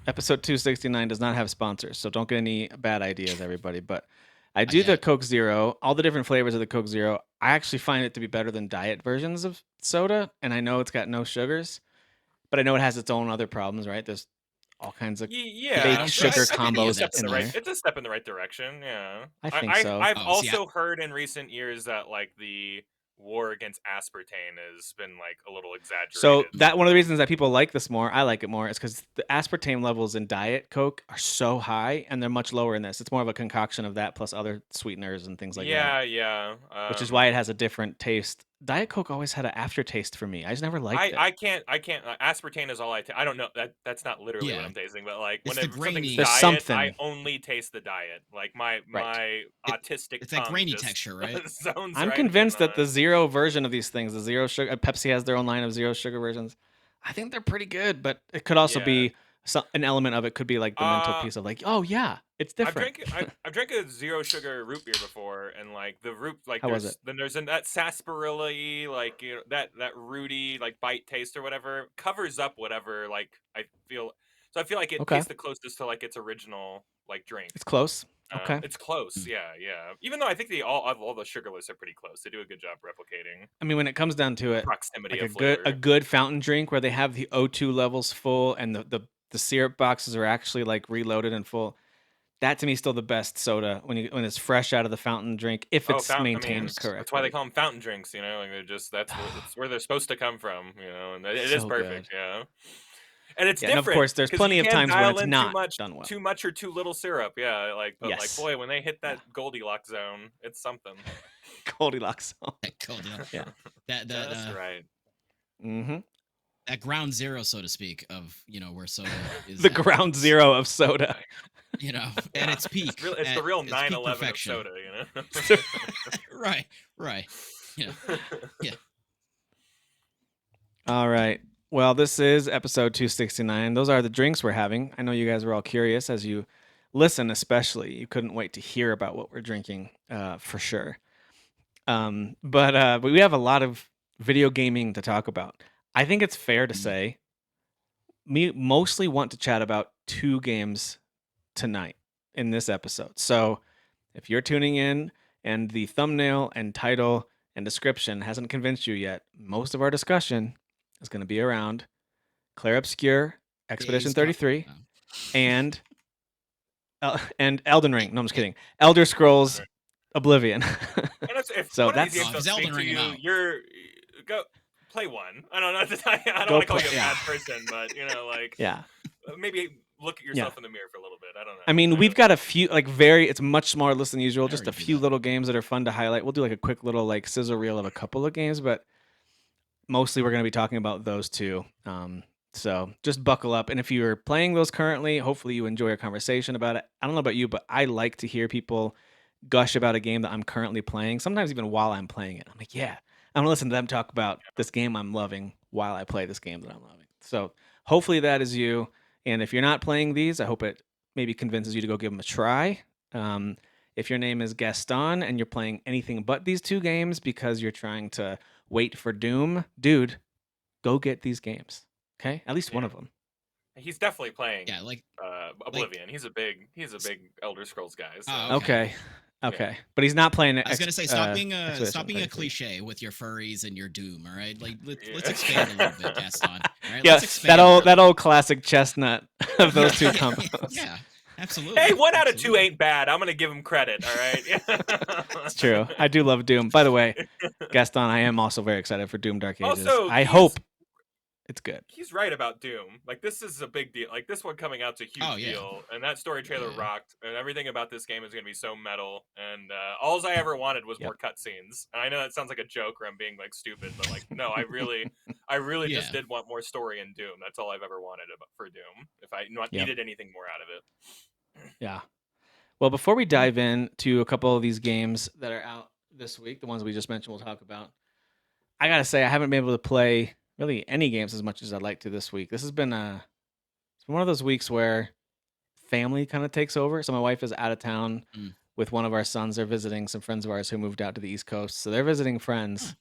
Episode 269 does not have sponsors, so don't get any bad ideas, everybody. But I Not do the yet. Coke Zero, all the different flavors of the Coke Zero. I actually find it to be better than diet versions of soda, and I know it's got no sugars, but I know it has its own other problems, right? There's all kinds of Yeah, fake but sugar I think it's a combos step in in the right. there. It's a step in the right direction. Yeah, I think so. I've Oh, see, also heard in recent years that like the war against aspartame has been like a little So exaggerated. that one of the reasons that people like this more, I like it more, is because the aspartame levels in Diet Coke are so high, and they're much lower in this. It's more of a concoction of that plus other sweeteners and things like that, Yeah. which is why it has a different taste. Diet Coke always had an aftertaste for me. I just never liked it. I can't. Aspartame is all I don't know that's not literally what yeah, I'm tasting, but like it's the whenever something's grainy. There's diet, I something, only taste the diet. Like right? my It, autistic it's that tongue grainy just texture, right? zones I'm right in convinced that the on. zero version of these things, the zero sugar, Pepsi has their own line of zero sugar versions. I think they're pretty good, but it could also Yeah. be an element of it could be like the mental Uh piece of like, oh yeah, it's different. I've drank a zero sugar root beer before, and like the root, like How was it? there's that sarsaparilla, like that rooty like bite taste or whatever covers up whatever like I feel. So I feel like it Okay, tastes the closest to like its original like drink. it's close. Okay. It's close, Mm. yeah. Even though I think all the sugarless are pretty close, they do a good job replicating I mean, when it comes down to the it, proximity like of a flavor. good fountain drink where they have the O2 levels full and the syrup boxes are actually like reloaded and full. That to me is still the best soda when it's fresh out of the fountain drink if Oh, it's fountain. I mean, maintained that's why they correctly. call them fountain drinks. You know, like they're just that's where they're supposed to come from. You know, and it is So perfect. good. Yeah. And it's Yeah, and of different course there's because you plenty of can times when dial it's in not done well. too much or too little syrup. Yeah, like but like Yes. boy, when they hit Yeah. that Goldilocks zone, it's something. Goldilocks. That cold, yeah. Yeah. That Just right. Mm-hmm. that ground zero, so to speak, of where soda is The at ground zero of soda. at Yeah, its peak, it's the real at its peak 9/11 of perfection. soda. You know. Right. Yeah. All right. Well, this is episode 269. Those are the drinks we're having. I know you guys were all curious as you listen, especially. You couldn't wait to hear about what we're drinking, for sure. But we have a lot of video gaming to talk about. I think it's fair to Mm. say we mostly want to chat about two games tonight in this episode. So if you're tuning in and the thumbnail and title and description hasn't convinced you yet, most of our discussion is going to be around Clair Obscur, Expedition Days gone. 33, No. and Elden Ring. No, I'm just kidding. Elder Scrolls Oblivion. And if So one of these that's games If don't Elden speak to Ring you, out. you're go play one. I don't know. I don't go want to call play. you a Yeah, bad person, but like yeah, maybe look at yeah. yourself in the mirror for a little bit. I don't I mean, know. we've got a few it's a much smaller list than usual. I Just a already do few that. little games that are fun to highlight. We'll do like a quick little like sizzle reel of a couple of games, but mostly we're going to be talking about those two. So just buckle up. And if you're playing those currently, hopefully you enjoy our conversation about it. I don't know about you, but I like to hear people gush about a game that I'm currently playing. Sometimes even while I'm playing it, I'm like, yeah, I'm gonna listen to them talk about this game I'm loving while I play this game that I'm loving. So hopefully that is you. And if you're not playing these, I hope it maybe convinces you to go give them a try. If your name is Gaston and you're playing anything but these two games because you're trying to wait for Doom, dude, go get these games. Okay, at least one Yeah, of them. he's definitely playing Yeah, like Oblivion. He's a big Elder Scrolls guy. So oh, okay. Okay, but he's not playing I was gonna say stop being Expedition a 33. cliche with your furries and your Doom. All right, like let's yeah. expand a little bit, Gaston. All right, Yeah, let's expand. that old classic chestnut of those two combos. Yeah, absolutely. Hey, 1 out of 2 Absolutely. ain't bad. I'm gonna give him credit. All right. It's true. I do love Doom. By the way, Gaston, I am also very excited for Doom Dark Ages. Also, I hope it's good. he's right about Doom. Like this is a big deal. Like this one coming out's a huge Oh, yeah. deal, and that story trailer Yeah. rocked. And everything about this game is gonna be so metal. And all I ever wanted was Yep. more cutscenes. And I know that sounds like a joke, or I'm being like stupid, but like no, I really just Yeah. did want more story in Doom. That's all I've ever wanted for Doom. If I Yep. needed anything more out of it. Yeah. Well, before we dive into a couple of these games that are out this week, the ones we just mentioned we'll talk about, I gotta say I haven't been able to play really any games as much as I'd like to this week. This has been it's been one of those weeks where family kind of takes over. So my wife is out of town Mm. with one of our sons. They're visiting some friends of ours who moved out to the East Coast. So they're visiting friends. Huh.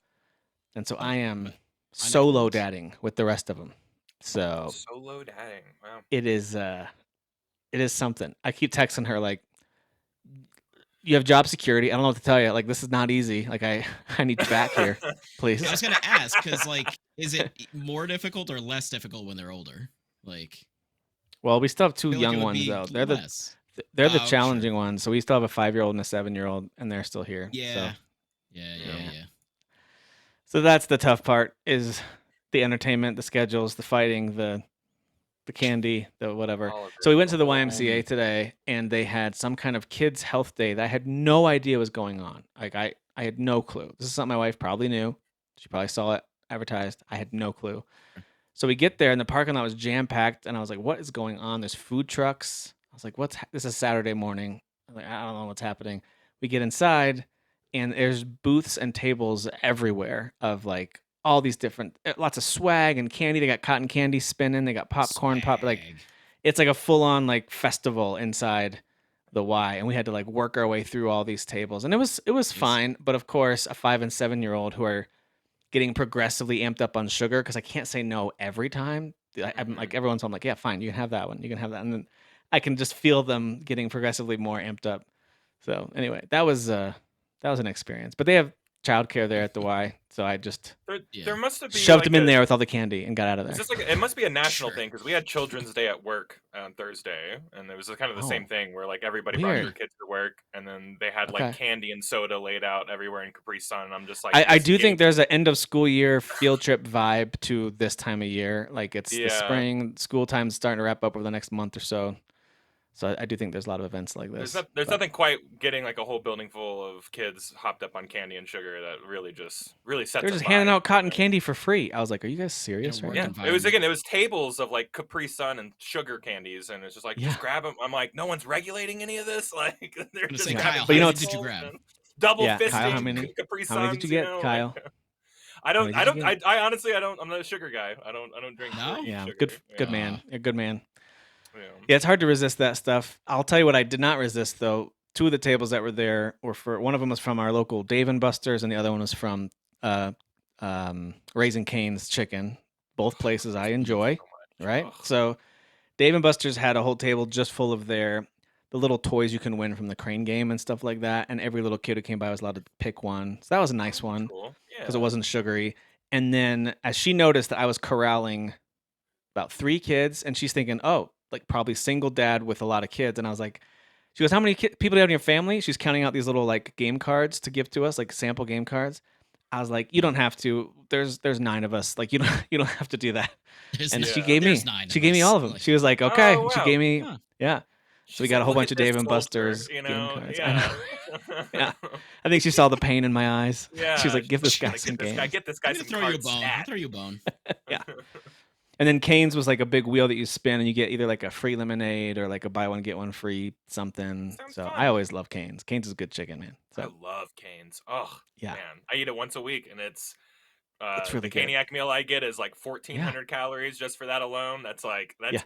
And so I am But solo unexpected. dadding with the rest of them. So Solo dadding. Wow. it is something. I keep texting her like, you have job security. I don't know what to tell you. Like, this is not easy. Like, I I need you back here, please. I was gonna ask because, like, is it more difficult or less difficult when they're older? Like, Well, we still have two I feel like it young would ones be though. less. They're the Oh, challenging sure. ones. So we still have a 5-year-old and a 7-year-old, and they're still here. Yeah. Yeah. Yeah. Yeah. Yeah. So that's the tough part: is the entertainment, the schedules, the fighting, the candy, the whatever. All of So we it. went to the whole- YMCA today, and they had some kind of kids health day that I had no idea was going on. Like I had no clue. This is something my wife probably knew. She probably saw it advertised. I had no clue. So we get there, and the parking lot was jam packed, and I was like, "What is going on?" There's food trucks. I was like, This is Saturday morning. I'm like, I don't know what's happening. We get inside, and there's booths and tables everywhere of like all these different, lots of swag and candy. They got cotton candy spinning. They got popcorn pop. Like Swag. it's like a full on like festival inside the Y, and we had to like work our way through all these tables, and it was fine. But of course, a 5 and 7-year-old who are getting progressively amped up on sugar because I can't say no every time. I'm like every once in a while, I'm like, yeah, fine, you can have that one, you can have that, and then I can just feel them getting progressively more amped up. So anyway, that was an experience. But they have childcare there at the Y, so I just There, Yeah. there must have been shoved like them in a. there with all the candy and got out of It's there. just like it must be a national Sure. thing because we had Children's Day at work on Thursday, and it was kind of the same Oh, thing where like everybody brought their weird. kids to work, and then they had like Okay. candy and soda laid out everywhere in Capri Sun. And I'm just like, I this do think game. there's an end of school year field trip vibe to this time of year. Like it's the Yeah, spring, school time's starting to wrap up over the next month or so. So I do think there's a lot of events like there's this. there's But nothing quite getting like a whole building full of kids hopped up on candy and sugar that really they sets were a just handing vibe. out cotton candy for free. I was like, "Are you guys In a serious right work Yeah, now?" environment. it was tables of like Capri Sun and sugar candies, and it's just like Yeah. just grab them. I'm like, no one's regulating any of this. Like they're I'm gonna just say, Yeah. grabbing Kyle, But how you know many did you handfuls grab? and double Yeah, Kyle, fisting Capri how many did you Suns. You get, know, like Kyle? I How many don't, did you get? I honestly, I don't. I'm not a sugar guy. I don't drink or No? eat Yeah, sugar. good Yeah, man. A good man. yeah. Yeah, it's hard to resist that stuff. I'll tell you what I did not resist though. Two of the tables that were there were for one of them was from our local Dave and Buster's, and the other one was from uh, Raising Cane's Chicken. Both places I Mm. enjoy, So right? much. Ugh. So Dave and Buster's had a whole table just full of the little toys you can win from the crane game and stuff like that, and every little kid who came by was allowed to pick one. So that was a nice That's one cool. because it Yeah. wasn't sugary. And then as she noticed that I was corralling about 3 kids, and she's thinking, oh, like probably single dad with a lot of kids. And I was like, she goes, how many people do you have in your family? She's counting out these little like game cards to give to us, like sample game cards. I was like, you don't have to. There's 9 of us. Like you don't have to do that. There's And n- she Yeah. gave there's me 9 she of gave me us. all of them. Like, She was like, okay. Oh And she wow. gave me huh. yeah. So we She's got like, a whole look bunch at of this Dave and soldier, Buster's you game know? cards. I know. Yeah. Yeah. I think she saw the pain in my eyes. She was Yeah. like, give this She's guy like, some games. get this I'm guy gonna some throw you a card bone. I'll stat. throw you a bone. Yeah. And then Cane's was like a big wheel that you spin, and you get either like a free lemonade or like a buy one get one free something. Sounds So I fun. always love Cane's. Cane's is good chicken, man. I So love canes. Oh yeah, man, I eat it once a week, and it's it's the really good. caniac meal I get is like Yeah, 1,400 calories just for that alone. That's yeah.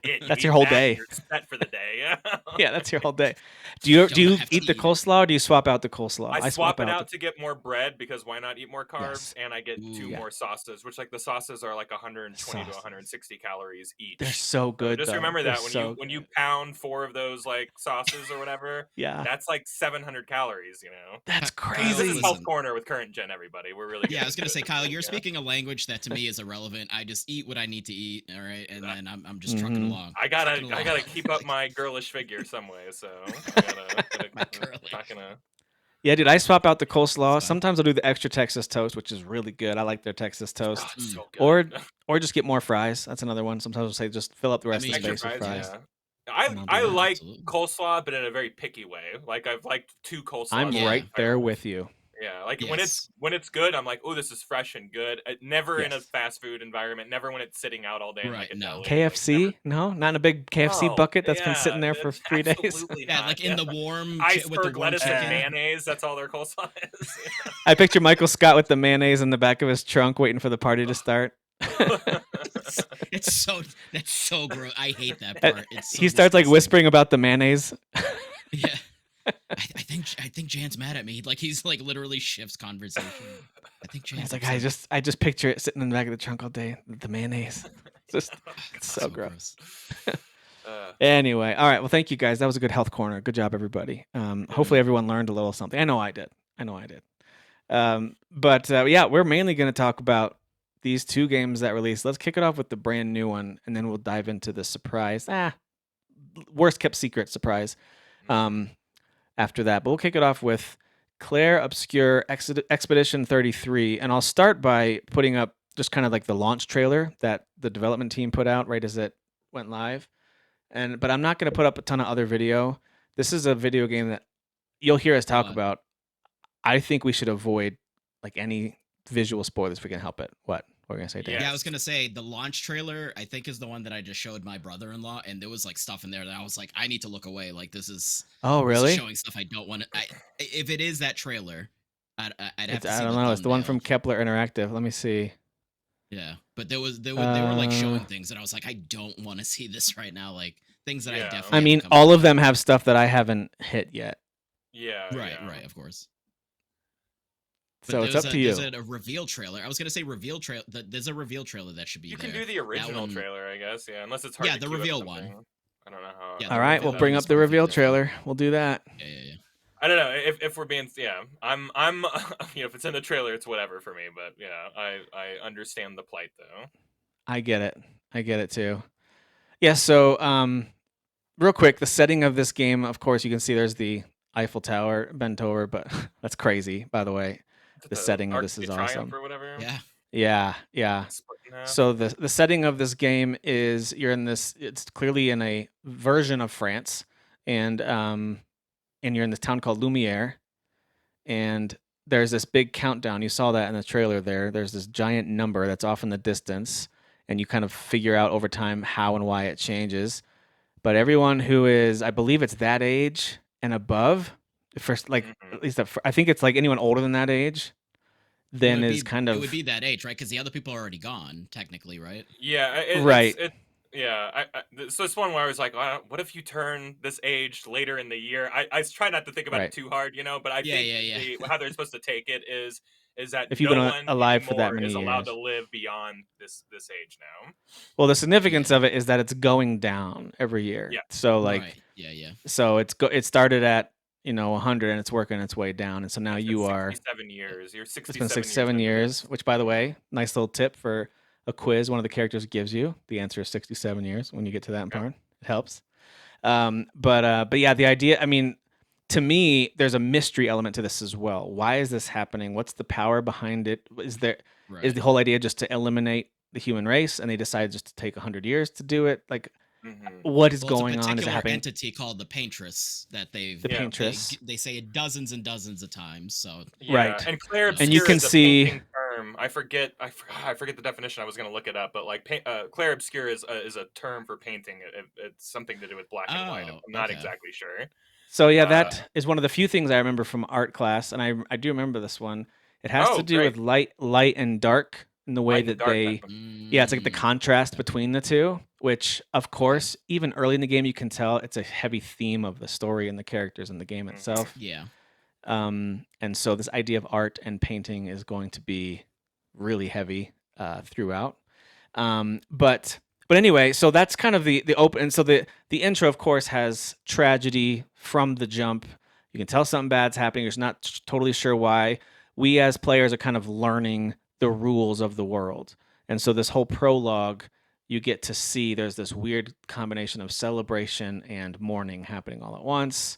it. You That's your eat whole that, and day. you're set for the day. Yeah, that's your whole day. Do You you don't have to eat the eat it. coleslaw, or do you swap out the coleslaw? I I swap swap it out the out to get more bread because why not eat more carbs? yes. And I get two Ooh. Yeah, more sauces, which like the sauces are like 120 to sauces. 160 calories They're each. so So good just though. remember They're that so when you good. pound 4 of those like sauces or whatever, Yeah, that's like 700 calories. You know. that's This Kyle, is crazy. health listen. corner with current gen. Everybody, we're really Yeah, I getting was gonna into say, it. Kyle, you're Yeah. speaking a language that to me is irrelevant. I just eat what I need to eat, all right, and Uh, then I'm just trucking Hmm. along. I Trucking gotta along. keep up Like, my girlish figure some way, so I my I'm not girlish. gonna. Yeah, dude, I swap out the It's coleslaw. fine. Sometimes I'll do the extra Texas toast, which is really good. I like their Texas Oh, toast. it's Mm. so good. Or or just get more fries. That's another one. Sometimes I'll say just fill up the I rest of the mean, Extra space with fries, fries, yeah. and I'll do I that. like absolutely. coleslaw, but in a very picky way. Like I've liked 2 coleslaws I'm in my Yeah. right entire there life. with you. Yeah, like Yes. when it's good, I'm like, oh, this is fresh and good. Never in a Yes. fast food environment. Never when it's sitting out all day in like Right. a No. deli. Like never. KFC? No, not in a big KFC No, bucket that's been yeah, sitting there for 3 days. absolutely Yeah, not. like in Yeah, the warm with the iceberg warm lettuce and chicken. mayonnaise. That's all their coleslaw is. I picture Michael Scott with the mayonnaise in the back of his trunk, waiting for the party to start. Yeah. It's so that's so gross. I hate that And part. It's so he starts like disgusting. whispering about the mayonnaise. Yeah. I think Jan's mad at me. Like he's like literally shifts conversation. I think Jan's He's like, upset. I just picture it sitting in the back of the trunk all day. The mayonnaise. Just it's so gross. Uh, Anyway, all right. Well, thank you guys. That was a good health corner. Good job, everybody. Hopefully, everyone learned a little something. I know I did. But yeah, we're mainly going to talk about these two games that released. Let's kick it off with the brand new one, and then we'll dive into the surprise. Worst kept secret surprise. After that, but we'll kick it off with Clair Obscur Expedition 33, and I'll start by putting up just kind of like the launch trailer that the development team put out right as it went live. But I'm not going to put up a ton of other video. This is a video game that you'll hear us talk about. I think we should avoid like any visual spoilers if we can help it. What we're gonna say, Dan? Yeah, I was gonna say the launch trailer. I think is the one that I just showed my brother-in-law, and there was like stuff in there that I was like, I need to look away. Like this is really showing stuff I don't want to. If it is that trailer, I'd have to see. I don't know. It's the one from Kepler Interactive. Let me see. Yeah, but they were like showing things that I was like, I don't want to see this right now. Like things that I definitely. I mean, all of them have stuff that I haven't hit yet. Yeah. Right, of course. So it's up to you. There's a reveal trailer. I was gonna say reveal trailer. There's a reveal trailer that should be. You can do the original trailer, I guess. Yeah, unless it's hard. Yeah, the reveal one. I don't know how. All right, we'll bring up the reveal trailer. We'll do that. Yeah. I don't know if we're being. Yeah, I'm. If it's in the trailer, it's whatever for me. But yeah, I understand the plight though. I get it too. Yeah. So real quick, the setting of this game. Of course, you can see there's the Eiffel Tower bent over, but that's crazy. By the way. The setting of this is awesome. Or whatever. Yeah. So the setting of this game is you're in this. It's clearly in a version of France, and you're in this town called Lumiere, and there's this big countdown. You saw that in the trailer. There's this giant number that's off in the distance, and you kind of figure out over time how and why it changes. But everyone who is, I believe it's that age and above. First, like at least I think it's like anyone older than that age, then is kind of it would be that age, right? Because the other people are already gone, technically, right? Yeah, right. So it's one where I was like, what if you turn this age later in the year? I try not to think about it too hard, but I think how they're supposed to take it is that if you've been alive for that many is allowed years. to live beyond this age now. Well, the significance of it is that it's going down every year. Yeah. So like, So it started at 100 and it's working its way down, and so now you are 67 years. You're 67. It's been 67 years, which, by the way, nice little tip for a quiz. One of the characters gives you the answer is 67 years. When you get to that part, it helps. But yeah, the idea. I mean, to me, there's a mystery element to this as well. Why is this happening? What's the power behind it? Is the whole idea just to eliminate the human race, and they decided just to take 100 years to do it? Like, what is going on? Is it happening? Entity called the Paintress that they've Paintress. They say it dozens and dozens of times. So right, and Clair Obscur and you can is a see. Term. I forget the definition. I was going to look it up, but like Clair Obscur is a term for painting. It's something to do with black and white. I'm not exactly sure. So yeah, that is one of the few things I remember from art class, and I do remember this one. It has to do with light and dark. In the way that it's like the contrast between the two, which of course, even early in the game, you can tell it's a heavy theme of the story and the characters in the game itself. Yeah. And so this idea of art and painting is going to be really heavy throughout. But anyway, so that's kind of the open. So the intro, of course, has tragedy from the jump. You can tell something bad's happening. You're just not totally sure why. We as players are kind of learning the rules of the world. And so this whole prologue, you get to see there's this weird combination of celebration and mourning happening all at once.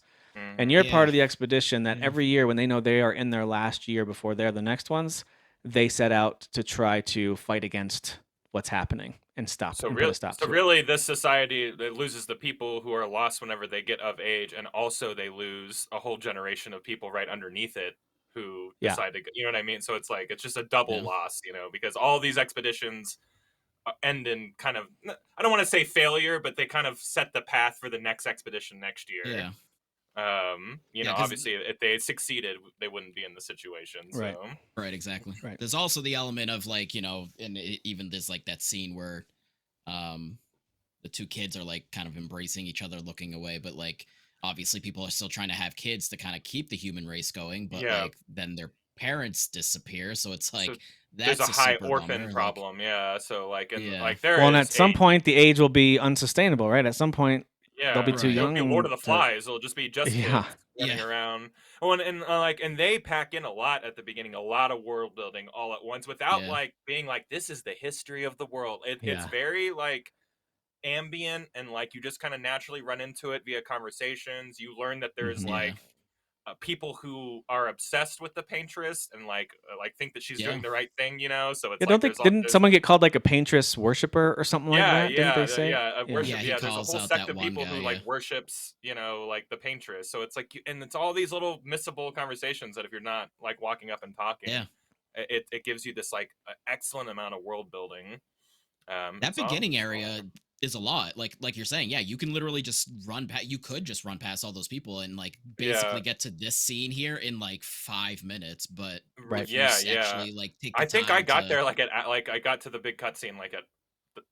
And you're part of the expedition that every year when they know they are in their last year before they're the next ones, they set out to try to fight against what's happening and stop. So really, this society loses the people who are lost whenever they get of age, and also they lose a whole generation of people right underneath it who decide to, you know what I mean? So it's like, it's just a double loss, because all these expeditions end in kind of, I don't want to say failure, but they kind of set the path for the next expedition next year. Obviously if they had succeeded, they wouldn't be in the situation. So. Right, exactly. Right. There's also the element of like, and even there's like that scene where the two kids are like kind of embracing each other, looking away, but like, obviously people are still trying to have kids to kind of keep the human race going, but like then parents disappear, so it's So like there's a that's a high super orphan bummer. Like, problem, yeah. So like, and yeah, like there Well, and is at some a point, the age will be unsustainable, right? At some point, they'll be yeah, too it'll right, young be Lord of and the to Flies. It'll just be just yeah. kids running yeah, around. Oh, and like, and they pack in a lot at the beginning, a lot of world building all at once, without yeah, like being like, this is the history of the world. It's Yeah. very like ambient, and like you just kind of naturally run into it via conversations. You learn that there's Mhm. yeah, like people who are obsessed with the paintress and like think that she's yeah. doing the right thing, you know. So Yeah, it's don't like think there's all didn't there's someone get called like a paintress worshiper or something like yeah, that? Didn't they yeah, say? Yeah. Yeah, worship. he Yeah, there's a calls whole out sect that of one people guy. who like Yeah, worships, like the paintress. So it's like, and it's all these little missable conversations that if you're not like walking up and yeah. talking, it gives you this like excellent amount of world building. That It's all, beginning area is a lot. Like you're saying, yeah, you can literally just run past. You could just run past all those people and like yeah, basically get to this scene here in like 5 minutes. But Right. if you yeah. actually like take the I think I time got to, there like I got to the big cutscene like at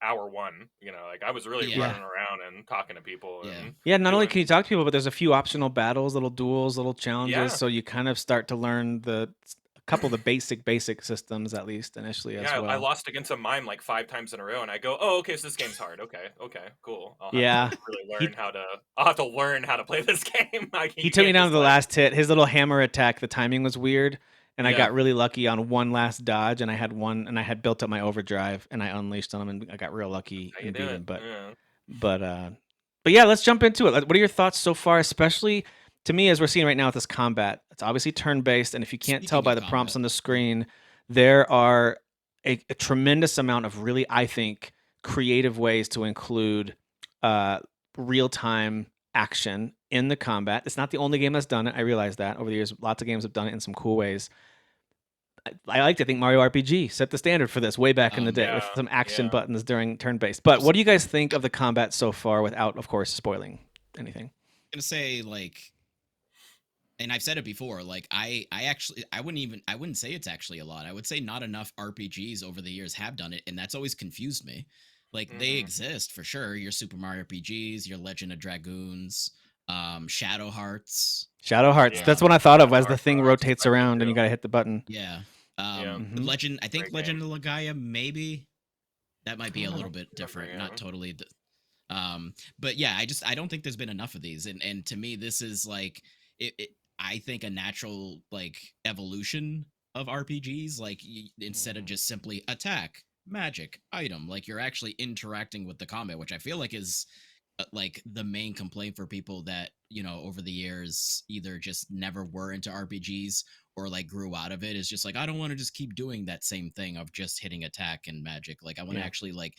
hour one. Like I was really yeah, running Yeah. around and talking to people yeah, and Yeah, not only can doing you talk to people, but there's a few optional battles, little duels, little challenges, yeah. so you kind of start to learn a couple of the basic systems at least initially as Yeah, I well. lost against a mime like 5 times in a row, and I go, "Oh, okay, so this game's hard. Okay, cool. I'll have to Yeah. really He learn how to play this game." Like, he you took me can't down to just, the like last hit. His little hammer attack, the timing was weird, and I yeah. got really lucky on one last dodge, and I had built up my overdrive, and I unleashed on him, and I got real lucky how you and do beat it. him. Yeah. But uh, but yeah, let's jump into it. What are your thoughts so far, especially to me as we're seeing right now with this combat? It's obviously turn-based, and if you can't tell Speaking by of the prompts combat, on the yeah, screen, there are a tremendous amount of really, I think, creative ways to include uh, real-time action in the combat. It's not the only game that's done it. I realize that over the years, lots of games have done it in some cool ways. I like to think Mario RPG set the standard for this way back in the day with Yeah, some action yeah. buttons during turn-based. But was what do you guys think of the combat so far without, of course, spoiling anything? gonna say like, and I've said it before, like I actually I wouldn't say it's actually a lot. I would say not enough RPGs over the years have done it, and that's always confused me. Like they Mhm. exist for sure. Your Super Mario RPGs, your Legend of Dragoons, Shadow Hearts, Shadow Hearts. Yeah. That's uh, what I thought of Shadow as the Hearts thing is rotates my around and you go-to. got to hit the button. yeah. Yeah, Hmm. I think great game. Legend of Legaia maybe that might I be a don't little bit remember, different, not yeah. totally. But yeah, I don't think there's been enough of these, and to me, this is like it I think a natural like evolution of RPGs. Like instead of Mhm. just simply attack, magic, item, like you're actually interacting with the combat, which I feel like is like the main complaint for people that over the years either just never were into RPGs or like grew out of it is just like I don't want to just keep doing that same thing of just hitting attack and magic. Like I want to Yeah. actually like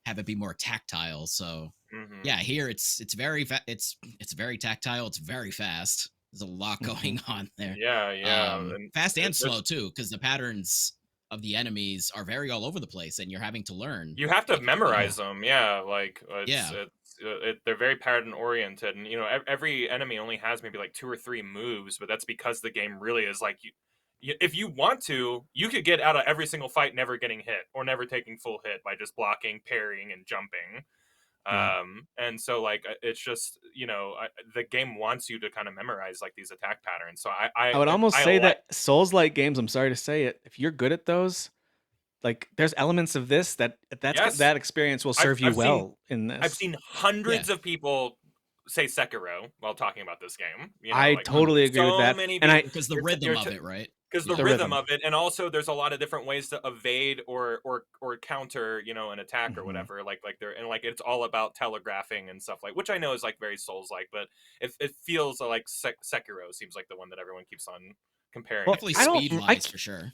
have it be more tactile. So Mhm. yeah, here it's very it's very tactile. It's very fast. There's a lot Hmm. going on there. Yeah, and Fast and slow there's too, because the patterns of the enemies are very all over the place, and you're having to learn you have to like Yeah. memorize them, yeah, like, yeah, they're very pattern oriented, and, every enemy only has maybe, like, 2 or 3 moves, but that's because the game really is like if you want to, you could get out of every single fight never getting hit or never taking full hit by just blocking, parrying, and jumping, Yeah. and so, like, it's just, the game wants you to kinda memorize, like, these attack patterns, so I would almost I say like that Souls-like games, I'm sorry to say it, if you're good at those, like there's elements of this yes, that experience will I've serve you I've seen well in I've this. seen yeah. hundreds of people say Sekiro while talking about this game. I Like totally agree with so that. many And people. I Because the rhythm of it, right? Because the Yeah. the rhythm rhythm. of it, and also there's a lot of different ways to evade or counter, an attack or Hmm. whatever. Like there and like it's all about telegraphing and stuff like, which I know is like very Souls like, but it feels like Sekiro seems like the one that everyone keeps on comparing it Well, Definitely to. speed wise for sure.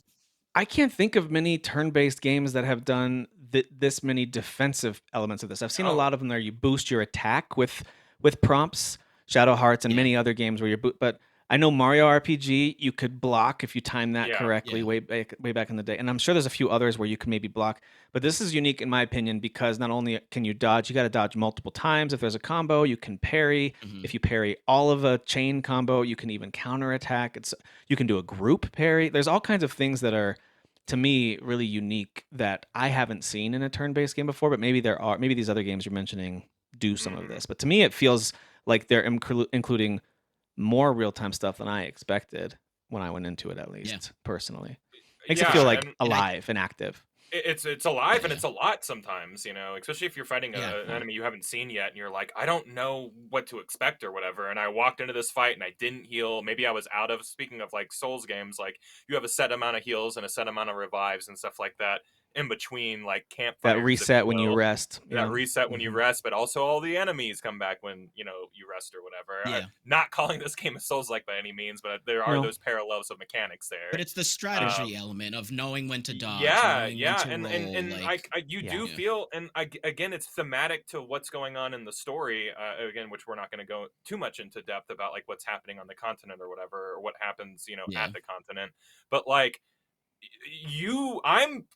I can't think of many turn-based games that have done this many defensive elements of this. I've seen a No. lot of them where you boost your attack with prompts, Shadow Hearts, and Yeah. many other games where but I know Mario RPG you could block if you time that Yeah. correctly Yeah. way back in the day, and I'm sure there's a few others where you can maybe block. But this is unique in my opinion because not only can you dodge, you got to dodge multiple times. If there's a combo, you can parry. Hmm. If you parry all of a chain combo, you can even counterattack. You can do a group parry. There's all kinds of things that are to me really unique that I haven't seen in a turn-based game before, but maybe these other games you're mentioning do some of Mhm. this. But to me, it feels like they're including more real-time stuff than I expected. when I went into it, at Yeah. least personally. Makes it feel Yeah, like and alive and active. it's alive and Yeah. it's a lot sometimes, especially if you're fighting Yeah. an enemy you haven't seen yet and you're like, I don't know what to expect or whatever. And I walked into this fight and I didn't heal. Maybe I was out of, speaking of like Souls games, like you have a set amount of heals and a set amount of revives and stuff like that in between like That campfires, if you reset when you will. rest. That Yeah. reset when you rest, but also all the enemies come back when you rest or whatever. Yeah. Not calling this game a Souls like by any means, but there are No. those parallels of mechanics there. But it's the strategy element of knowing when to dodge, Yeah, knowing when yeah, to and roll. you Yeah. do feel, and again, it's thematic to what's going on in the story. Again, which we're not going to go too much into depth about, like what's happening on the continent or whatever, or what happens, Yeah. at the continent. But like I'm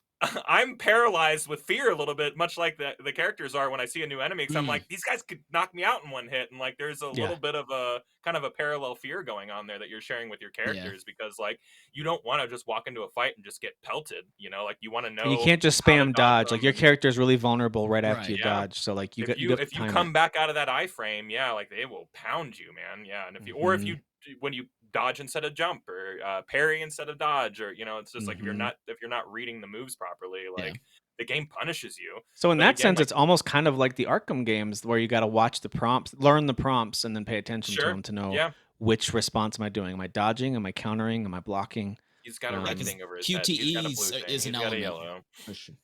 I'm paralyzed with fear a little bit, much like the characters are when I see a new enemy, because I'm like, these guys could knock me out in one hit, and like there's a little bit of a kind of a parallel fear going on there that you're sharing with your characters, because like you don't want to just walk into a fight and just get pelted, like you want to And you know can't just how to spam dodge dodge. Like them. your And character is really vulnerable right after Right. you yeah, dodge. So like you if got to you time come it. back out of that iframe, yeah, like they will pound you, man. Yeah, and or if Mhm. you when you dodge instead of jump, or parry instead of dodge, or it's just like Mhm. if you're not reading the moves properly, Yeah. like the game punishes you. So in But that again, sense, like it's almost kind of like the Arkham games where you got to watch the prompts, learn the prompts, and then pay attention to sure, them to know yeah, which response am I doing? Am I dodging? Am I countering? Am I blocking? he's got a Yeah, red because thing over his head. He's got a QTE blue thing. is an He's got a element. yellow. For sure.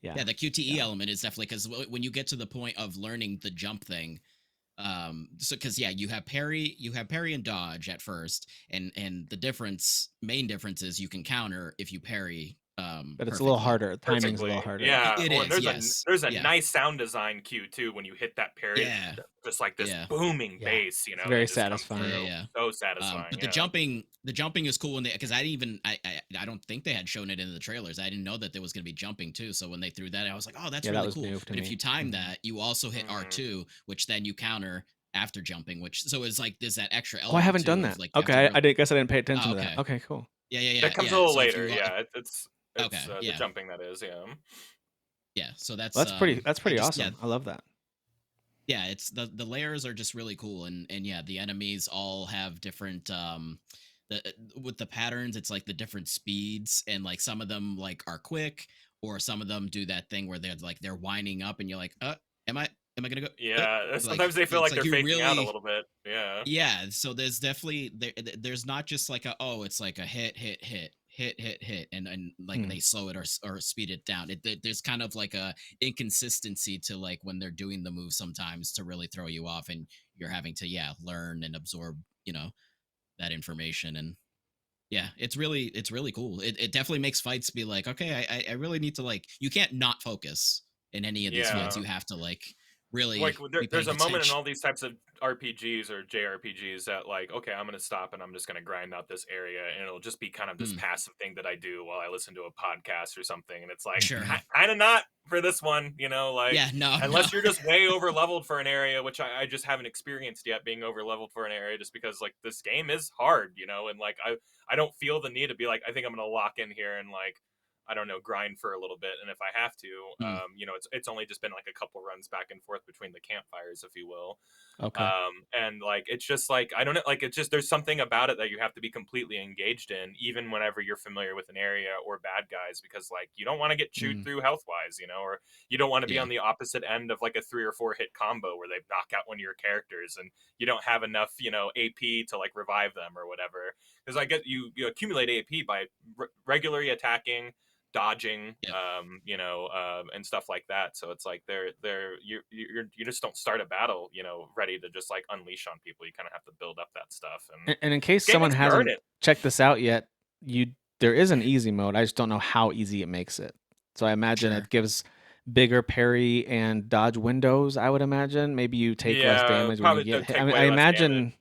Yeah. Yeah, the QTE Yeah. element is definitely because when you get to the point of learning the jump thing, so because you have parry and dodge at first, and the main difference is you can counter if you parry But it's a little perfectly. harder. Timing's a little Perfectly, harder. yeah. It Oh, and is, yes, there's a yeah, nice sound design cue too when you hit that parry, yeah, just like this yeah, booming Yeah. bass, It's very that just comes yeah, satisfying. through. yeah. So satisfying, But yeah. the jumping is cool, because I don't think they had shown it in the trailers. I didn't know that there was going to be jumping too. So when they threw that, I was like, oh, that's Yeah, that really was cool. new to But if me. you time Mhm. that, you also hit Mhm. R2, which then you counter after jumping. So it's like there's that extra Oh, I element haven't done too of that. like you have to Okay, I guess I didn't pay Oh, attention to that. okay. Okay, cool. Yeah. That comes a Yeah. little So if later, you yeah. It's okay, the yeah, jumping, that is, yeah. yeah. So Well, that's I pretty just awesome. I love that. yeah, it's the layers are just really cool, and yeah, the enemies all have different with the patterns. It's like the different speeds, and like some of them like are quick, or some of them do that thing where they're winding up, and you're like, am I gonna go? Yeah, Like sometimes they feel it's like like they're you faking out a really little bit, yeah. yeah. So there's definitely there's not just like it's like a hit, and like Hmm. they slow it or speed it down. There's kind of like a inconsistency to like when they're doing the move sometimes to really throw you off, and you're having to learn and absorb that information. And yeah, it's really cool. It definitely makes fights be like, okay, I really need to, like, you can't not focus in any of these fights. Yeah. You have to like really Like be there's paying a moment in attention. all these types of RPGs or JRPGs that, like, okay, I'm gonna stop and I'm just gonna grind out this area, and it'll just be kind of this Mm, passive thing that I do while I listen to a podcast or something. And it's like sure. Mhm. kind of not for this one, like Yeah, no, no. unless you're just way over leveled for an area, which I just haven't experienced yet, being over leveled for an area, just because like this game is hard, and like I don't feel the need to be like, I think I'm gonna lock in here and like, I don't know, grind for a little bit. And if I have to, Mm, it's only just been like a couple runs back and forth between the campfires, if you will. Okay. And like it's just like, I don't know, like it's just, there's something about it that you have to be completely engaged in, even whenever you're familiar with an area or bad guys, because like you don't want to get chewed Mm. through health wise, or you don't want to be yeah. on the opposite end of like a 3 or 4 hit combo where they knock out one of your characters and you don't have enough, AP to like revive them or whatever. Because I get you accumulate AP by regularly attacking, dodging, Yep. and stuff like that. So it's like you just don't start a battle, ready to just like unleash on people. You kind of have to build up that stuff. And And in case this game someone makes you earn hasn't it. checked this out yet, there is an easy mode. I just don't know how easy it makes it. So I imagine Sure. it gives bigger parry and dodge windows. I would imagine maybe you take less Yeah, damage when you probably get hit. take I way less damage. imagine.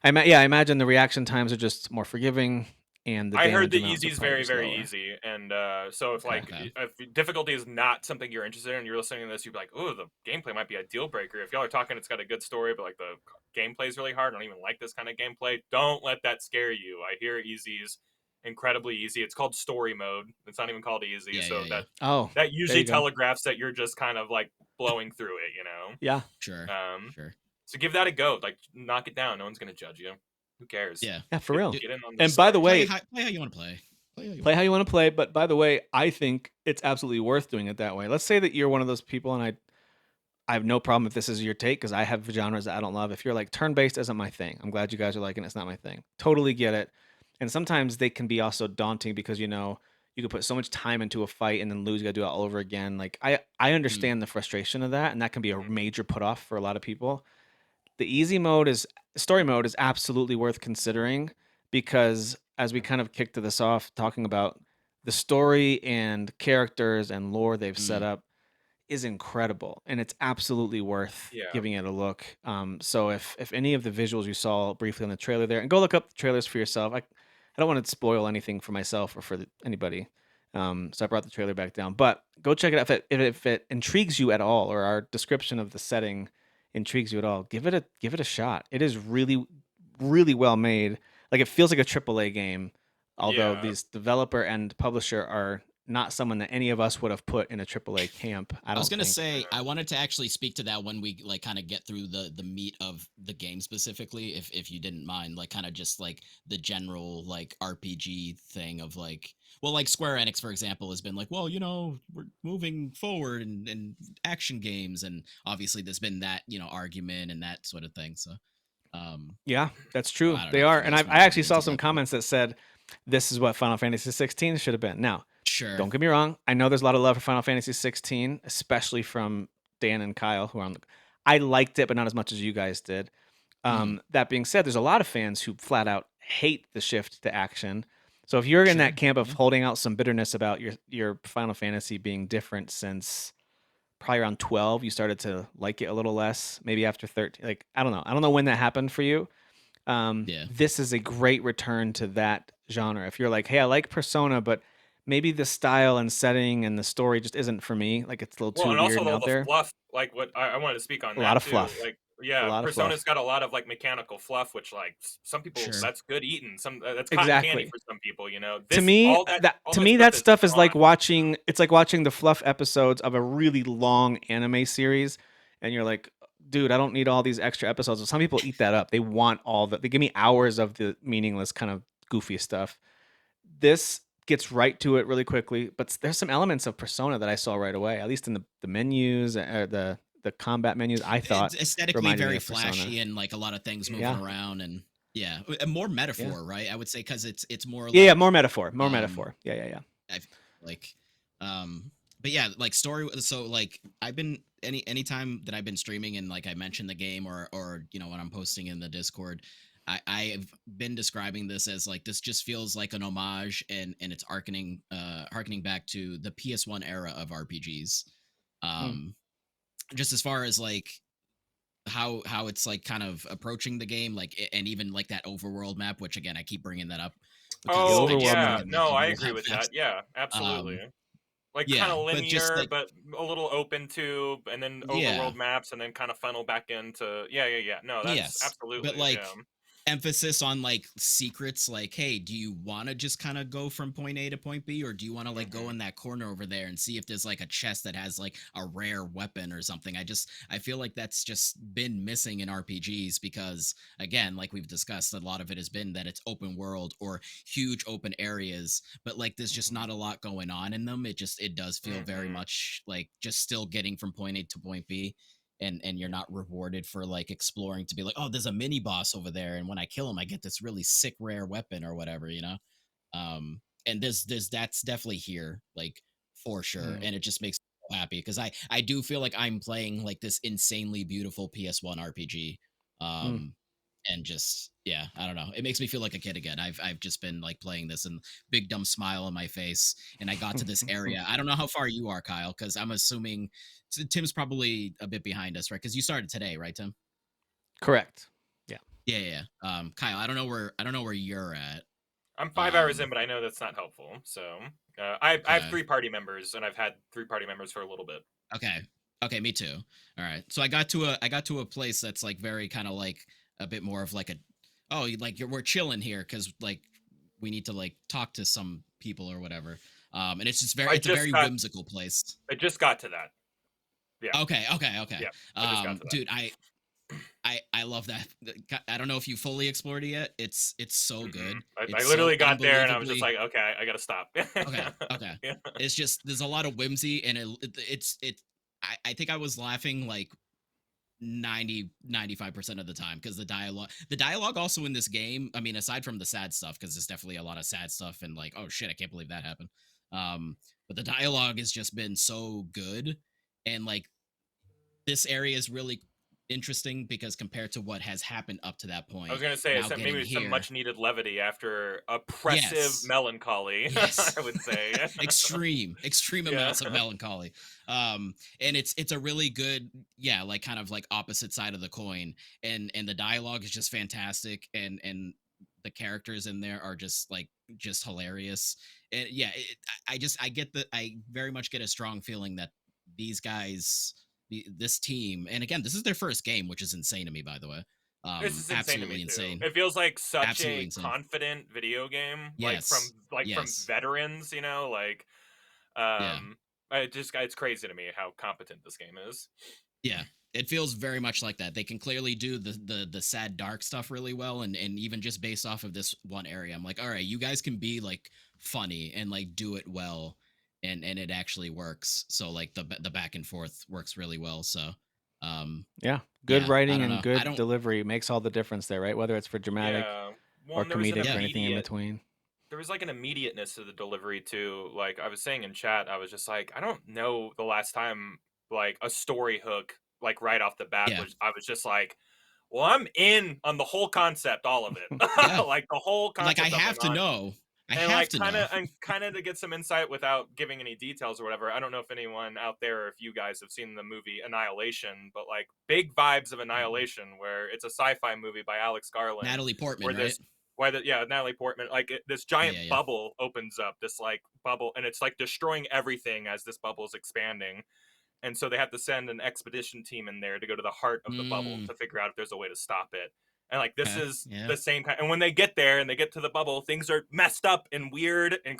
I imagine the reaction times are just more forgiving, and the I heard damage the amounts easy are is probably very, just very lower. easy, and so if Okay. like Okay. if difficulty is not something you're interested in, you're listening to this, you'd be like, oh, the gameplay might be a deal breaker. If y'all are talking, it's got a good story, but like the gameplay is really hard. I don't even like this kind of gameplay. Don't let that scare you. I hear easy is incredibly easy. It's called story mode. It's not even called easy, Yeah, so yeah, yeah. Oh, that there usually you go. telegraphs that you're just kind of like blowing through it. Yeah. Sure. Um, Sure. so give that a go. Like knock it down. No one's gonna judge you. Who cares? Yeah. Yeah, for real. Get in on the And by the story. way, Play how you want to play. play how you want to play. But by the way, I think it's absolutely worth doing it that way. Let's say that you're one of those people, and I have no problem if this is your take because I have genres that I don't love. If you're like turn based isn't my thing, I'm glad you guys are liking it. It's not my thing. Totally get it. And sometimes they can be also daunting because you can put so much time into a fight and then lose. You got to do it all over again. Like I Mm, understand the frustration of that, and that can be a Mhm. major put off for a lot of people. The easy mode is story mode is absolutely worth considering because as we kind of kicked this off talking about the story and characters and lore they've set mm, up is incredible and it's absolutely worth Yeah. giving it a look. So if any of the visuals you saw briefly on the trailer there, and go look up the trailers for yourself. I don't want to spoil anything for myself or for anybody. So I brought the trailer back down, but go check it out if it intrigues you at all, or our description of the setting intrigues you at all. Give it a shot. It is really really well made. Like it feels like a AAA game, although Yeah. these developer and publisher are not someone that any of us would have put in a AAA camp. I I was don't gonna think. say I wanted to actually speak to that when we like kind of get through the meat of the game specifically, if you didn't mind, like kind of just like the general like RPG thing of like, well, like Square Enix, for example, has been like, well, we're moving forward and action games, and obviously there's been that argument and that sort of thing. So, Yeah, that's so true. I don't They know if are, you and guys I wanted to actually get saw into some that, but comments that said this is what Final Fantasy 16 should have been. Now, sure. don't get me wrong. I know there's a lot of love for Final Fantasy 16, especially from Dan and Kyle, who are on the. I liked it, but not as much as you guys did. Hmm. That being said, there's a lot of fans who flat out hate the shift to action. So if you're in that Sure. camp of Yeah. holding out some bitterness about your Final Fantasy being different since probably around 12, you started to like it a little less. Maybe after 13, like I don't know. I don't know when that happened for you. Yeah. This is a great return to that genre. If you're like, hey, I like Persona, but maybe the style and setting and the story just isn't for me. Like it's a little Well, too and weird also and all out the there. fluff, like what I wanted to speak on A lot that of too. fluff. Like, A yeah, lot of Persona's fluff. got a lot of like mechanical fluff, which like some people Sure. that's good eating. Some that's cotton candy Exactly. for some people. To This me, all to that me stuff that is stuff is gone. like watching it's like watching the fluff episodes of a really long anime series, and you're like, dude, I don't need all these extra episodes. Some people eat that up. They want all the they give me hours of the meaningless kind of goofy stuff. This gets right to it really quickly, but there's some elements of Persona that I saw right away, at least in the menus or the combat menus. I thought It's aesthetically reminded me very of Persona. flashy and like a lot of things moving Yeah, Mhm. around and yeah, and more yeah, metaphor, right? I would say because it's more yeah, yeah. like More metaphor, more um metaphor. Yeah, yeah, yeah. I feel like but yeah, like story. So like I've been anytime that I've been streaming and like I mentioned the game or when I'm posting in the Discord, I've been describing this as like this just feels like an homage and it's harkening back to the PS1 era of RPGs. Mm. Um, just as far as like how it's like kind of approaching the game, like and even like that overworld map, which again I keep bringing that up The because I Oh just overworld suck yeah, map. at the no, I agree overworld with maps. that. Yeah, absolutely. Um, Like kind yeah, of but just linear, like but a little open to, and then yeah, overworld maps, and then kind of funnel back into. Yeah, yeah, yeah. No, that's yes, but absolutely. like Yeah. emphasis on like secrets, like hey, do you want to just kind of go from point A to point B, or do you want to like go Hmm. in that corner over there and see if there's like a chest that has like a rare weapon or something? I feel like that's just been missing in RPGs because again, like we've discussed, a lot of it has been that it's open world or huge open areas, but like there's just Mhm. not a lot going on in them. It does feel very Hmm. much like just still getting from point A to point B, and you're not rewarded for like exploring to be like, oh, there's a mini boss over there, and when I kill him I get this really sick rare weapon or whatever. And there's that's definitely here, like, for sure, Mm. and it just makes me so happy because I do feel like I'm playing like this insanely beautiful PS1 RPG. Mm. um and just yeah, I don't know, it makes me feel like a kid again. I've just been like playing this and big dumb smile on my face, and I got to this area. I don't know how far you are, Kyle, because I'm assuming Tim's probably a bit behind us, right? Because you started today, right, Tim? Correct. Yeah. Yeah, yeah, yeah. Kyle, I don't know where you're at. I'm 5 hours in, um but I know that's not helpful. So I have okay, three party members, and I've had three party members for a little bit. okay, okay, me too. All right, so I got to a place that's like very kind of like a bit more of like a, oh, like we're chilling here because like we need to like talk to some people or whatever. And it's just very I it's a just very got whimsical place. I just got to that. Yeah, Okay, okay, okay. yeah. I just got to that. Dude, I love that. I don't know if you fully explored it yet. It's so Mm-mm. good. I It's so literally got there and I was just unbelievably like, okay, I gotta stop. okay. Yeah. It's just there's a lot of whimsy and it. I think I was laughing like 95% of the time because the dialogue also in this game, I mean, aside from the sad stuff, because there's definitely a lot of sad stuff and like, oh shit, I can't believe that happened. But the dialogue has just been so good, and like this area is really interesting because compared to what has happened up to that I was point, gonna say now it's getting maybe some here, much needed levity after oppressive yes, melancholy, yes, I would say. extreme Yeah. amounts of melancholy. And it's a really good, yeah, like kind of like opposite side of the coin, and the dialogue is just fantastic, and the characters in there are just hilarious. And yeah, I get that. I very much get a strong feeling that these guys, this team, and again, this is their first game, which is insane to me, by the way. This is insane to me Absolutely too. insane. It feels like such Absolutely a insane. confident video game, Yes. from Yes. veterans, like Yeah. it's crazy to me how competent this game is. Yeah, it feels very much like that. They can clearly do the sad dark stuff really well, and even just based off of this one area, I'm like, all right, you guys can be like funny and like do it well, and it actually works. So like the back and forth works really well. So, Yeah, good yeah, I writing don't and know. I good don't. delivery makes all the difference there, right? Whether it's for dramatic Yeah. Well, or and there was an comedic or Yeah, anything in immediate between. there was like an immediateness to the delivery too. Like I was saying in chat, I was just like, I don't know the last time like a story hook like right off the bat yeah, was I was just like, well, I'm in on the whole concept, all of it. yeah. Like the whole Like I concept of have to Anon. know. I And have like to know. kind of to get some insight without giving any details or whatever. I don't know if anyone out there or if you guys have seen the movie Annihilation, but like big vibes of Annihilation where it's a sci-fi movie by Alex Garland Natalie Portman, where right? this yeah, Natalie Portman, like this Yeah, giant yeah, yeah. bubble opens up, this like bubble, and it's like destroying everything as this bubble is expanding. And so they have to send an expedition team in there to go to the heart of the bubble Mm, to figure out if there's a way to stop it. And like this okay. is Yeah. the same kind. And when they get there and they get to the bubble, things are messed up and weird and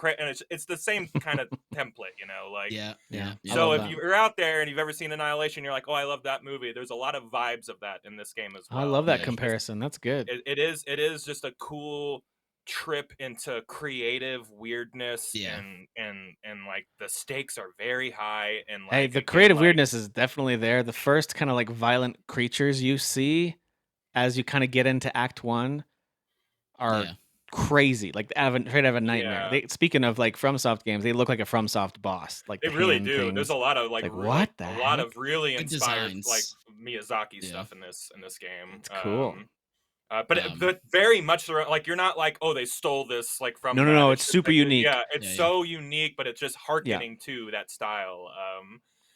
it's the same kind of template, like. Yeah. Yeah, Yeah. I Yeah. So love if that. you're out there and you've ever seen Annihilation, you're like, oh, I love that movie. There's a lot of vibes of that in this game as I love well. that And Yeah. it's just comparison. That's good. it is just a cool trip into creative weirdness Yeah. and like the stakes are very high and Hey, like the again creative like weirdness is definitely there. The first kind of like violent creatures you see as you kind of get into Act One are Yeah. crazy. Like straight out of a nightmare. yeah, They speaking of like FromSoft games, they look like a FromSoft boss. Like they the really hand do. There's things. a lot of It's like like like what the a lot of heck? really Good inspired like designs. Miyazaki Yeah. stuff in this game. It's cool. But very much like you're not like, oh, they stole this like from No, no, that. no. It's It's just super like unique. yeah, it's Yeah. Yeah. so unique, but it's just Yeah, hearkening to that style.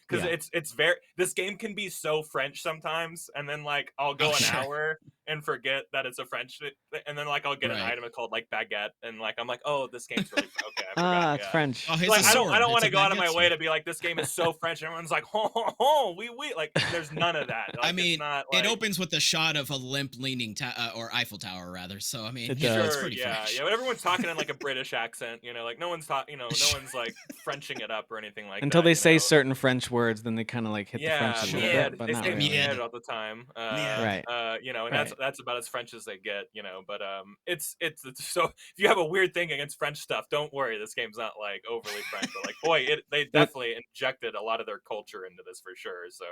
Because yeah. it's very this game can be so French sometimes, and then like I'll Oh, go an sure. hour and forget that it's a French, and then like I'll get an Right. item called like baguette, and like I'm like, oh, this game's really okay, I forgot. Ah, it's Yeah. French. Oh, here's a Like I sword. don't It's want a to go out of my baguette way sword. to be like this game is so French and everyone's like ho we like there's none of that. I Like it's mean, not it like opens with a shot of a limp leaning or Eiffel Tower rather. So I mean, It it's does. sure, pretty yeah, fresh. yeah, but everyone's talking in like a British accent, like no one's no Sure. one's like Frenching it up or anything like Until that, they say certain French words, then they kind of like hit the French Yeah, a little Sure. bit, mied. but They not say really. Mid. mied all the time. Yeah. Right, And that's right. that's about as French as they get, But it's so if you have a weird thing against French stuff, don't worry. This game's not like overly French, but like boy, they It, definitely injected a lot of their culture into this for sure. So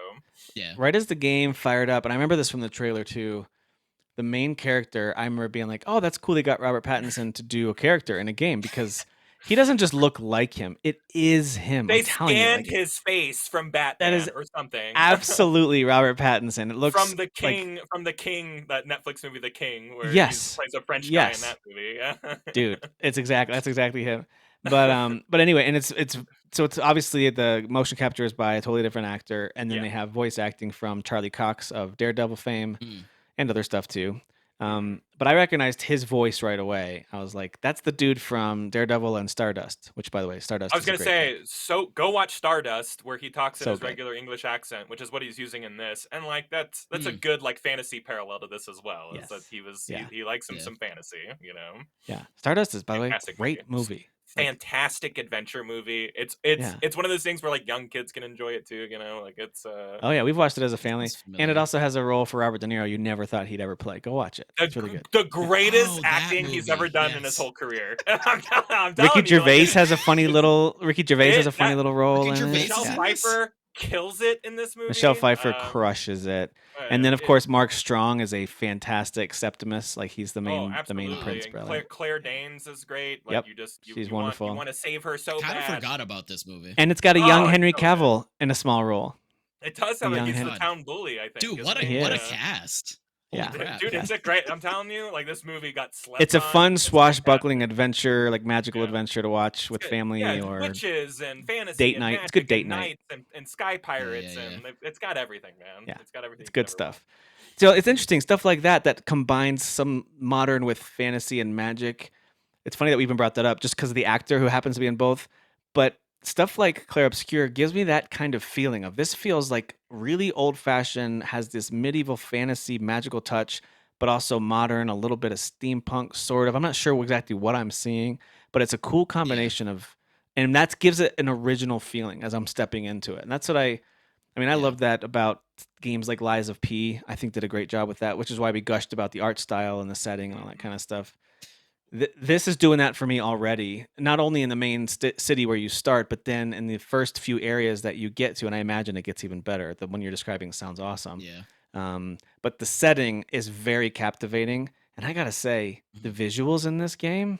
Yeah. right as the game fired up, and I remember this from the trailer too. The main character, I remember being like, "Oh, that's cool. They got Robert Pattinson to do a character in a game because he doesn't just look like him; it is him." I'm they telling you, scanned like his face from that Batman is or something. absolutely Robert Pattinson. It looks like From the King, that Netflix movie, The King, where he yes, plays a French guy in yes, that movie. Yeah. dude. That's exactly him. But anyway, and it's so it's obviously the motion capture is by a totally different actor, and then Yeah. they have voice acting from Charlie Cox of Daredevil fame Mm. and other stuff too. Mhm. But I recognized his voice right away. I was like, "That's the dude from Daredevil and Stardust." Which, by the way, I Stardust was is a gonna great game. say, so go watch Stardust, where he talks in So his good. regular English accent, which is what he's using in this, and like that's a Mm. good like fantasy parallel to this as well. Is that Yes. he was Yeah. he likes him Yeah. some fantasy. Yeah. Stardust is, by the way, Fantastic movie. great movie. Like, fantastic adventure movie. yeah. It's one of those things where like young kids can enjoy it too. You know, like it's Oh yeah, we've watched it as a That family, sounds and it familiar. also has a role for Robert De Niro you never thought he'd ever play. Go watch it. It's really good. the greatest Oh, that acting he's ever movie. done in his Yes. whole career. I'm Ricky telling you, like Gervais has a funny little role Ricky in Gervais it. Michelle is Yeah. in this? Pfeiffer kills it in this Michelle movie. Pfeiffer crushes it. And then of course Mark Strong is a fantastic Septimus, like he's the Oh, main absolutely. prince, And brilliant. Claire Danes is great. Like Yep. you just She's you wonderful. want to save her I so kind of bad. forgot about this movie. And it's got a young Oh, it's Henry so good. Cavill in a small role. It does A have young he's the God. town bully, I think. Dude, Isn't what he? a is. cast. Holy Yeah. crap. Dude, Yeah. it's a great. I'm telling you, like this movie got slept It's a on. fun It's swashbuckling fantastic. adventure, like magical Yeah. adventure to watch with It's good. family Yeah, or witches and fantasy date and night. It's good magic date and night. knights and sky pirates yeah. and it's got everything, man. Yeah. It's got everything It's you could good ever want. stuff. So it's interesting stuff like that combines some modern with fantasy and magic. It's funny that we even brought that up just because of the actor who happens to be in both. But stuff like Clair Obscur gives me that kind of feeling of this feels like really old fashioned, has this medieval fantasy magical touch, but also modern, a little bit of steampunk sort of. I'm not sure exactly what I'm seeing, but it's a cool combination of, and that gives it an original feeling as I'm stepping into it. And that's what I mean, I Yeah. love that about games like Lies of P. I think did a great job with that, which is why we gushed about the art style and the setting and all that kind of stuff. This is doing that for me already, not only in the main city where you start, but then in the first few areas that you get to, and I imagine it gets even better. The one you're describing sounds awesome. Yeah. But the setting is very captivating, and I gotta say, the Mhm. visuals in this game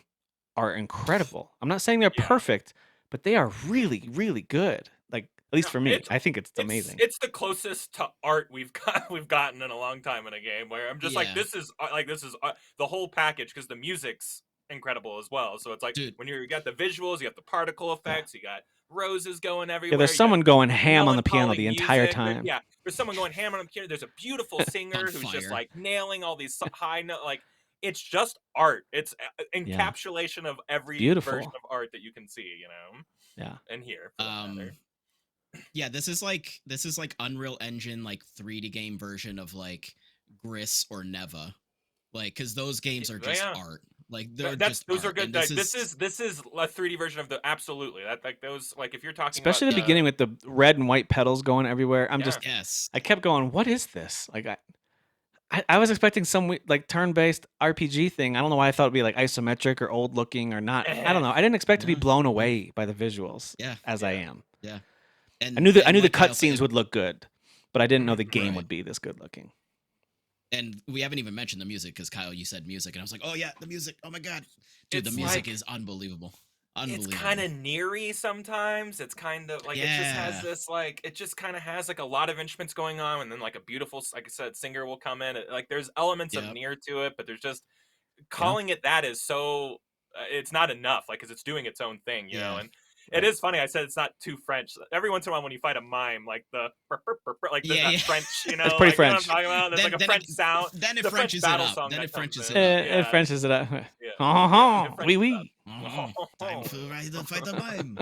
are incredible. I'm not saying they're Yeah. perfect, but they are really, really good. Like at least No, for me, I think it's amazing. It's the closest to art we've gotten in a long time in a game where I'm just Yeah. this is the whole package because the music's incredible as well. So it's like Dude. when you got the visuals, you got the particle Yeah. effects, you got roses going Yeah, everywhere, there's you got someone going ham on the piano melancholy the entire music. time. There's someone going ham on the piano. There's a beautiful singer On who's just fire. like nailing all these high note like it's just art. It's Yeah. encapsulation of every version Beautiful. of art that you can see, you know, Yeah. and here for that matter. Yeah, this is like Unreal Engine like 3D game version of like Gris or Neva. Like cuz those games are just Yeah. art. Like they're That's just those are art. good. And Like, this is a 3D version of the absolutely that like those like if you're talking Especially about the beginning with the red and white petals going everywhere. yes. I kept going, what is this? Like I was expecting some like turn-based RPG thing. I don't know why I thought it'd be like isometric or old looking or not. I don't know. I didn't expect to be No. blown away by the visuals Yeah. as I am. Yeah. I knew the like Kyle said, cutscenes would look good, but I didn't know the game Right. would be this good looking. And we haven't even mentioned the music because Kyle, you said music, and I was like, oh yeah, the music. Oh my god, dude, It's the music like- is unbelievable. It's kind of neary sometimes. It's kind of like it just has this like it just kind of has like a lot of instruments going on, and then like a beautiful, like I said, singer will come in. Like there's elements of near to it, but there's just calling it that is so it's not enough. Like because it's doing its own thing, you know. And it is funny. I said it's not too French. Every once in a while, when you fight a mime, like like there's that French, you know, It's pretty like, you know what French. I'm talking about? There's like a French sound. Then it The French Frenches it battle up. song. Then that it Frenches comes it in. up. It Frenches it up. Yeah. Oh, It oui, Frenches oui. Time to ride the fight the mime.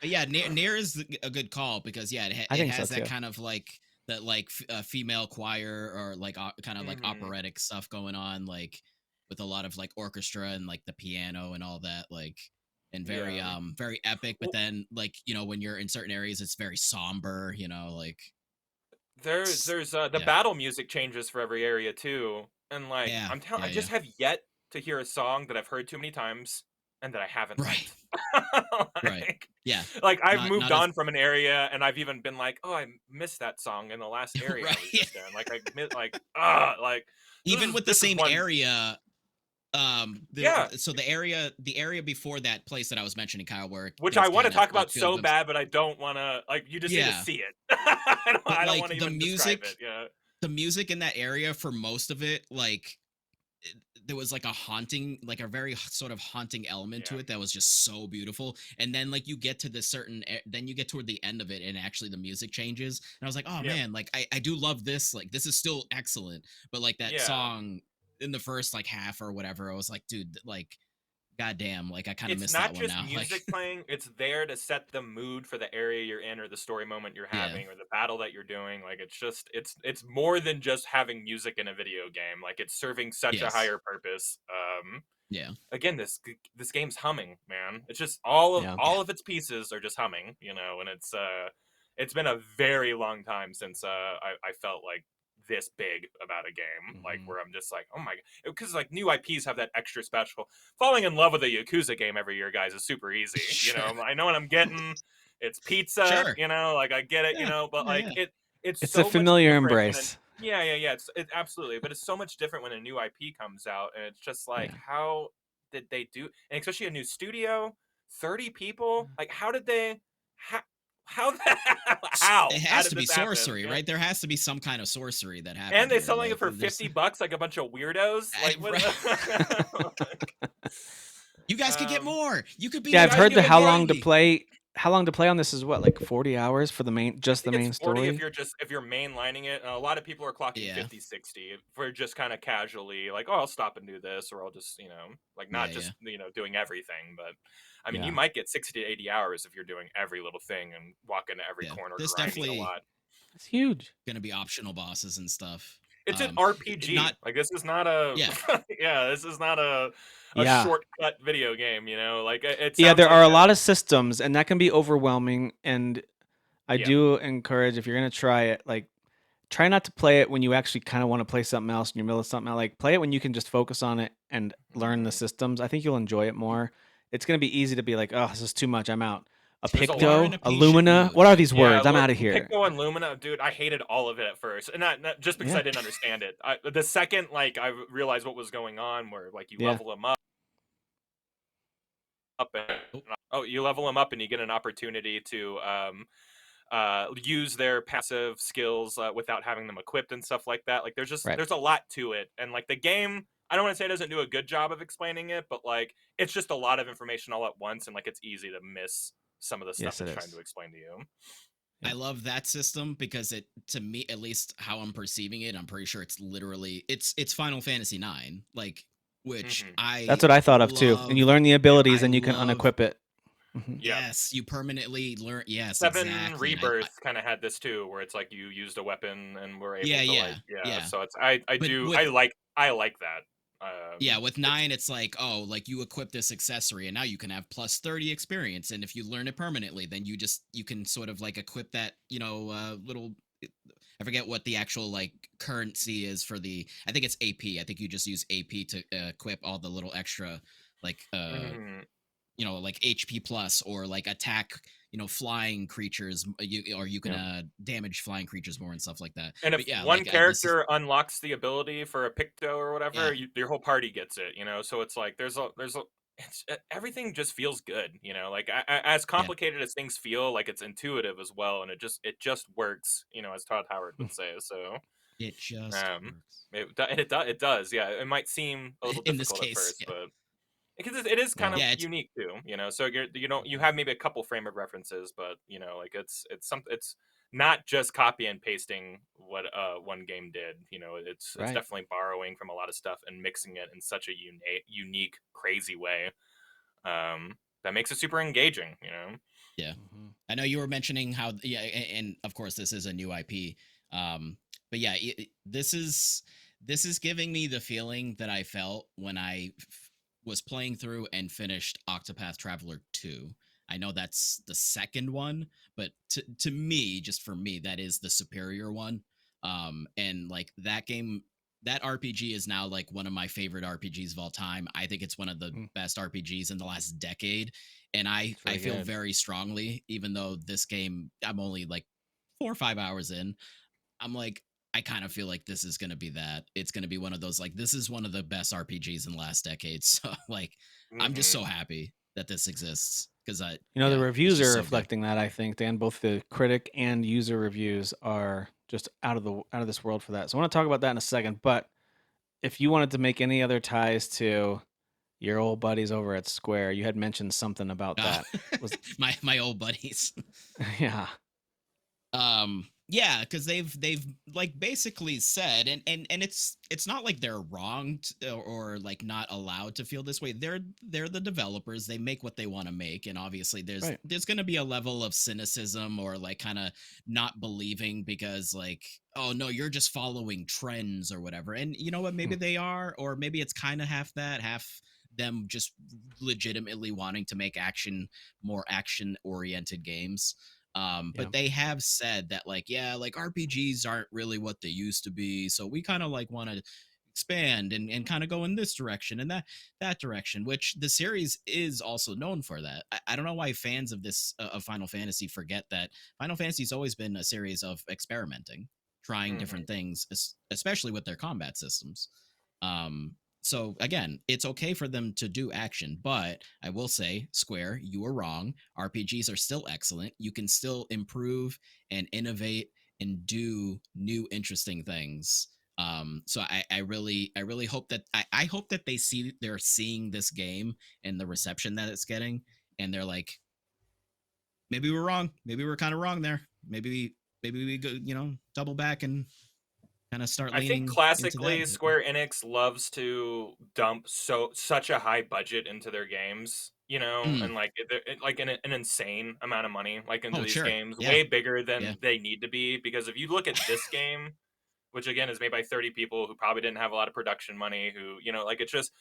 But yeah, near is a good call because yeah, I it think has so, that too. kind of like that like female choir or like kind of like Mhm. operatic stuff going on, like with a lot of like orchestra and like the piano and all that, like and very Yeah. very epic. But Well- then like you know when you're in certain areas, it's very somber. You know, like There's the yeah. battle music changes for every area too, and like Yeah, I'm telling, yeah, I just have yet to hear a song that I've heard too many times and that I haven't Right. liked. Right. Yeah. Like I've Not- moved not as- on from an area and I've even been like, oh, I missed that song in the last area I was Right. just in. Like like this Even is- with the this is same one- area Yeah. so the area before that place that I was mentioning, Kyle, where which there's I want to kind of, talk like, about so field of- bad, but I don't want to. Like you just need to Yeah. see it. I don't like, want to the even describe music- it. Yeah. the music in that area for most of it, like there was like a haunting, like a very sort of haunting element to Yeah. it that was just so beautiful. And then like you get to this certain, then you get toward the end of it, and actually the music changes. And I was like, oh Yeah. man, like I do love this. Like this is still excellent, but like that Yeah. song in the first like half or whatever, I was like, dude, like goddamn, like I kind of It's missed not that one just now. music Like, playing, it's there to set the mood for the area you're in or the story moment you're Yeah. having or the battle that you're doing. Like it's just it's more than just having music in a video game. Like it's serving such a Yes. higher purpose. Yeah. again, this game's humming, man. It's just Yeah. all of its pieces are just humming, and it's been a very long time since I felt like this big about a game, like Mhm. where I'm just like, oh my god, because like new IPs have that extra special. Falling in love with a Yakuza game every year, guys, is super easy. Sure. I know what I'm getting. It's pizza, Sure. like I get it, Yeah. but Yeah. like Yeah. it's It's a so much familiar different when embrace. yeah, it's absolutely, but it's so much different when a new IP comes out, and it's just like, Yeah. how did they do, and especially a new studio, 30 people, like how did they, how, how, It how has did to be this happen? sorcery, Yeah. right? There has to be some kind of sorcery that And happened they here. selling it Like for this, $50 like a bunch of weirdos, like what? right? You guys could get um more. You could be Yeah, you like I've guys heard can the get how more. long to play on this is what, like 40 hours for I just the think it's main 40 story? if you're mainlining it. A lot of people are clocking Yeah. 50, 60 for just kind of casually, like, oh, I'll stop and do this, or I'll just, like Yeah. not Yeah. just, doing everything. But I mean, you Yeah. might get 60 to 80 hours if you're doing every little thing and walking to every Yeah. corner, This grinding a definitely lot. It's huge. gonna be optional bosses and stuff. It's an RPG. Not Like this is not a yeah. yeah, this is not a Yeah. shortcut video game. Like it Yeah, sounds there like are a a lot of systems, and that can be overwhelming, and I yeah. do encourage, if you're gonna try it, like, try not to play it when you actually kinda wanna play something else in your middle of something else, like, play it when you can just focus on it and learn the Mhm. systems. I think you'll enjoy it more. It's gonna be easy to be like, "Oh, this is too much, I'm out." A There's a When you're lot. in Picto? a A patient Lumina? mode, What are right? these Yeah, words? I'm outta here. Picto and Lumina, dude, I hated all of it at first, and not just because Yeah. I didn't understand it. The second, like, I realized what was going on, where like you Yeah. level them up, and Oh, you level them up, and you get an opportunity to use their passive skills without having them equipped and stuff like that. Like, Right. there's a lot to it, and like the game. I don't want to say it doesn't do a good job of explaining it, but like it's just a lot of information all at once, and like it's easy to miss some of the stuff Yes, it it's trying to is. explain to you. I Yeah. love that system because it, to me, at least how I'm perceiving it, I'm pretty sure it's literally it's Final Fantasy 9, like, which Hmm. That's I what I thought of too, and love. you learn the Yeah. abilities, I and you can love. unequip it. Mhm. Yeah. Yes, you permanently learn. Yes, Seven exactly. I Rebirth kind of had this too, where it's like you used a weapon and were able yeah, to yeah, like yeah. yeah. So it's But with I like that. yeah, with It's 9, it's like, oh, like you equip this accessory and now you can have plus 30 experience. And if you learn it permanently, then you can sort of like equip that, little, I forget what the actual like currency is for I think it's AP. I think you just use AP to equip all the little extra, like, mhm. like HP plus or like attack, flying creatures, or you can Yep. damage flying creatures more and stuff like that. And if But yeah, one like this is character unlocks the ability for a Picto or yeah, whatever, your whole party gets it. So it's like everything just feels good. Like as yeah. complicated as things feel, like it's intuitive as well, and it just works. As Todd Howard would say. So It just um, works. it does. Yeah, it might seem a little In this difficult at case, first, yeah. but because it is kind Yeah. of Yeah, it's unique too. So you have maybe a couple frame of references, but like it's not just copy and pasting what one game did. It's Right. definitely borrowing from a lot of stuff and mixing it in such a unique, crazy way that makes it super engaging. yeah. Mhm. I know you were mentioning how yeah, and of course this is a new IP. But yeah, this is giving me the feeling that I felt when I was playing through and finished Octopath Traveler 2. I know that's the second one, but to me, just for me, that is the superior one. And like that game, that RPG is now like one of my favorite RPGs of all time. I think it's one of the Mm. best RPGs in the last decade, and I It's I really feel good. very strongly, even though this game I'm only like 4 or 5 hours in, I'm like, I kind of feel like this is going to be that. It's going to be one of those, like, this is one of the best RPGs in the last decade. So like, I'm just Hmm. so happy that this exists because The yeah, it's reviews just are so good. reflecting that, I think, Dan. Both the critic and user reviews are just out of this world for that. So I want to talk about that in a second. But if you wanted to make any other ties to your old buddies over at Square, you had mentioned something about Uh, that. Was my old buddies. yeah. Yeah, because they've like basically said, and it's not like they're wrong or like not allowed to feel this way. They're the developers. They make what they want to make, and obviously there's Right. there's going to be a level of cynicism or like kind of not believing because like, oh no, you're just following trends or whatever. And you know what, maybe Hmm. they are, or maybe it's kind of half that, half them just legitimately wanting to make more action oriented games. Yeah. But they have said that, like, yeah, like RPGs aren't really what they used to be, so we kind of like want to expand and kind of go in this direction and that direction, which the series is also known for. That I don't know why fans of this of Final Fantasy forget that Final Fantasy's always been a series of experimenting, trying different Hmm. things, especially with their combat systems. um so again, it's okay for them to do action, but I will say, Square, you are wrong. RPGs are still excellent. You can still improve and innovate and do new interesting things. So I really hope that I hope that they're seeing this game and the reception that it's getting, and they're like, maybe we're wrong, maybe we're kind of wrong there, maybe we go, double back and kind of start I think leaning into that classically a bit. Square Enix loves to dump such a high budget into their games, Mm. and like like an insane amount of money like into Oh, these sure. games, Yeah. way bigger Yeah. than they need to be. Because if you look at this game, which again is made by 30 people who probably didn't have a lot of production money, who, like it's just,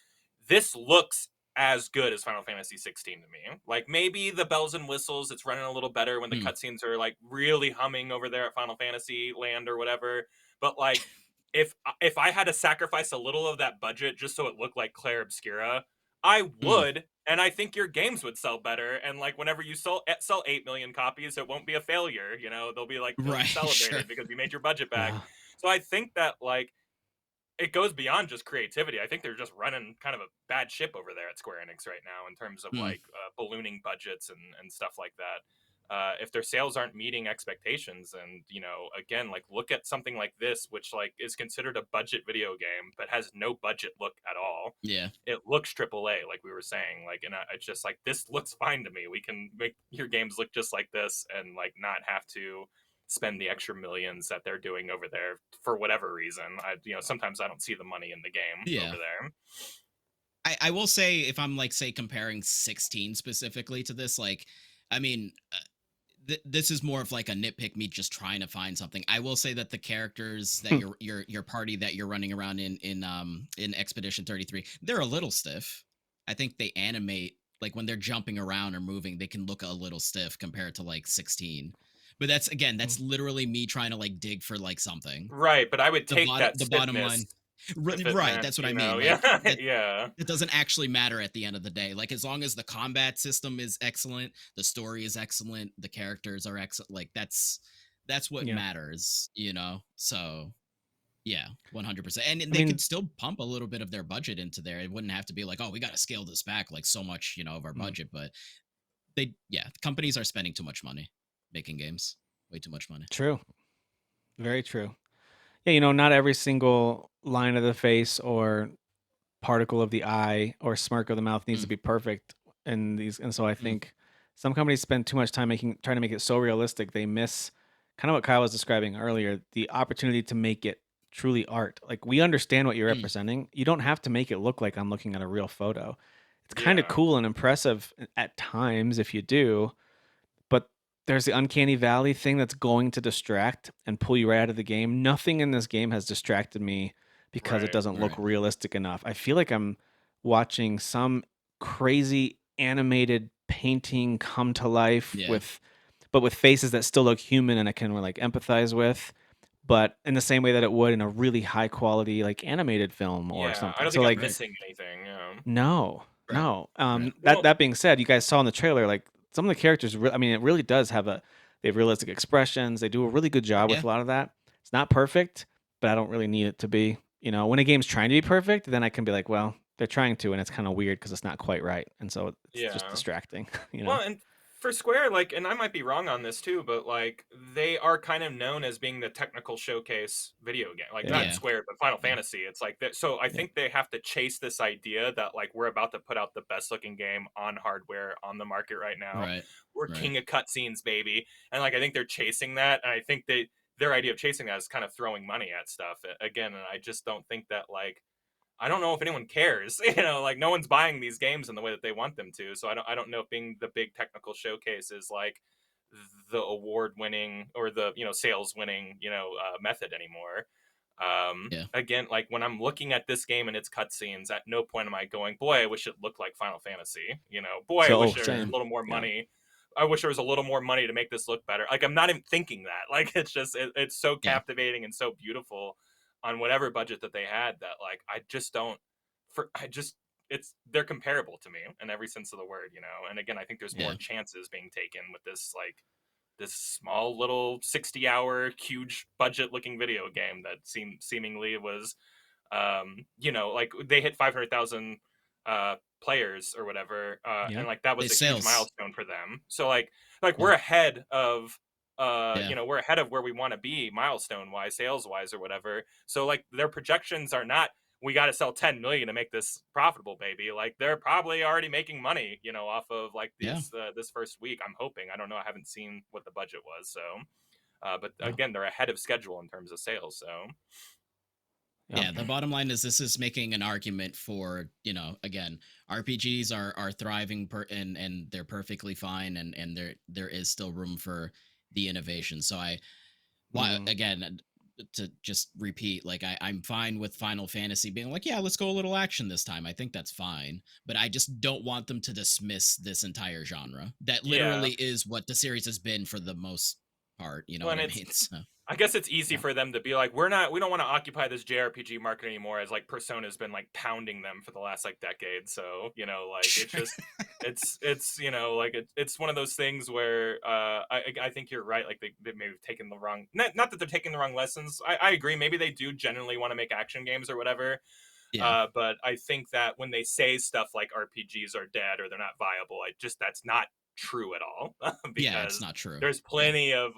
this looks as good as Final Fantasy 16 to me. Like maybe the bells and whistles, it's running a little better when the Mm. cutscenes are like really humming over there at Final Fantasy Land or whatever. But like if I had to sacrifice a little of that budget just so it looked like Clair Obscura, I Mm. would, and I think your games would sell better. And like whenever you sell 8 million copies, it won't be a failure. They'll be like, you'll be Right. Sure. celebrated because you made your budget back. Yeah. So I think that like it goes beyond just creativity. I think they're just running kind of a bad ship over there at Square Enix right now in terms of Mm. like ballooning budgets and stuff like that. If their sales aren't meeting expectations, and again, like look at something like this, which like is considered a budget video game but has no budget look at all. Yeah. It looks AAA, like we were saying. Like, and it's just like, this looks fine to me. We can make your games look just like this and like not have to spend the extra millions that they're doing over there for whatever reason. Sometimes I don't see the money in the game over Yeah. there. I will say, if I'm like, say, comparing 16 specifically to this, like, I mean, this is more of like a nitpick, me just trying to find something. I will say that the characters that Hmm. your party that you're running around in Expedition 33, they're a little stiff. I think they animate, like when they're jumping around or moving, they can look a little stiff compared to like 16. But that's literally me trying to like dig for like something. Right, but I would take that The bottom stiffness line. if it Right, meant, that's what I mean. Like yeah, that yeah. it doesn't actually matter at the end of the day. Like, as long as the combat system is excellent, the story is excellent, the characters are excellent, like that's what Yeah. matters. So yeah, 100%. And I they could mean, still pump a little bit of their budget into there. It wouldn't have to be like, oh, we got to scale this back like so much, of our mm, budget. But companies are spending too much money making games, way too much money. true. Very true. Yeah, not every single line of the face or particle of the eye or smirk of the mouth needs to Mm. be perfect and so I Mm. think some companies spend too much time trying to make it so realistic they miss kind of what Kyle was describing earlier, the opportunity to make it truly art. Like, we understand what you're Mm. representing. You don't have to make it look like I'm looking at a real photo. It's kind of Yeah. cool and impressive at times if you do, but there's the uncanny valley thing that's going to distract and pull you right out of the game. Nothing in this game has distracted me because it Right. doesn't look Right. realistic enough. I feel like I'm watching some crazy animated painting come to life Yeah. with faces that still look human and I can like empathize with, but in the same way that it would in a really high quality like animated film or Yeah, I something. don't So think I'm like, Right. missing anything. Yeah. no, Right. no. Right. That Well, that being said, you guys saw in the trailer, like some of the characters. I mean, it really does have they have realistic expressions. They do a really good job Yeah. with a lot of that. It's not perfect, but I don't really need it to be. When a game's trying to be perfect, then I can be like, well, they're trying to, and it's kind of weird because it's not quite right, and so it's just yeah. distracting. Well, and for Square, like, and I might be wrong on this too, but like they are kind of known as being the technical showcase video game. Like Yeah, not Yeah. Square, but Final Yeah. Fantasy. It's like that. So I yeah, think they have to chase this idea that like we're about to put out the best looking game on hardware on the market right now. Right. We're Right. king of cutscenes, baby. And like I think they're chasing that, and I think their idea of chasing that is kind of throwing money at stuff again. And I just don't think that like, I don't know if anyone cares. Like no one's buying these games in the way that they want them to. So I don't know if being the big technical showcase is like the award winning or the sales winning method anymore. Yeah. Again, like when I'm looking at this game and its cutscenes, at no point am I going, boy, I wish it looked like Final Fantasy. You know, boy, I So, wish oh, there was a same. little more Yeah. money. I wish there was a little more money to make this look better. Like I'm not even thinking that. Like it's just it's so Yeah. captivating and so beautiful on whatever budget that they had that like I just don't for I just it's they're comparable to me in every sense of the word, you know. And again, I think there's more Yeah. chances being taken with this like this small little 60-hour huge budget looking video game that seemingly was you know, like they hit 500,000 players or whatever, and Yep. like that was It's a huge sales. milestone for them. So like Yeah. we're ahead of Yeah. you know, we're ahead of where we want to be milestone wise, sales wise or whatever. So like their projections are not we got to sell 10 million to make this profitable, baby. Like they're probably already making money, you know, off of like Yeah. this first week. I'm hoping. I don't know. I haven't seen what the budget was, so but Yeah. again, they're ahead of schedule in terms of sales. So Yeah. Yeah, the bottom line is this is making an argument for, again, RPGs are thriving and they're perfectly fine, and there is still room for the innovation. So why Mm. again, to just repeat, like I'm fine with Final Fantasy being like, yeah, let's go a little action this time. I think that's fine, but I just don't want them to dismiss this entire genre that yeah, literally is what the series has been for the most part. You know well, what and I it's mean? So I guess it's easy Yeah. for them to be like, we don't want to occupy this JRPG market anymore, as like Persona's been like pounding them for the last like decade. So you know, like it's sure. just, it's you know, like it's one of those things where I think you're right. Like they may have taken the wrong, not that they're taking the wrong lessons. I agree. Maybe they do genuinely want to make action games or whatever. Yeah. But I think that when they say stuff like RPGs are dead or they're not viable, I just that's not true at all Yeah, it's because not true. there's Yeah. plenty of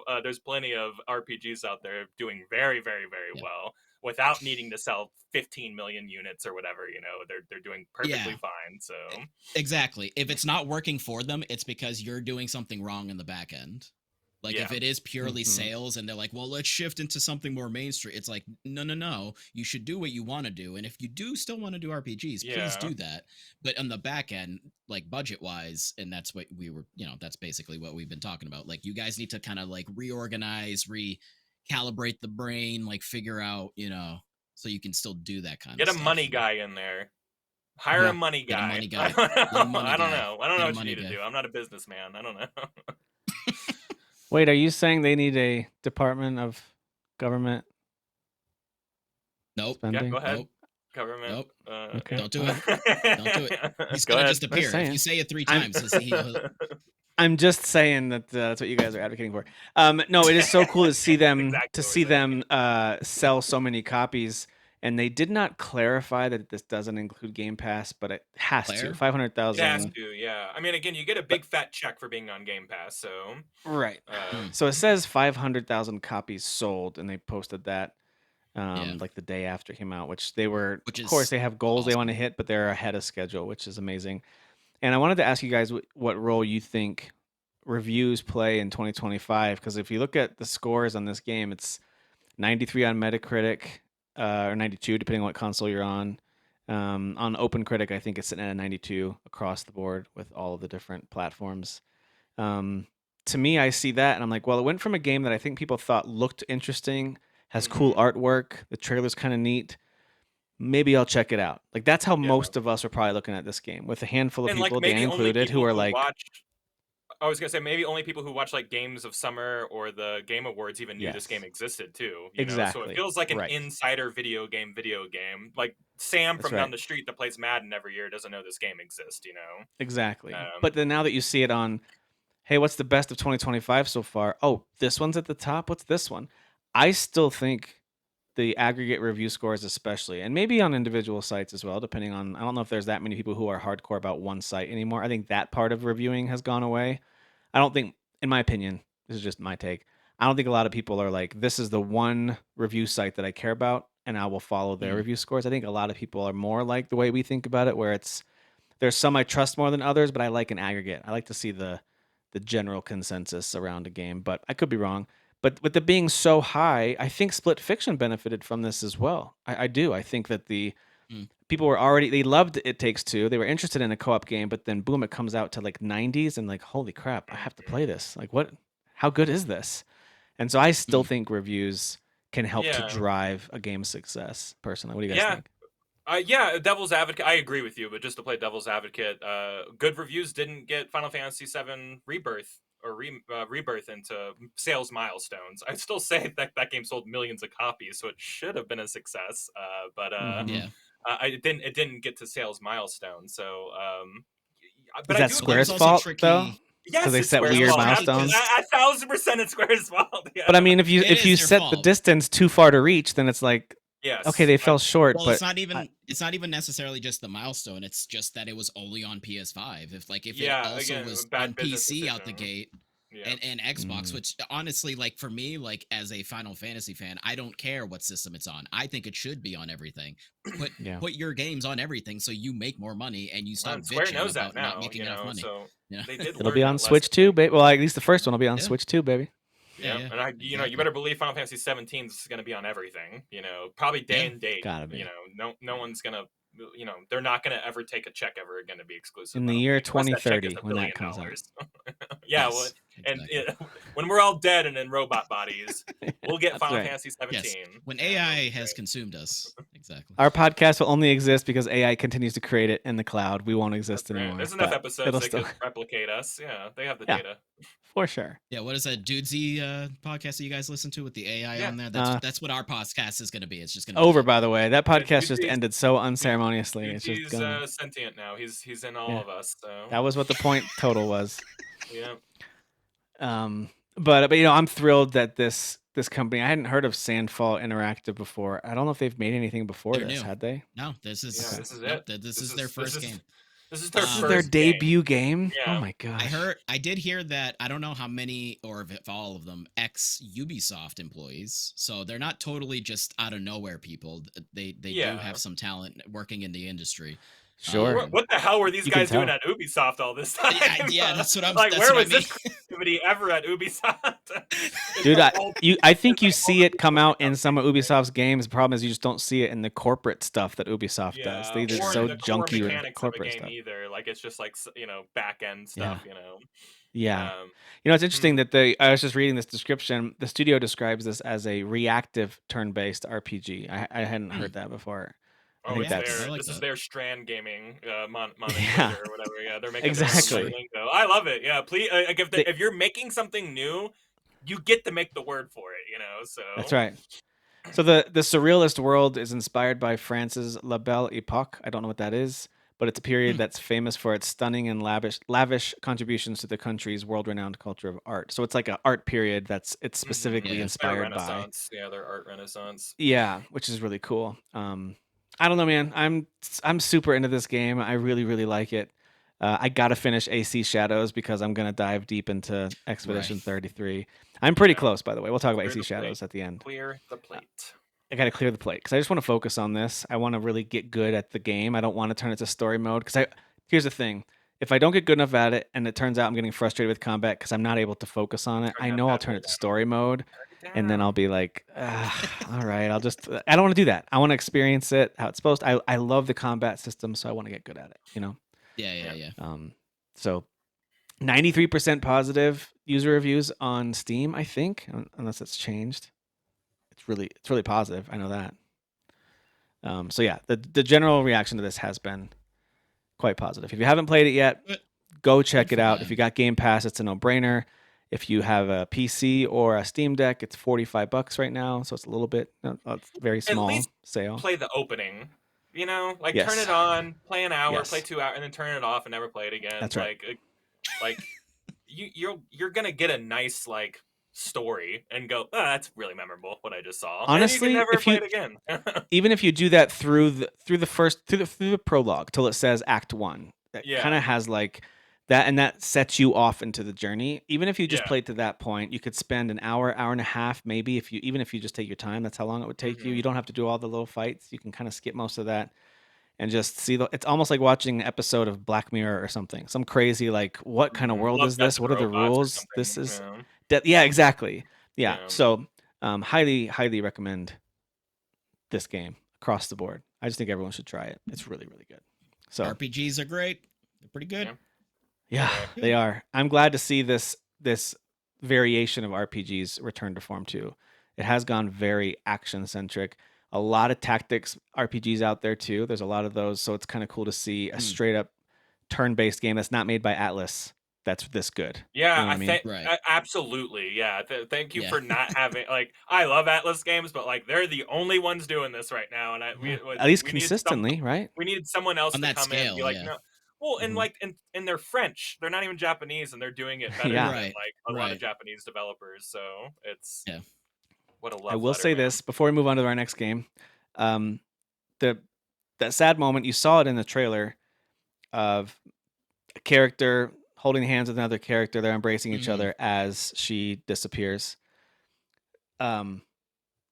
RPGs out there doing very very very Yeah. well without needing to sell 15 million units or whatever. You know, they're doing perfectly Yeah. fine. So Exactly. If it's not working for them, it's because you're doing something wrong in the back end. Like if yeah, it is purely Mm-hmm. sales and they're like, well, let's shift into something more mainstream. It's like, no, no, no. You should do what you want to do. And if you do still want to do RPGs, please yeah. do that. But on the back end, like budget wise, and that's what we were, that's basically what we've been talking about. Like you guys need to kind of like reorganize, recalibrate the brain, like figure out, so you can still do that kind of Get a stuff. money guy in there. Hire a Yeah. money Get a guy. money guy. Get a money I don't guy. know. I don't know Get a what you money need to guy. do. I'm not a businessman. I don't know. Wait, are you saying they need a Department of Government Nope. Yeah, spending? go ahead. Nope. Government. Nope. Okay. Don't do All it. right. Don't do it. He's Go gonna ahead. just I'm just appear. If you saying. say it 3 I'm times, he'll I'm just saying that that's what you guys are advocating for. No, it is so cool to see That's them exactly what we're saying. sell so many copies, and they did not clarify that this doesn't include Game Pass, but it has to. Claire. 500,000. To, yeah. I mean, again, you get a But big fat check for being on Game Pass, so right. Mm, So it says 500,000 copies sold, and they posted that yeah, like the day after it came out, which they were, which of course, is they have goals they want to awesome. hit, but they're ahead of schedule, which is amazing. And I wanted to ask you guys what role you think reviews play in 2025, because if you look at the scores on this game, it's 93 on Metacritic, or 92 depending on what console you're on. On OpenCritic, I think it's sitting at a 92 across the board with all of the different platforms. Um, to me, I see that and I'm like, well, it went from a game that I think people thought looked interesting, has cool hmm artwork, the trailer's kind of neat. Maybe I'll check it out. Like that's how yeah. most of us are probably looking at this game, with a handful of And like people, Dan maybe only included, who people are who like, watch I was gonna say maybe only people who watch like Games of Summer or the Game Awards even knew this game yes, existed too, you know? So it exactly, feels like an right. insider video game. Like Sam That's from down right. the street that plays Madden every year doesn't know this game exists, you know? Exactly. Um, But then now that you see it on, hey, what's the best of 2025 so far? Oh, this one's at the top. What's this one? I still think the aggregate review scores, especially, and maybe on individual sites as well, depending on, I don't know if there's that many people who are hardcore about one site anymore. I think that part of reviewing has gone away. I don't think, in my opinion, this is just my take. I don't think a lot of people are like, this is the one review site that I care about and I will follow their Mm, review scores. I think a lot of people are more like the way we think about it, where it's, there's some I trust more than others, but I like an aggregate. I like to see the general consensus around a game, but I could be wrong. But with it being so high, I think Split Fiction benefited from this as well. I do. I think that the mm, people were already, they loved It Takes Two. They were interested in a co-op game, but then boom, it comes out to like 90s and like, holy crap, I have to mhm. play this. Like what, how good is this? And so I still mm. think reviews can help to Yeah. drive a game's success. Personally, what do you guys Yeah. think? Yeah, devil's advocate. I agree with you, but just to play devil's advocate, good reviews didn't get Final Fantasy VII Rebirth or Rebirth into sales milestones. I'd still say that that game sold millions of copies, so it should have been a success. But Mhm. Yeah. it didn't get to sales milestones. So, Is but I that do Well, that was Square's also fault though? tricky. Because yes, they it's set That Square's was weird fault. tricky milestones. because 1,000% it's Square's fault. Yeah. But I mean, if you It is their set the fault. distance too far to reach, then it's like, Yes. okay, they fell short. Well, But it's not even necessarily just the milestone. It's just that it was only on PS5. If Yeah, it also again, was bad on business PC out the decision. gate Yeah. and Xbox, which honestly, like for me, like as a Final Fantasy fan, I don't care what system it's on. I think it should be on everything. Put your games on everything so you make more money and you stop And Square bitching knows that about not now, making enough money. so Yeah. they did it'll learn be on that Switch lesson. too. Well, at least the first one will be on Yeah. Switch too, baby. Yeah, Yeah, and you know, you exactly. better believe Final Fantasy 17 is going to be on everything. You know, probably day Yeah, and date. gotta be. You know, no one's gonna. You know, they're not gonna ever take a check ever again to be exclusive. In the I don't year think, unless that check is 2030, $1 when that billion. comes out. Yeah, Yes, well, and exactly. when we're all dead and in robot bodies, we'll get That's Final right. Fantasy 17. Yes, when and it'll AI be has great. consumed us. Exactly. Our podcast will only exist because AI continues to create it in the cloud. We won't exist That's right. anymore. There's enough But episodes it'll they still, could replicate us. Yeah, they have the yeah, data. for sure. Yeah, what is that DOOZY podcast that you guys listen to with the AI Yeah. on there? Uh, That's what our podcast is going to be. It's just going to Over, be by the way. That podcast just DOOZY's ended so unceremoniously. It's just DOOZY's gone. sentient now. He's in all Yeah. of us. So That was what the point total was. yeah. But you know, I'm thrilled that this company. I hadn't heard of Sandfall Interactive before. I don't know if they've made anything before They're this. new. Had they? No, this is Yeah, this is nope, it. this is their first game. This is their This is first their game. debut game. Yeah. Oh my gosh! I did hear that. I don't know how many or if all of them ex Ubisoft employees. So they're not totally just out of nowhere people. They do Yeah. have some talent working in the industry. Sure. What the hell were these You can guys doing tell. at Ubisoft all this time? Yeah, that's what I'm like. that's Where what was I this creativity ever at Ubisoft? Dude, I think you see it come out in some of Ubisoft's games. The problem is you just don't see it in the corporate stuff that Ubisoft does. They did or so the core junky with mechanics of a corporate game stuff. either. Like it's just like back end stuff. You know. Yeah. You know, it's interesting that I was just reading this description. The studio describes this as a reactive turn-based RPG. I hadn't heard that before. I think this is their Strand Gaming moniker Yeah. or whatever. Yeah, they're making Exactly. their own lingo. I love it. Yeah, please. If you're making something new, you get to make the word for it. You know. So That's right. So the surrealist world is inspired by France's La Belle Époque. I don't know what that is, but it's a period that's famous for its stunning and lavish contributions to the country's world-renowned culture of art. So it's like an art period it's specifically inspired by. Yeah, their art renaissance. Yeah, which is really cool. I don't know, man. I'm super into this game. I really, really like it. I gotta finish AC Shadows because I'm gonna dive deep into Expedition 33. I'm pretty close, by the way. We'll talk about AC Shadows at the end. Clear the plate. I gotta clear the plate because I just want to focus on this. I want to really get good at the game. I don't want to turn it to story mode because here's the thing: if I don't get good enough at it, and it turns out I'm getting frustrated with combat because I'm not able to focus on it, I know I'll turn it to story mode, and then I'll be like, all right, I don't want to do that. I want to experience it how it's supposed to. I love the combat system, so I want to get good at it. You know. Yeah. So 93% positive user reviews on Steam, I think, unless it's changed. It's really positive. I know that. So yeah, the general reaction to this has been quite positive. If you haven't played it yet, go check it out. If you got Game Pass, it's a no-brainer. If you have a PC or a Steam Deck, it's $45 right now, so it's a little bit, it's very small At least sale. Play the opening. You know, like Yes. turn it on, play an hour, Yes. play 2 hours, and then turn it off and never play it again. That's right. Like you're gonna get a nice like story and go, oh, that's really memorable what I just saw. Honestly, and you can never play it again. Even if you do that through the prologue till it says Act 1, that kind of has like that, and that sets you off into the journey. Even if you just played to that point, you could spend an hour and a half, maybe if you just take your time. That's how long it would take you. You don't have to do all the little fights. You can kind of skip most of that and just see it's almost like watching an episode of Black Mirror or something. Some crazy like, what kind of world is this? What are the rules? This is yeah, exactly. Yeah. So highly recommend this game across the board. I just think everyone should try it. It's really, really good. So RPGs are great. They're pretty good. Yeah, they are. I'm glad to see this variation of RPGs return to form too. It has gone very action centric. A lot of tactics RPGs out there too. There's a lot of those, so it's kind of cool to see a straight up turn-based game that's not made by Atlas that's this good. Yeah, You know what I I mean? think Right. absolutely. Yeah, thank you Yeah. for not having like I love Atlas games, but like they're the only ones doing this right now, and Yeah. At least we needed some consistently, right? we needed someone else On to that come in and be scale, like, yeah. no. Well, and Mhm. like and they're French. They're not even Japanese, and they're doing it better Yeah. than Right. like a lot of Right. Japanese developers. So it's Yeah. what a I love will letter, say man. this before we move on to our next game. The that sad moment, you saw it in the trailer of a character holding hands with another character. They're embracing each Mhm. other as she disappears.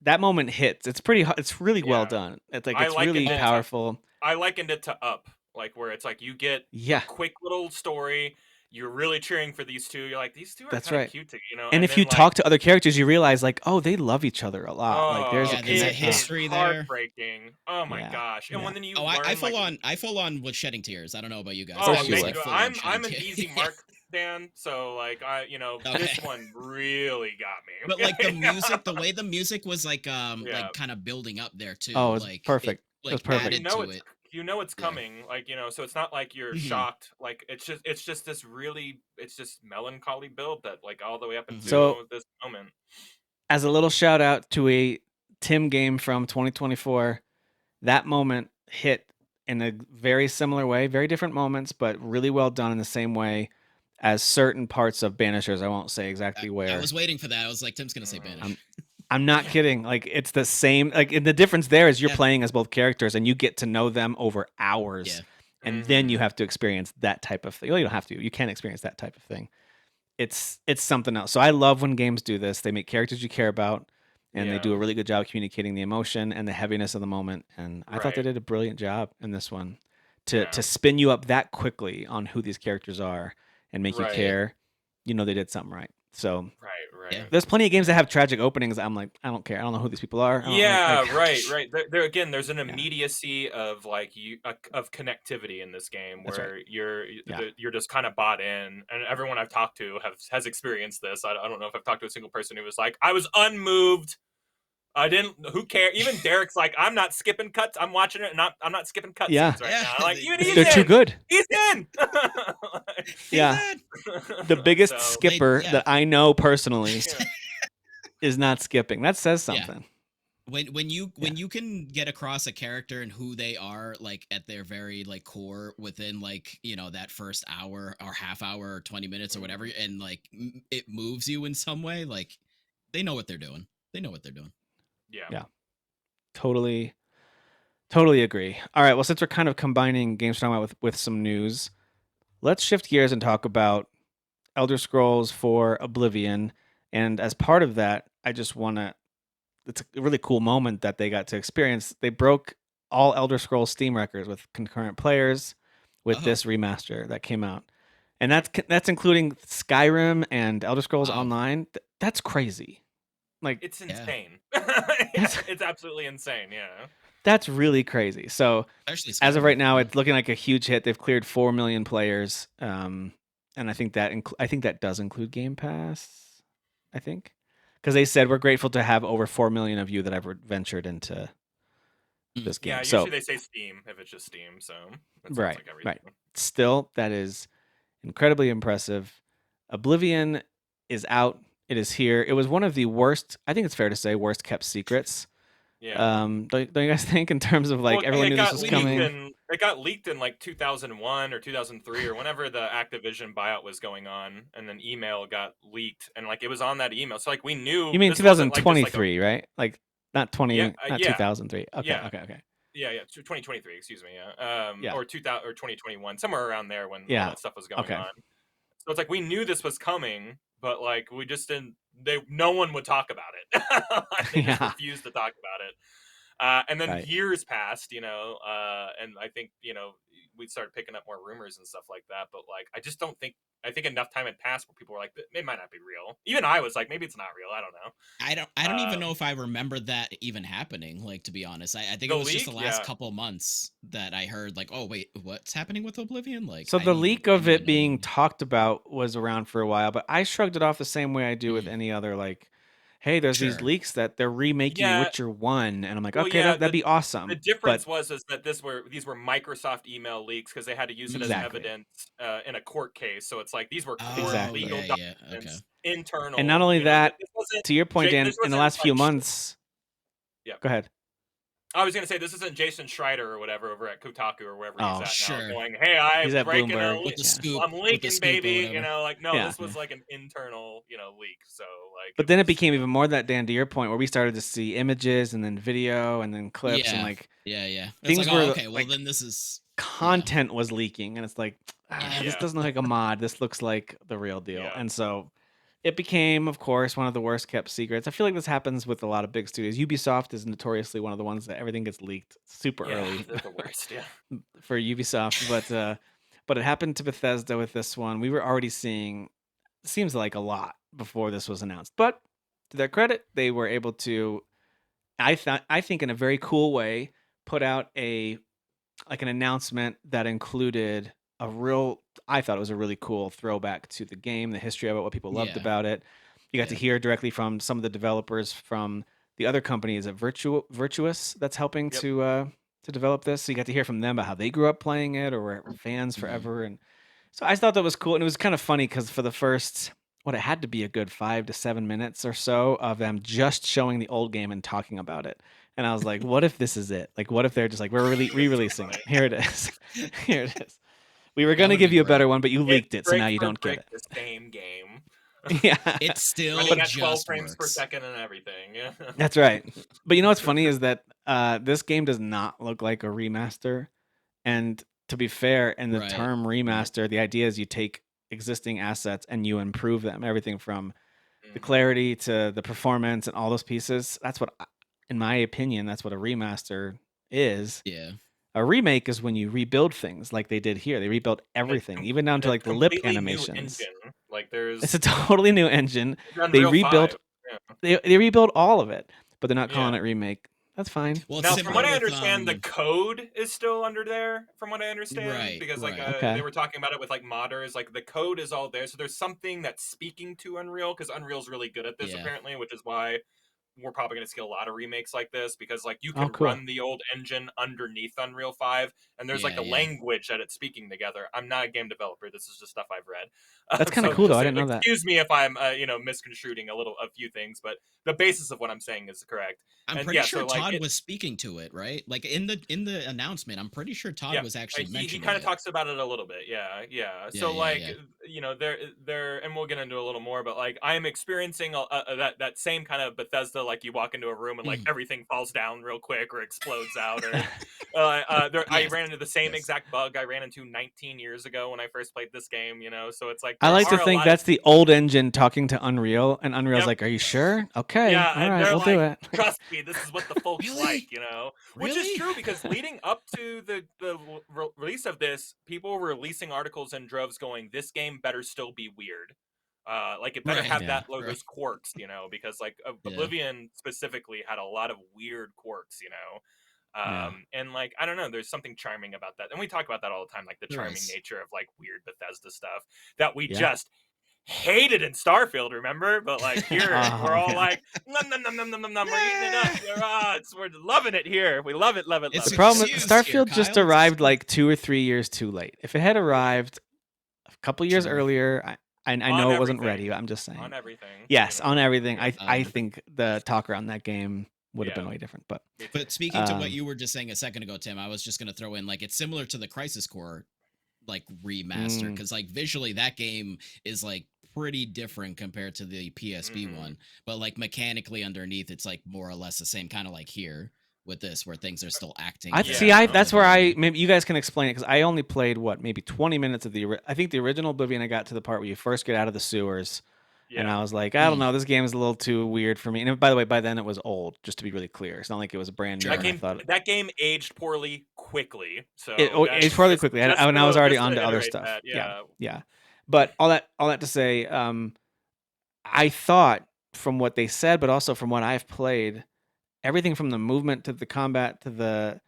That moment hits. It's it's really well Yeah, done. It's like I it's likened really it to powerful. I likened it to Up, like where it's like you get a Yeah, quick little story. You're really cheering for these two. You're like, these two are that's kind of right. cute, And and if you then like talk to other characters, you realize like, oh, they love each other a lot. Like there's a oh, Yeah, there's a it connect. is history there. heartbreaking. Oh my Yeah, gosh! And yeah. when then you Oh, learn like, I full on with shedding tears. I don't know about you guys. Of oh, I course you was thank would. like you. full on I'm shedding an tears. Easy Yeah. Mark fan, so like Okay. this one really got But me. like the music, the way the music was Yeah, like kind of building up there Oh, too, it was like it perfect. It was like well, perfect. added to it. you know it's Yeah. coming, like so it's not like you're Hmm. shocked. Like it's just this really it's just melancholy build that like all the way up Hmm. So into this moment. as a little shout out to a Tim game from 2024, that moment hit in a very similar way, very different moments, but really well done in the same way as certain parts of Banishers. I won't say exactly I where. was waiting for that. I was like, Tim's gonna say Mhm. Banish. I'm not kidding. Like it's the same. Like and the difference there is you're Yeah. playing as both characters and you get to know them over Yeah. hours, and then you Mhm. have to experience that type of thing. Well, you don't have to. You can experience that type of thing. It's something else. So I love when games do this. They make characters you care about, and they Yeah. do a really good job communicating the emotion and the heaviness of the moment. And I thought they Right. did a brilliant job in this one to Yeah. spin you up that quickly on who these characters are and make you Right. care. You know they did something right. So Right. Yeah. Right. there's plenty of games that have tragic openings. I'm like, I don't care. I don't know who these people are. I don't Yeah, like right, right. There again, there's an yeah, immediacy of like of connectivity in this game that's right. where Yeah. you're just kind of bought in, and everyone I've talked to has experienced this. I don't know if I've talked to a single person who was like, I was unmoved. I didn't. Who cares? Even Derek's like, I'm not skipping cuts. I'm watching it, and I'm not skipping Yeah. cutscenes right Yeah. now. Like, even he's They're too in. good. He's in. He's Yeah. in. The biggest So skipper Yeah. that I know personally yeah, is not skipping. That says Yeah. something. When you Yeah. can get across a character and who they are like at their very like core within like that first hour or half hour or 20 minutes or whatever, and like it moves you in some way, like they know what they're doing. They know what they're doing. yeah. Yeah. Totally Totally agree. All right. Well, since we're kind of combining games we're talking about with some news, let's shift gears and talk about Elder Scrolls for Oblivion. And as part of that, I just want to, it's a really cool moment that they got to experience. They broke all Elder Scrolls Steam records with concurrent players with Oh, this remaster that came out. And that's including Skyrim and Elder Scrolls wow. Online. That's crazy. Like It's Yeah. insane. that's It's absolutely insane. Yeah. that's really crazy. So Especially as of Skyrim. right now, Yeah. it's looking like a huge hit. They've cleared 4 million players, and I think that does include Game Pass. I think because they said we're grateful to have over 4 million of you that have ventured into Mm. this Yeah, game. usually So they say Steam if it's just Steam, so it sounds right, like everything. right. Still, that is incredibly impressive. Oblivion is out. It is here. It was one of the worst. I think it's fair to say worst kept secrets. Yeah. Don't you guys think in terms of like Well, everyone knew this was coming? it got leaked in like 2001 or 2003 or whenever the Activision buyout was going on, and then email got leaked, and like it was on that email, so like we knew You mean this wasn't like just like a 2023, right? Like not yeah 20, not yeah 2003. Okay, yeah okay, okay. yeah 2023, excuse me, yeah Yeah, or 2000 or 2021, somewhere around there when all yeah. that stuff was going Okay. on. So it's like we knew this was coming, but like we just didn't. No one would talk about it. They just Yeah. refused to talk about it. And then Right. years passed, and I think we started picking up more rumors and stuff like that. But like, I just don't think. I think enough time had passed where people were like, it might not be real. Even I was like, maybe it's not real. I don't know. I don't even know if I remember that even happening, like, to be honest. I think The it was just the leak, last yeah, couple months that I heard like, oh wait, what's happening with Oblivion? Like So the leak I of didn't even it know being when. talked about was around for a while, but I shrugged it off the same way I do with Mm. any other like hey, there's these Sure. leaks that they're remaking Yeah. Witcher 1, and I'm like, Well, okay, yeah. that'd be The awesome. difference But is that these were Microsoft email leaks because they had to use it as exactly, evidence in a court case. So it's like these were court Oh, exactly. legal yeah. Okay. documents, And not internal. only You know, that, this wasn't to your point, Dan, this in the wasn't last few like months, yeah. go ahead. I was gonna say this isn't Jason Schreider or whatever over at Kotaku or wherever he's Oh, at now, Sure. going, "Hey, he's I'm at breaking Bloomberg. With the Yeah, scoop, I'm leaking, or baby." You whatever. know, like no, yeah. this was like an internal, leak. So like But it then it was, became even more that, Dan, to your point, where we started to see images and then video and then clips and Yeah. like Yeah. It's things like, oh, were okay. Well, like then this is yeah. content was leaking, and it's like, Yeah. this yeah, doesn't look like a mod. This looks like the real deal. yeah, And so it became, of course, one of the worst kept secrets. I feel like this happens with a lot of big studios. Ubisoft is notoriously one of the ones that everything gets leaked super yeah. early They're the worst. Yeah, for Ubisoft, but it happened to Bethesda with this one. We were already seeing seems like a lot before this was announced. But to their credit, they were able to I think in a very cool way put out an announcement that included a real I thought it was a really cool throwback to the game, the history of it, what people loved Yeah. about it. You got to Yeah. hear directly from some of the developers from the other companies at Virtuous that's helping yep. to develop this. So you got to hear from them about how they grew up playing it or were fans Hmm. forever. And so I thought that was cool. And it was kind of funny because for the first what it had to be a good 5 to 7 minutes or so of them just showing the old game and talking about it. And I was like, what if this is it? Like, what if they're just like, we're really That's so re-releasing it. funny. Here it is. Here it is. We were That gonna would give be you a better great. one, but you It's leaked it, so brick now you for don't get brick it. the same game, Yeah, It still running at 12 just frames per works. second and everything. Yeah. that's right. But you know what's funny is that this game does not look like a remaster. And to be fair, in the Right. term remaster, the idea is you take existing assets and you improve them. Everything from the hmm clarity to the performance and all those pieces. That's what, in my opinion, that's what a remaster is. Yeah. A remake is when you rebuild things like they did here. They rebuilt everything, even down to And a like the lip completely new animations. engine. Like It's a there's totally new engine. They Unreal rebuilt 5. Yeah. they rebuilt all of it, but they're not calling Yeah. it remake. That's fine. Well, it's Now, from similar what I with understand, the code is still under there. From what I understand, right, because like right. they Okay. were talking about it with like modders, like the code is all there. So there's something that's speaking to Unreal because Unreal's really good at this Yeah. apparently, which is why we're probably going to see a lot of remakes like this because like you Oh, can cool. run the old engine underneath Unreal 5 and there's like Yeah, a yeah. language that it's speaking together. I'm not a game developer. This is just stuff I've read. That's kind of So cool though. just I didn't know that. excuse me if I'm misconstruing a few things, but the basis of what I'm saying is correct. I'm And pretty yeah, sure so like Todd was speaking to it, right? Like in the announcement, I'm pretty sure Todd yeah, was actually he mentioning kind of it. talks about it a little bit. Yeah, yeah. Yeah, So yeah, like yeah. there, and we'll get into a little more. But like I am experiencing that same kind of Bethesda. Like you walk into a room and like Mhm. everything falls down real quick or explodes out. Or I Yes. ran into the same Yes. exact bug I ran into 19 years ago when I first played this game. So it's like I there like to are a think lot of that's the old engine talking to Unreal, and Unreal's yep. like, "Are you sure? Okay, Yeah, all and right, they're we'll do like, it." "Trust me, this is what the folks like," Really? which is Really? true because leading up to the release of this, people were releasing articles in droves going, "This game better still be weird." Like it better Right. have Yeah, those Right. quirks, because like Yeah. Oblivion specifically had a lot of weird quirks. yeah, And like I don't know, there's something charming about that, and we talk about that all the time, like the There charming is. nature of like weird Bethesda stuff that we yeah. just hated in Starfield, remember? But like here, we're Oh all yeah. like, nom, nom, nom, nom, nom, nom, nom, we're eating it up. Eh, We're loving it here. We love it, love it, it's love The it. problem is excused here, Starfield just Kyle. It's arrived excused. like 2 or 3 years too late. If it had arrived a couple years True. earlier, I On know it wasn't everything, ready. I'm just saying. on everything, Yes, on everything. yeah, I think the talk around that game would have been yeah, way different. But me too. But speaking to what um, you were just saying a second ago, Tim, I was just gonna throw in like it's similar to the Crisis Core like remaster mm, because like visually that game is like pretty different compared to the PSP hmm one, but like mechanically underneath it's like more or less the same, kind of like here with this where things are still acting I very see. I Yeah, that's where I Oblivion. maybe you guys can explain it because I only played what maybe 20 minutes of I think the original Oblivion. I got to the part where you first get out of the sewers, and yeah. I was like, I don't Mm, know, this game is a little too weird for me. And by the way, by then it was old. Just to be really clear, it's not like it was brand new. That sure. And I game, thought that game aged poorly quickly. it So that aged fairly just quickly, just and I was to already just to on to other iterate stuff. that, Yeah, yeah. yeah. But all that to say, I thought from what they said, but also from what I've played, everything from the movement to the combat to the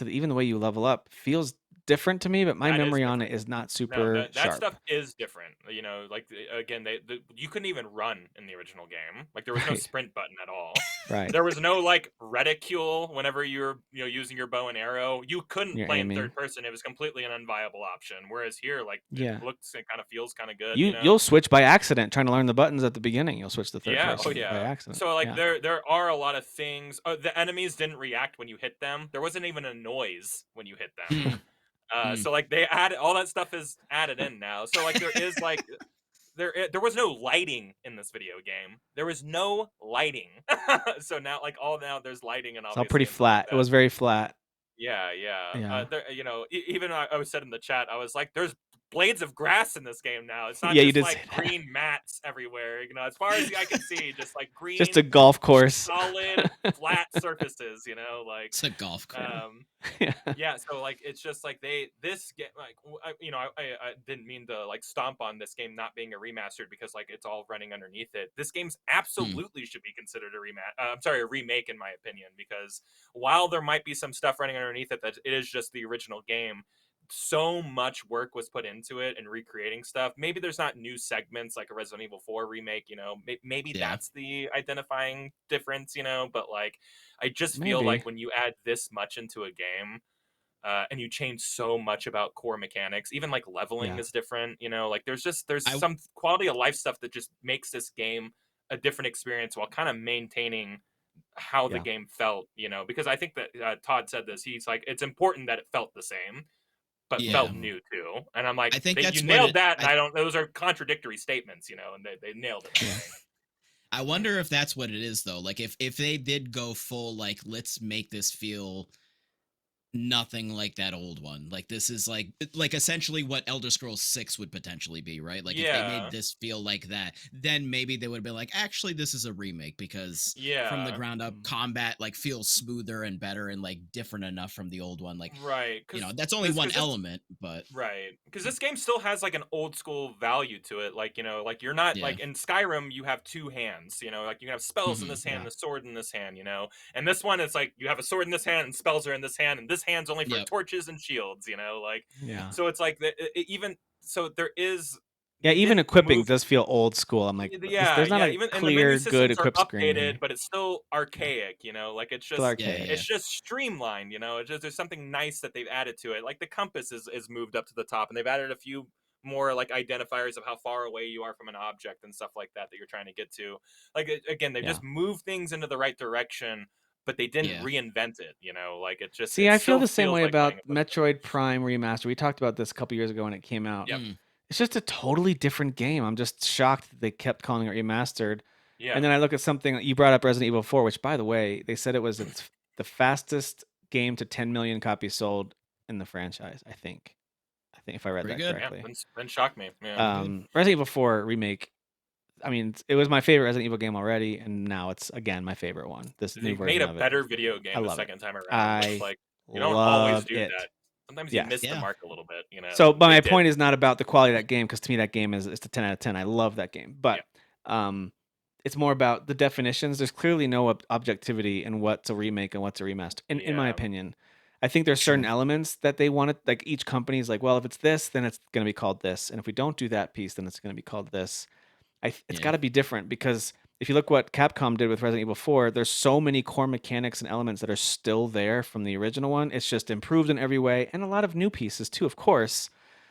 even the way you level up feels different to me, but my That is memory on it different. is not No, super that sharp. stuff is different. You know, like again, you couldn't even run in the original game. Like there was no Right. sprint button at all. Right. There was no like reticule whenever you're using your bow and arrow. You couldn't You're play in aiming. third person. It was completely an unviable option. Whereas here, like it Yeah. looks and kind of feels kind of good. You You know. you'll switch by accident trying to learn the buttons at the beginning. You'll switch to third Yeah, oh person by yeah. accident. So like Yeah. there are a lot of things. The enemies didn't react when you hit them. There wasn't even a noise when you hit them. Mm, mm. So like they added all that stuff is added in now. So like there is like there was no lighting in this video game. There was no lighting. So now there's lighting and It's all pretty obviously and stuff like flat. It that. was very flat. Yeah, yeah. Yeah. There, even I was said in the chat, I was like, "There's blades of grass in this game now. It's not Yeah, you just did say like that. green mats everywhere. You know, as far as the eye can see, just like Just a green, golf course. solid, flat surfaces. You know, like, It's a golf course. Yeah. um, Yeah. yeah. So like, it's just like this get like, I didn't mean to like stomp on this game not being a remastered because like it's all running underneath it. This game's Mm, absolutely should be considered a I'm sorry, a remake in my opinion, because while there might be some stuff running underneath it that it is just the original game, so much work was put into it and recreating stuff. Maybe there's not new segments like a Resident Evil 4 remake, maybe yeah. that's the identifying difference, but like I just feel Maybe. like when you add this much into a game, and you change so much about core mechanics, even like leveling Yeah. is different, like there's I some quality of life stuff that just makes this game a different experience while kind of maintaining how the Yeah. game felt, because I think that Todd said this. He's like, it's important that it felt the same, but yeah. felt new too. And I'm like, I think you that's what nailed it. that. And I don't, those are contradictory statements, and they nailed it, I Yeah. think. I wonder if that's what it is though. Like if they did go full like let's make this feel nothing like that old one. Like this is like essentially what Elder Scrolls 6 would potentially be, right? Like if they made Yeah. this feel like that, then maybe they would have been like, actually, this is a remake because from the Yeah. ground up, Mm. combat like feels smoother and better and like different enough from the old one. Like, Right. that's only This, one because this, element, but Right, because this game still has like an old school value to it. Like like you're not yeah. like in Skyrim, you have two hands. Like you have spells in Hmm. this hand, Yeah. and a sword in this hand. And this one, it's like you have a sword in this hand, and spells are in this hand, and this hand's only for Yep. torches and shields. Like Yeah. so, it's like even so there is Yeah, they even didn't equipping move. does feel old school. I'm like, Yeah, there's not yeah, a even and the menu clear, good systems are equip screen updated, here. but it's still Yeah. archaic. Like Still Yeah. Yeah. it's archaic. just streamlined. It's just there's something nice that they've added to it. Like the compass is moved up to the top, and they've added a few more like identifiers of how far away you are from an object and stuff like that you're trying to get to. Like again, they've Yeah. just moved things into the right direction, but they didn't Yeah. reinvent it. Like See, it I feel still the same feels way like playing about a bunch of different Metroid things. Prime Remaster. We talked about this a couple years ago when it came out. Yep. Mm, It's just a totally different game. I'm just shocked that they kept calling it remastered. Yeah. And then I look at something you brought up, Resident Evil 4, which by the way, they said it was the fastest game to 10 million copies sold in the franchise, I think. I think if I read pretty that good. Yeah. correctly. Then shocked me. Yeah. Pretty good. Resident Evil 4 remake, I mean, it was my favorite Resident Evil game already, and now it's again my favorite one. This new They've made version a of it. better video I game the love it. second time around, which I like you don't always love do it. that. Sometimes you Yes. miss the Yeah. mark a little bit, So, but They my did. point is not about the quality of that game because to me that game is it's a 10 out of 10. I love that game, Yeah. but um, it's more about the definitions. There's clearly no objectivity in what's a remake and what's a remaster. In my Yeah. opinion, I think there's certain Sure. elements that they wanted. Like each company's like, well, if it's this, then it's going to be called this, and if we don't do that piece, then it's going to be called this. It's Yeah. got to be different because if you look what Capcom did with Resident Evil 4, there's so many core mechanics and elements that are still there from the original one. It's just improved in every way, and a lot of new pieces too, of course.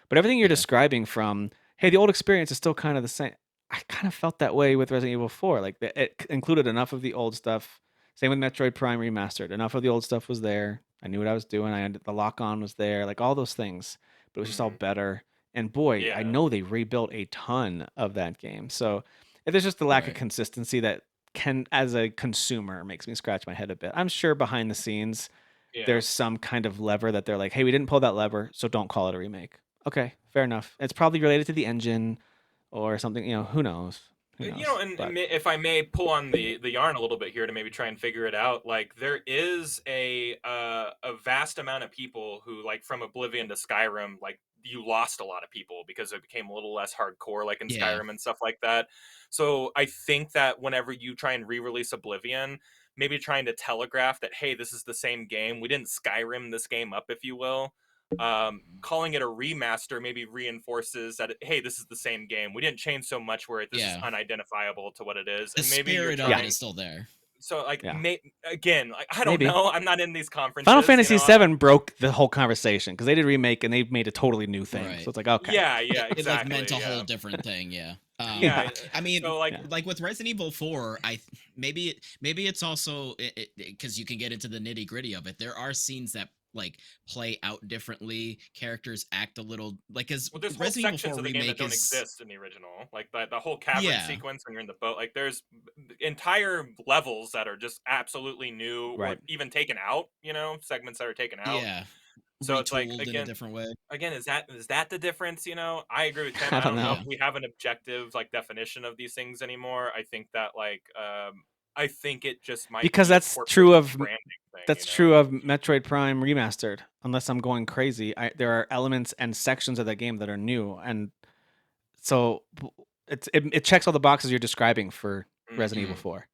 But everything you're Yeah. describing from, hey, the old experience is still kind of the same. I kind of felt that way with Resident Evil 4. Like it included enough of the old stuff. Same with Metroid Prime Remastered. Enough of the old stuff was there. I knew what I was doing. The lock on was there. Like all those things. But it was just all Mhm. better. And boy, I Yeah. know they rebuilt a ton of that game. So if there's just a lack of Right. consistency that can, as a consumer, makes me scratch my head a bit. I'm sure behind the scenes, Yeah. there's some kind of lever that they're like, hey, we didn't pull that lever, so don't call it a remake. Okay, fair enough. It's probably related to the engine or something. Who knows? Who knows? And But if I may pull on the yarn a little bit here to maybe try and figure it out, like there is a vast amount of people who like from Oblivion to Skyrim, like you lost a lot of people because it became a little less hardcore, like in Yeah. Skyrim and stuff like that. So I think that whenever you try and re-release Oblivion, maybe trying to telegraph that, hey, this is the same game. We didn't Skyrim this game up, if you will. calling it a remaster maybe reinforces that hey, this is the same game. We didn't change so much where this is unidentifiable to what it is, The and maybe you're spirit of trying. it is still there. So like again, like I don't Maybe. know. I'm not in these conferences. Final Fantasy VII broke the whole conversation because they did a remake and they made a totally new thing. Right. So it's like, okay. Yeah, exactly. It like meant a whole different thing. Yeah. Yeah. I mean, so like with Resident Evil 4, maybe it's also because you can get into the nitty gritty of it. There are scenes that like play out differently. Characters act a little like because there's whole Resident Evil sections 4 of the game that remake don't exist in the original, like the whole cavern sequence when you're in the boat. Like there's entire levels that are just absolutely new or even taken out. Segments that are taken out. Yeah. So it's like in a different way. Again, is that the difference? I agree with Tim. I I don't know know. if we have an objective like definition of these things anymore. I think that I think it just might because be that's true of branding thing, that's true of Metroid Prime Remastered. Unless I'm going crazy, there are elements and sections of that game that are new, and so it checks all the boxes you're describing for Resident Evil 4.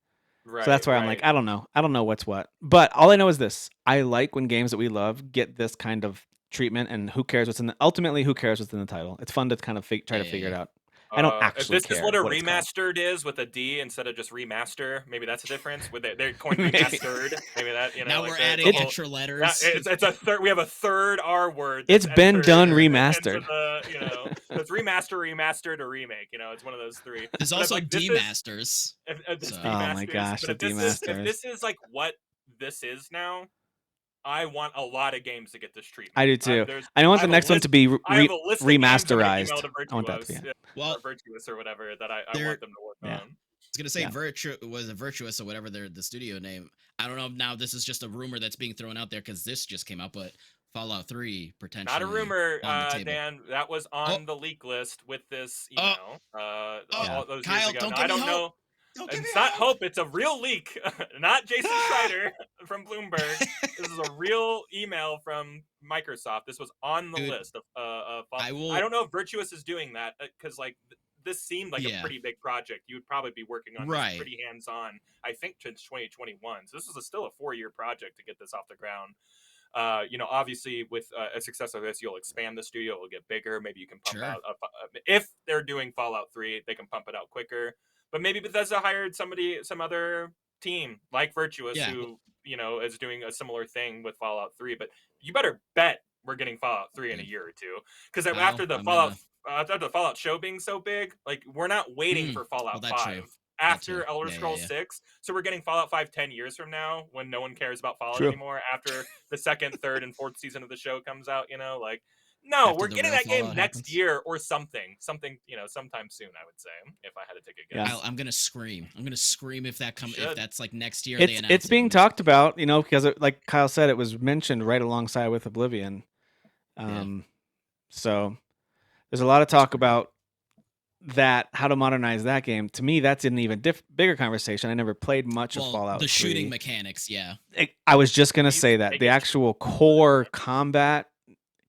Right, so that's why I'm like, I don't know what's what. But all I know is this: I like when games that we love get this kind of treatment, and who cares what's in ultimately who cares what's in the title. It's fun to kind of try to figure it out. I don't actually if this care is what a it's called. remastered is with a D instead of just remaster, maybe that's a difference. They're coined remastered. Maybe that now like we're adding extra letters. It's a third. We have a third R word. It's been done remastered. It's remastered, or remake. It's one of those three. There's also demasters. Oh my gosh, the demasters. If this is like what this is now, I want a lot of games to get this treatment. I do too. I want the next one to be remasterized. I want that to be or Virtuous or whatever that I want them to work on. I was gonna say Virtuous or whatever the studio name. I don't know if now this is just a rumor that's being thrown out there because this just came out, but Fallout 3 potentially. Not a rumor, Dan. That was on the leak list with this email. All those Kyle, years ago. don't I don't know. It's not hope. It's a real leak, not Jason Schreider from Bloomberg. This is a real email from Microsoft. This was on the list of. I don't know if Virtuous is doing that because this seemed like a pretty big project. You would probably be working on this pretty hands-on. I think since 2021. So this is still a 4-year project to get this off the ground. Obviously with a success like this, you'll expand the studio. It'll get bigger. Maybe you can pump out. If they're doing Fallout 3, they can pump it out quicker. But maybe Bethesda hired some other team like Virtuous who, is doing a similar thing with Fallout 3. But you better bet we're getting Fallout 3 in a year or two. Because after the Fallout show being so big, like we're not waiting for Fallout 5 after Elder Scrolls 6. So we're getting Fallout 5 10 years from now when no one cares about Fallout anymore after the second, third, and fourth season of the show comes out, No, we're getting that game next year or something, sometime soon, I would say, if I had to take a guess. I'm going to scream. if that comes, if that's like next year. It's being talked about, because like Kyle said, it was mentioned right alongside with Oblivion. So there's a lot of talk about that, how to modernize that game. To me, that's an even bigger conversation. I never played much of Fallout 3. The shooting mechanics, I was just going to say that. The actual core combat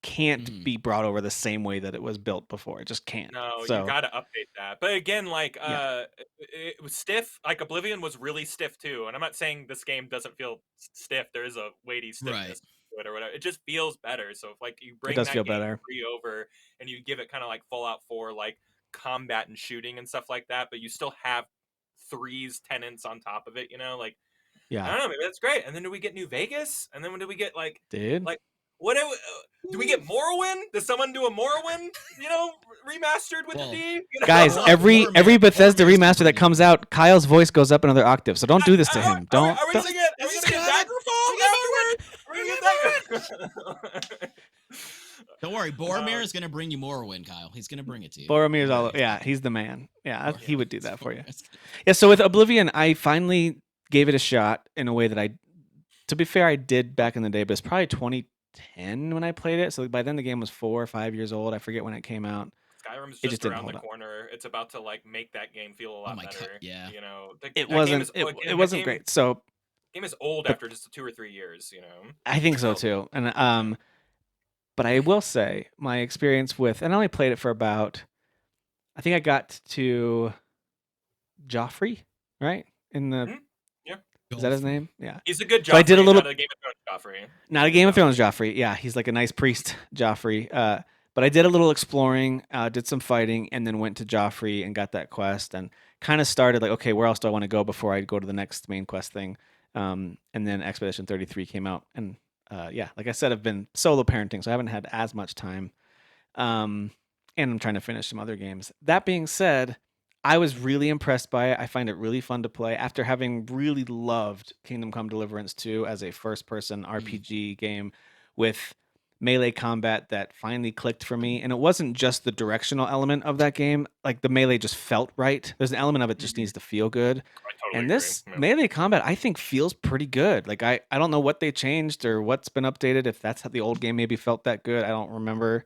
can't be brought over the same way that it was built before. It just can't. No, you got to update that. But again, it was stiff. Like Oblivion was really stiff too. And I'm not saying this game doesn't feel stiff. There is a weighty stiffness to it or whatever. It just feels better. So if you bring that game better. 3 over and you give it kind of like Fallout 4, like combat and shooting and stuff like that, but you still have 3's tenants on top of it, I don't know, maybe that's great. And then do we get New Vegas? And then when do we get what do we get Morrowind? Does someone do a Morrowind, remastered with the D? Guys, every Bethesda remaster that comes out, Kyle's voice goes up another octave. So don't do this to him. Don't. Are we gonna get Daggerfall afterward? Don't worry, Boromir is gonna bring you Morrowind, Kyle. He's gonna bring it to you. Boromir's he's the man. Yeah, he would do that for you. Yeah. So with Oblivion, I finally gave it a shot in a way that to be fair, I did back in the day, but it's probably 2010 when I played it. So by then the game was 4 or 5 years old. I forget when it came out. Skyrim's just around the corner. It's about to make that game feel a lot better. It wasn't great. So game is old after just 2 or 3 years. I think so too. And but I will say my experience with, and I only played it for about, I think I got to Joffrey, right? In the Is that his Joffrey. name? Yeah. He's a good So I did a Joffrey, little, not a Game of Thrones Joffrey. not a Game of Thrones Joffrey. Yeah, he's like a nice priest Joffrey. But I did a little exploring, did some fighting, and then went to Joffrey and got that quest, and kind of started like, okay, where else do I want to go before I go to the next main quest thing? And then Expedition 33 came out, and yeah, like I said, I've been solo parenting, so I haven't had as much time. And I'm trying to finish some other games. That being said, I was really impressed by it. I find it really fun to play after having really loved Kingdom Come Deliverance 2 as a first-person RPG game with melee combat that finally clicked for me. And it wasn't just the directional element of that game. Like the melee just felt right. There's an element of it just needs to feel good. I totally And agree. this melee combat, I think, feels pretty good. Like I don't know what they changed or what's been updated. If that's how the old game maybe felt that good, I don't remember.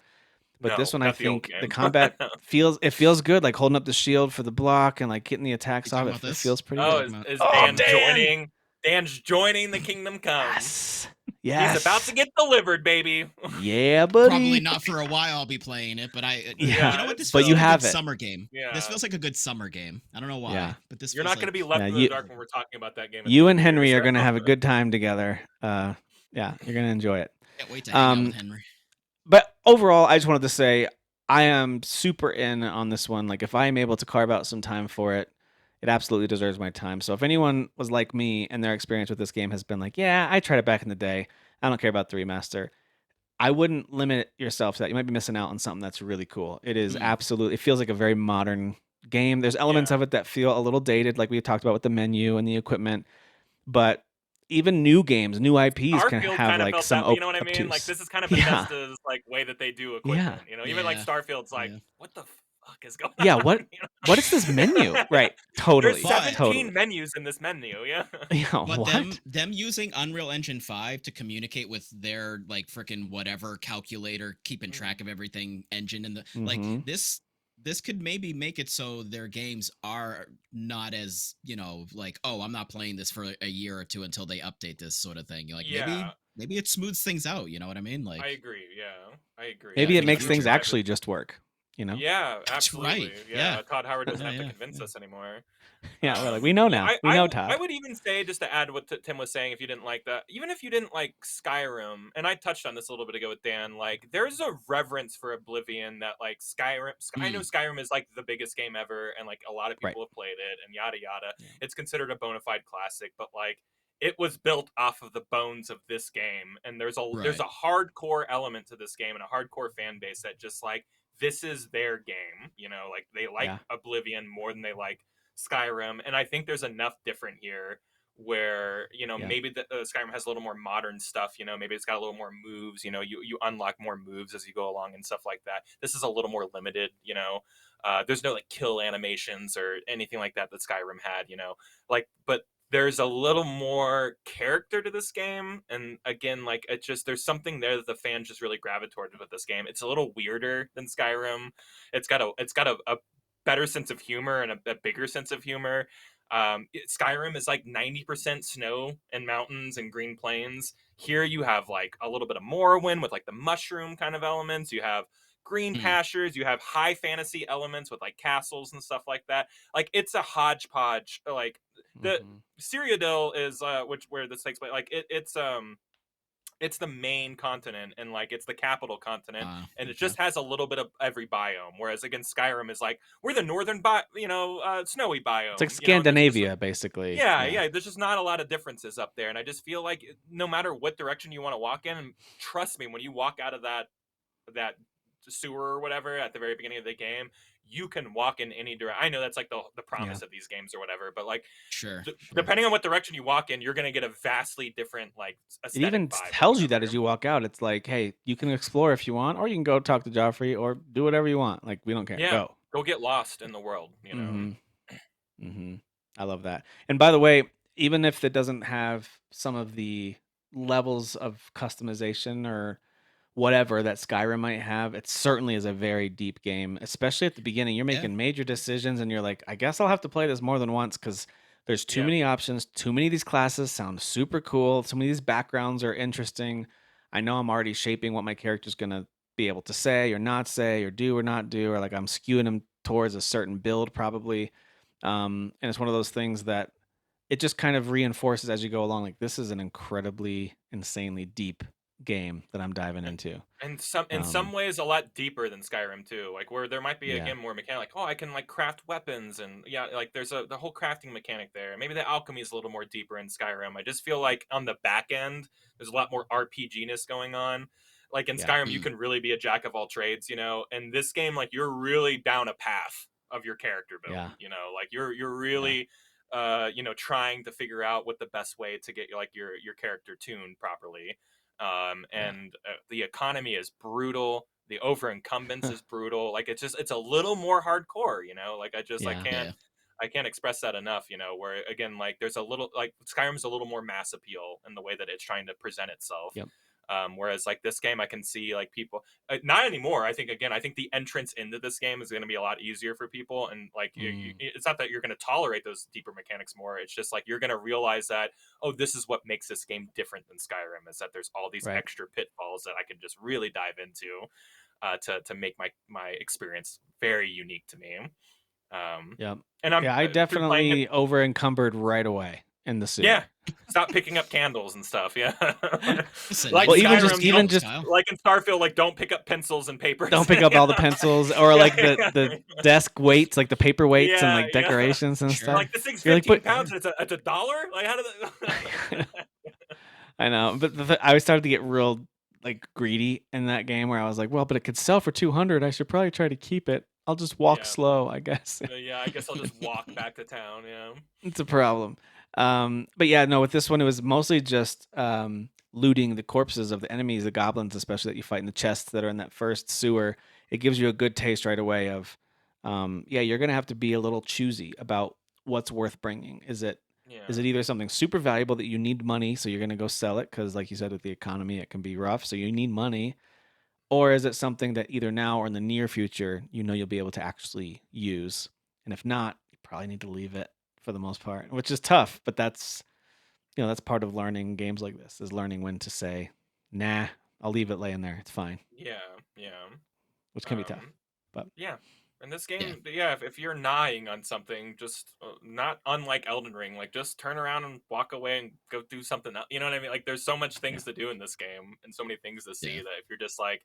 But No, this one, I not the old think the game. combat feels good, like holding up the shield for the block and like getting the attacks You off. talking It, about it this? feels pretty Oh, good. is Oh, Dan Dan! joining? Dan's joining the Kingdom Come. Yes, yes. He's about to get delivered, baby. Yeah, buddy. Probably not for a while. I'll be playing it, but Yeah, you know what? This but feels you like a have good it. summer game. Yeah. This feels like a good summer game. I don't know why, Yeah. but this. You're feels not going to like, be left Yeah, in you- the dark when we're talking about that game. at You the and end of the Henry year, are gonna so- have a good time together. Yeah, you're gonna enjoy it. Can't wait to hang out with Henry. But overall, I just wanted to say I am super in on this one. Like, if I am able to carve out some time for it, it absolutely deserves my time. So if anyone was like me and their experience with this game has been like, yeah, I tried it back in the day, I don't care about the remaster, I wouldn't limit yourself to that. You might be missing out on something that's really cool. It is absolutely, it feels like a very modern game. There's elements of it that feel a little dated, like we talked about with the menu and the equipment, but even new games, new IPs can Starfield have kind of like felt some that, you know what I mean? Like obtuse. this is kind of Yeah. Bethesda's like way that they do equipment. You know, even like Yeah. Starfield's like, Yeah. what the fuck is going Yeah, on? what You know? what is this menu? Right. Totally. There's 17 totally. menus in this menu. Yeah. Yeah, But what? them using Unreal Engine 5 to communicate with their like freaking whatever calculator keeping track of everything engine in the like Mhm. this could maybe make it so their games are not as, you know, like, oh, I'm not playing this for a year or two until they update this sort of thing. Like Yeah. maybe it smooths things out, you know what I mean? Like I agree. Yeah, I agree. Maybe Yeah, it for the makes things future. actually just work, you know? Yeah, That's absolutely. right. Yeah. Yeah. Todd Howard doesn't Yeah, have to yeah, convince yeah. us anymore. Yeah, we're like, we know now. We know I Todd. would even say, just to add what Tim was saying, if you didn't like that, even if you didn't like Skyrim, and I touched on this a little bit ago with Dan, like there's a reverence for Oblivion that like Skyrim. I know Skyrim is like the biggest game ever, and like a lot of people have played it, and yada yada. Yeah. It's considered a bona fide classic, but like it was built off of the bones of this game, and there's a hardcore element to this game and a hardcore fan base that just like this is their game. You know, like they like Oblivion more than they like Skyrim, and I think there's enough different here where, you know, maybe the Skyrim has a little more modern stuff, you know, maybe it's got a little more moves, you know, you unlock more moves as you go along and stuff like that. This is a little more limited, you know. There's no like kill animations or anything like that Skyrim had, you know, like, but there's a little more character to this game, and again, like it just, there's something there that the fans just really gravitated with this game. It's a little weirder than Skyrim. It's got a better sense of humor and a bigger sense of humor. Skyrim is like 90% snow and mountains and green plains. Here you have like a little bit of Morrowind with like the mushroom kind of elements. You have green pastures. You have high fantasy elements with like castles and stuff like that. Like it's a hodgepodge. Like the Cyrodiil is where this takes place. Like it's the main continent, and like it's the capital continent, and it just has a little bit of every biome, whereas again Skyrim is like we're the northern snowy biome. It's like Scandinavia, basically. Yeah, there's just not a lot of differences up there, and I just feel like no matter what direction you want to walk in, and trust me, when you walk out of that sewer or whatever at the very beginning of the game, you can walk in any direction. I know that's like the promise of these games or whatever, but like depending on what direction you walk in, you're gonna get a vastly different like it even tells you that as you walk out. It's like, hey, you can explore if you want, or you can go talk to Joffrey, or do whatever you want. Like, we don't care. Yeah, go get lost in the world, you know. I love that. And by the way, even if it doesn't have some of the levels of customization or whatever that Skyrim might have, it certainly is a very deep game, especially at the beginning. You're making major decisions, and you're like, I guess I'll have to play this more than once because there's too many options. Too many of these classes sound super cool. Some of these backgrounds are interesting. I know I'm already shaping what my character's going to be able to say or not say or do or not do, or like I'm skewing him towards a certain build probably. And it's one of those things that it just kind of reinforces as you go along. Like this is an incredibly, insanely deep game that I'm diving into. And in some ways a lot deeper than Skyrim too. Like where there might be Yeah. again more mechanic, like, oh, I can like craft weapons and yeah, like there's the whole crafting mechanic there. Maybe the alchemy is a little more deeper in Skyrim. I just feel like on the back end there's a lot more RPG-ness going on. Like in Yeah. Skyrim, you can really be a jack of all trades, you know. And this game, like you're really down a path of your character build, Yeah. you know, like you're really you know, trying to figure out what the best way to get like your character tuned properly. And the economy is brutal. The over incumbents is brutal. Like it's a little more hardcore, you know. Like I can't express that enough, you know. Where again, like there's a little like Skyrim's a little more mass appeal in the way that it's trying to present itself. Yep. Whereas like this game, I can see like people not anymore. I think the entrance into this game is going to be a lot easier for people, and like it's not that you're going to tolerate those deeper mechanics more. It's just like you're going to realize that this is what makes this game different than Skyrim is that there's all these extra pitfalls that I can just really dive into to make my experience very unique to me. And I definitely over encumbered right away in the sewer. Yeah, stop picking up candles and stuff. Yeah, like well, Skyrim, even just like in Starfield, like don't pick up pencils and papers. Don't pick up all the pencils or like the desk weights, like the paper weights and like decorations and stuff. Like this thing's 15 pounds and it's a dollar. Like how did that? I know, but I started to get real like greedy in that game where I was like, well, but it could sell for 200. I should probably try to keep it. I'll just walk slow, I guess. Yeah, I guess I'll just walk back to town. Yeah, it's a problem. But yeah, no, with this one, it was mostly just looting the corpses of the enemies, the goblins, especially that you fight in the chests that are in that first sewer. It gives you a good taste right away of, you're going to have to be a little choosy about what's worth bringing. Is it either something super valuable that you need money, so you're going to go sell it because, like you said, with the economy, it can be rough, so you need money, or is it something that either now or in the near future, you'll be able to actually use? And if not, you probably need to leave it for the most part, which is tough, but that's part of learning games like this, is learning when to say, nah, I'll leave it laying there. It's fine. Yeah. Which can be tough, but yeah. In this game, if you're gnawing on something, just not unlike Elden Ring, like just turn around and walk away and go do something else. You know what I mean? Like there's so much things to do in this game and so many things to see that if you're just like,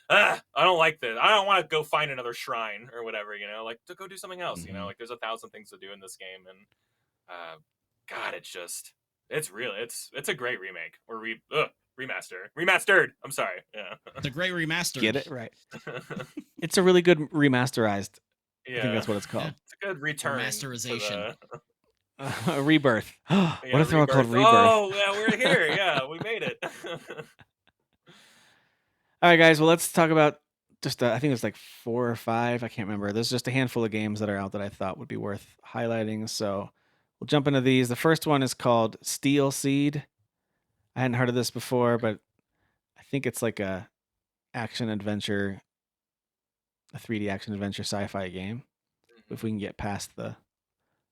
I don't like this, I don't want to go find another shrine or whatever, you know, like to go do something else. You know, like there's 1,000 things to do in this game, and God, it's a great remake or remastered. I'm sorry. Yeah, the great remastered. Get it right. It's a really good remasterized. Yeah, I think that's what it's called. It's a good return. Remasterization. A rebirth. What if they're all called Rebirth? Oh, yeah, we're here. Yeah, we made it. All right, guys. Well, let's talk about just, I think it's like 4 or 5. I can't remember. There's just a handful of games that are out that I thought would be worth highlighting. So we'll jump into these. The first one is called Steel Seed. I hadn't heard of this before, but I think it's like a 3D action adventure sci-fi game. If we can get past the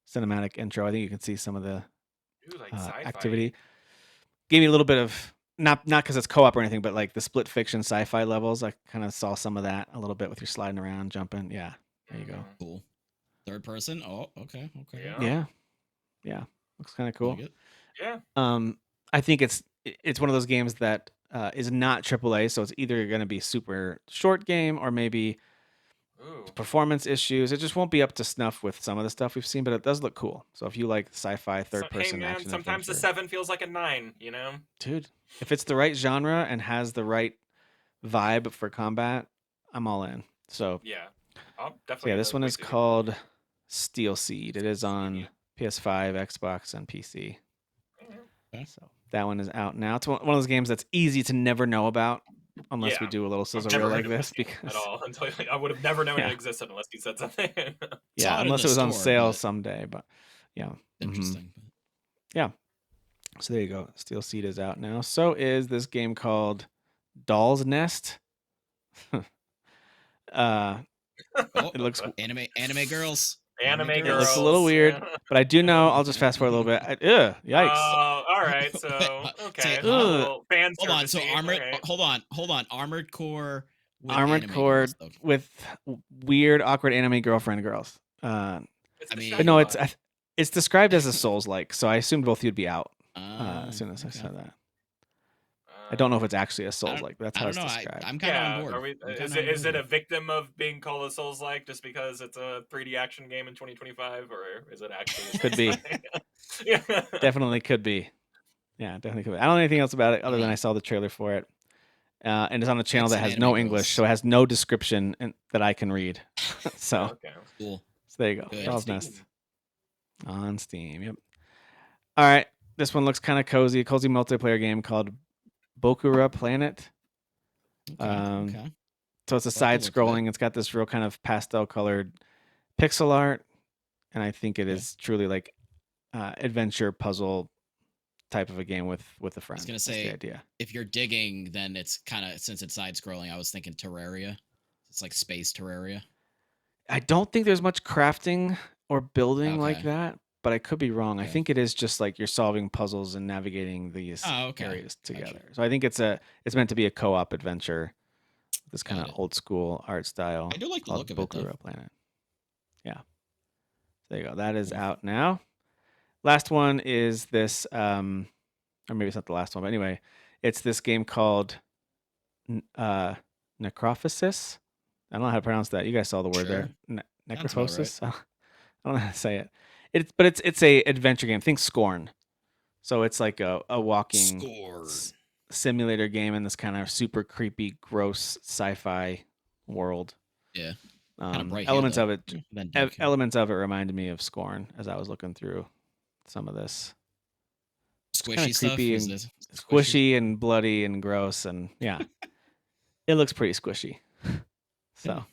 cinematic intro, I think you can see some of the activity. Gave me a little bit of, not because it's co-op or anything, but like the split fiction sci-fi levels. I kind of saw some of that a little bit with your sliding around, jumping. Yeah, there you go. Cool. Third person. Oh, okay. Yeah. Looks kind of cool. Yeah. I think it's one of those games that is not AAA, so it's either going to be super short game or maybe performance issues. It just won't be up to snuff with some of the stuff we've seen, but it does look cool. So if you like sci-fi third-person action, sometimes the 7 feels like a 9. You know, dude. If it's the right genre and has the right vibe for combat, I'm all in. So yeah, I'll definitely. This one is called Steel Seed. It is on PS5, Xbox, and PC. So that one is out now. It's one of those games that's easy to never know about unless we do a little sizzle reel like this. Because at all, I would have never known it existed unless you said something. Unless it was on sale someday. But interesting. Yeah. So there you go. Steel Seed is out now. So is this game called Doll's Nest. It looks anime girls. It looks a little weird, but I do know. I'll just fast forward a little bit. Yikes! All right. So okay. Hold on. So armored. Right. Hold on. Armored Core. Armored Core with weird, awkward anime girlfriend girls. I mean, but no, it's It's described as a Souls-like, so I assumed both you'd be out as soon as I said that. I don't know if it's actually a Souls-like, but that's how it's described. I'm kind of on board. Are we, is it a victim of being called a Souls-like just because it's a 3D action game in 2025, or is it actually? Could be. Yeah, definitely could be. Yeah, definitely could be. I don't know anything else about it other than I saw the trailer for it, and it's on a channel that has no English, so it has no description that I can read. So okay, cool. So there you go. Thrall's Nest on Steam. Yep. All right, this one looks kind of cozy multiplayer game called Bokura Planet. Okay. So it's a side-scrolling. It's got this real kind of pastel-colored pixel art, and I think it is truly like adventure puzzle type of a game with a friend. I was gonna say, the idea. If you're digging, then it's kind of, since it's side-scrolling, I was thinking Terraria. It's like space Terraria. I don't think there's much crafting or building like that, but I could be wrong. I think it is just like you're solving puzzles and navigating these areas together. Gotcha. So I think it's meant to be a co-op adventure. This kind of old school art style. I do like the look of it, though. Planet. Yeah. There you go. That is out now. Last one is this, or maybe it's not the last one, but anyway, it's this game called Necrophysis. I don't know how to pronounce that. You guys saw the word there. Necrophysis. Right. I don't know how to say it. It's a adventure game. Think Scorn. So it's like a walking simulator game in this kind of super creepy, gross sci-fi world. Yeah. Elements of it reminded me of Scorn as I was looking through some of this. Squishy stuff. Creepy and squishy and bloody and gross, and yeah, it looks pretty squishy. So.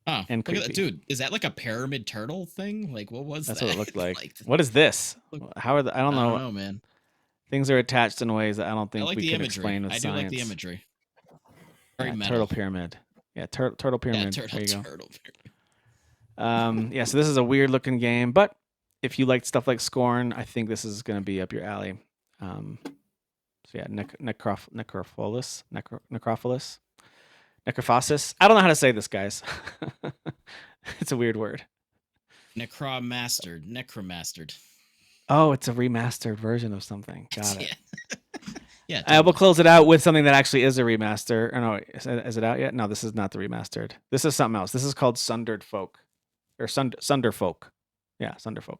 Oh, and look at that, dude! Is that like a pyramid turtle thing? Like, what was that? That's what it looked like. What is this? How are the? I don't know. I don't know, man. Things are attached in ways that I don't think we can explain with science. I do like the imagery. Very turtle pyramid. Yeah, turtle pyramid. Yeah, there you go. Turtle pyramid. Yeah. So this is a weird looking game, but if you like stuff like Scorn, I think this is going to be up your alley. So yeah, Necropholis. Necrophosis. I don't know how to say this, guys. It's a weird word. Necromastered. Oh, it's a remastered version of something. Got it. Yeah. I will close it out with something that actually is a remaster. Or no, is it out yet? No, this is not the remastered. This is something else. This is called Sundered Folk, or Sunderfolk. Yeah, Sunderfolk.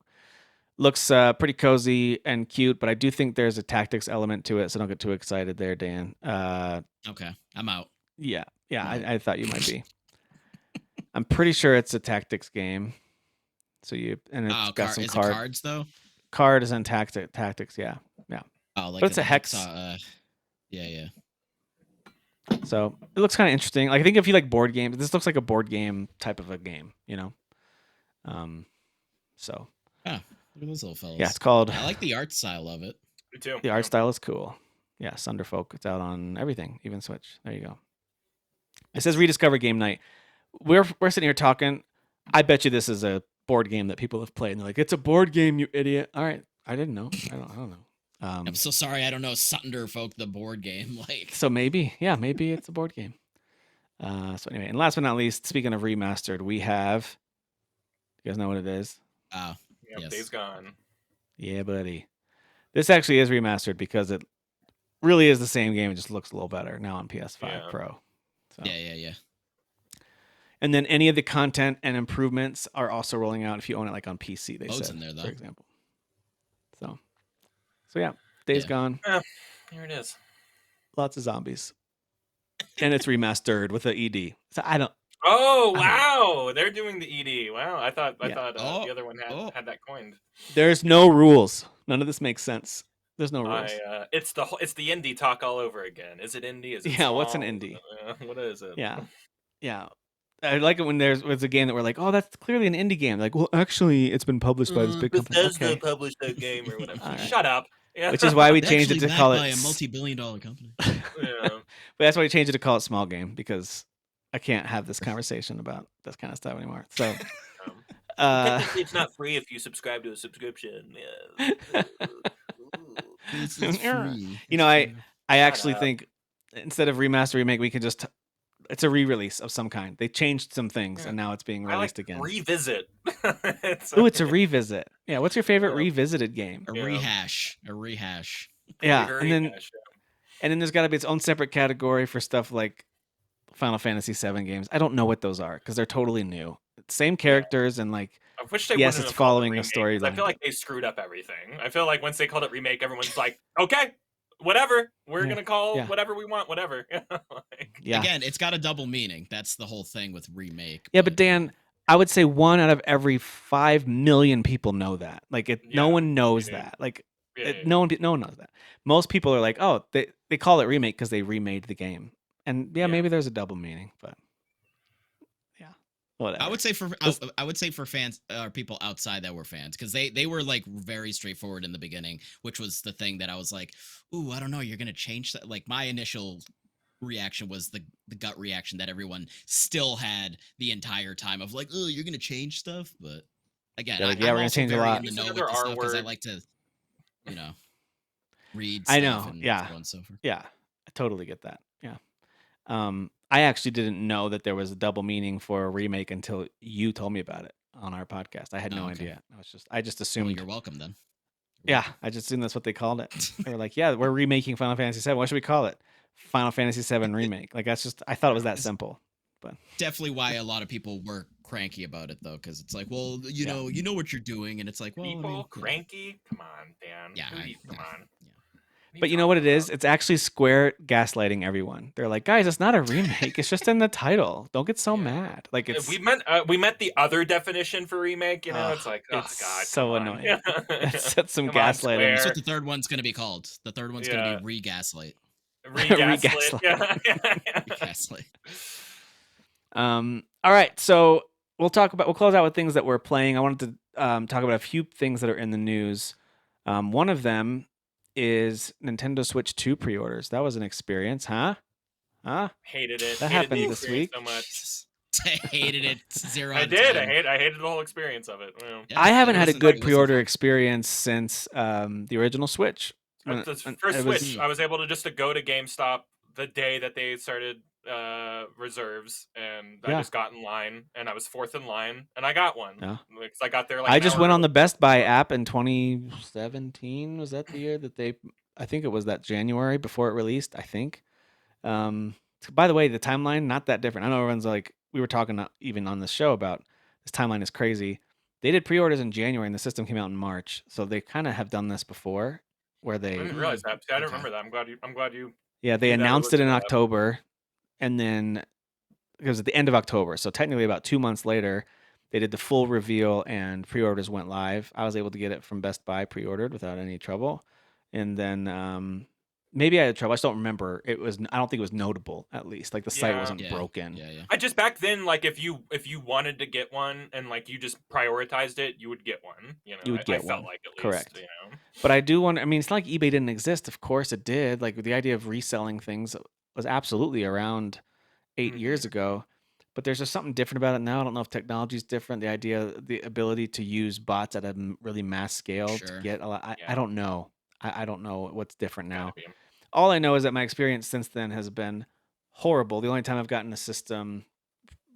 Looks pretty cozy and cute, but I do think there's a tactics element to it, so don't get too excited there, Dan. Okay, I'm out. Yeah, I thought you might be. I'm pretty sure it's a tactics game. So it's got some cards though. Cards and tactics, yeah. Oh, like but it's a hex. Yeah. So it looks kind of interesting. Like I think if you like board games, this looks like a board game type of a game, you know. So. Ah, look at those little fellas. Yeah, it's called. I like the art style of it. Me too. The art style is cool. Yeah, Sunderfolk. It's out on everything, even Switch. There you go. It says rediscover game night. We're sitting here talking. I bet you this is a board game that people have played, and they're like, "It's a board game, you idiot!" All right, I didn't know. I don't know. I'm so sorry. I don't know Sunderfolk, the board game. Like, so maybe it's a board game. So anyway, and last but not least, speaking of remastered, we have. You guys know what it is? Yep, yes. Days Gone. Yeah, buddy. This actually is remastered because it really is the same game. It just looks a little better now on PS5 Pro. So. Yeah. And then any of the content and improvements are also rolling out if you own it like on PC. They said, in there, though. For example. So yeah, Days Gone. Here it is. Lots of zombies, and it's remastered with an ED. So I don't. Oh wow, they're doing the ED. Wow, I thought the other one had that coined. There's no rules. None of this makes sense. There's no rules. It's the indie talk all over again. Is it indie? Is it small? What's an indie? What is it? Yeah. I like it when there's a game that we're like, oh, that's clearly an indie game. Like, well, actually, it's been published by this big company. Bethesda published that game or whatever. Right. Shut up. Yeah. Which is why we changed it to call it by a multi-billion-dollar company. Yeah. But that's why we changed it to call it small game, because I can't have this conversation about this kind of stuff anymore. So technically it's not free if you subscribe to a subscription. Yeah. It's free. You know, I actually think instead of remaster remake, we could just It's a re-release of some kind. They changed some things, Yeah. and now it's being I like released again. revisit. Ooh, it's a revisit. Yeah, what's your favorite revisited game? A rehash. A rehash. Yeah, and then Rehash, there's got to be its own separate category for stuff like Final Fantasy VII games. I don't know what those are because they're totally new. Same characters and like I wish they yes, wouldn't it's have called it following a remake, 'cause I storyline. feel like they screwed up everything. I feel like once they called it remake, everyone's like, okay, whatever. We're gonna call whatever we want, whatever. Like, Yeah. Again, it's got a double meaning. That's the whole thing with remake. Yeah, but Dan, I would say 1 out of every 5 million people know that. Like no one knows that. Like no one knows that. Most people are like, oh, they call it remake because they remade the game. And maybe there's a double meaning, but yeah, whatever. I would say for fans or people outside that were fans, because they were like very straightforward in the beginning, which was the thing that I was like, ooh, I don't know, you're gonna change that. Like my initial reaction was the gut reaction that everyone still had the entire time of like, oh, you're gonna change stuff. But again, like, I'm we're gonna also change a very lot. in the know with Another the stuff because I R-word. like to, read I stuff know, and yeah. so on and so forth. Yeah, I totally get that. Yeah. I actually didn't know that there was a double meaning for a remake until you told me about it on our podcast. I had no idea. I just assumed. Well, you're welcome then. Yeah, I just assumed that's what they called it. They were like, yeah, we're remaking Final Fantasy VII. What should we call it? Final Fantasy VII Remake. Like that's just. I thought it was that simple. But definitely why a lot of people were cranky about it though, because it's like, well, you know what you're doing, and it's like, well, people cranky. Come on, Dan. Yeah, come on. Yeah. But you know what it is? It's actually Square gaslighting everyone. They're like, guys, it's not a remake. It's just in the title. Don't get so mad. Like it's we meant the other definition for remake. You know, it's like, oh it's god, so annoying. That's some gaslighting. That's what the third one's gonna be called. The third one's gonna be re-gaslight. Re-gaslit. Re-gaslight. All right, so we'll close out with things that we're playing. I wanted to talk about a few things that are in the news. One of them is Nintendo Switch 2 pre-orders. That was an experience, huh? Hated it. That happened this week. So much. I hated it. 0 I out of did. 10. I hated the whole experience of it. Yeah, I haven't had a good it pre-order fun. experience since the original Switch. The first Switch, I was able to just go to GameStop the day that they started reserves, and I just got in line, and I was fourth in line, and I got one. Yeah. Because I got there like I just went on the Best Buy app in 2017. Was that the year that they? I think it was that January before it released. I think. By the way, the timeline not that different. I know everyone's like, we were talking even on this show about this timeline is crazy. They did pre-orders in January, and the system came out in March. So they kind of have done this before, where they. I didn't realize that. I didn't remember that. I'm glad you. Yeah, they announced it in October, and then it was at the end of October. So technically, about 2 months later, they did the full reveal, and pre-orders went live. I was able to get it from Best Buy pre-ordered without any trouble, and then maybe I had trouble. I just don't remember. I don't think it was notable. At least, like the site wasn't broken. Yeah. I just back then, like if you wanted to get one and like you just prioritized it, you would get one. You know, you would get I one. felt like at least, correct. You know? But I do want. I mean, it's not like eBay didn't exist. Of course, it did. Like the idea of reselling things was absolutely around 8 years ago. But there's just something different about it now. I don't know if technology is different. The ability to use bots at a really mass scale to get a lot. I don't know. I don't know what's different now. All I know is that my experience since then has been horrible. The only time I've gotten a system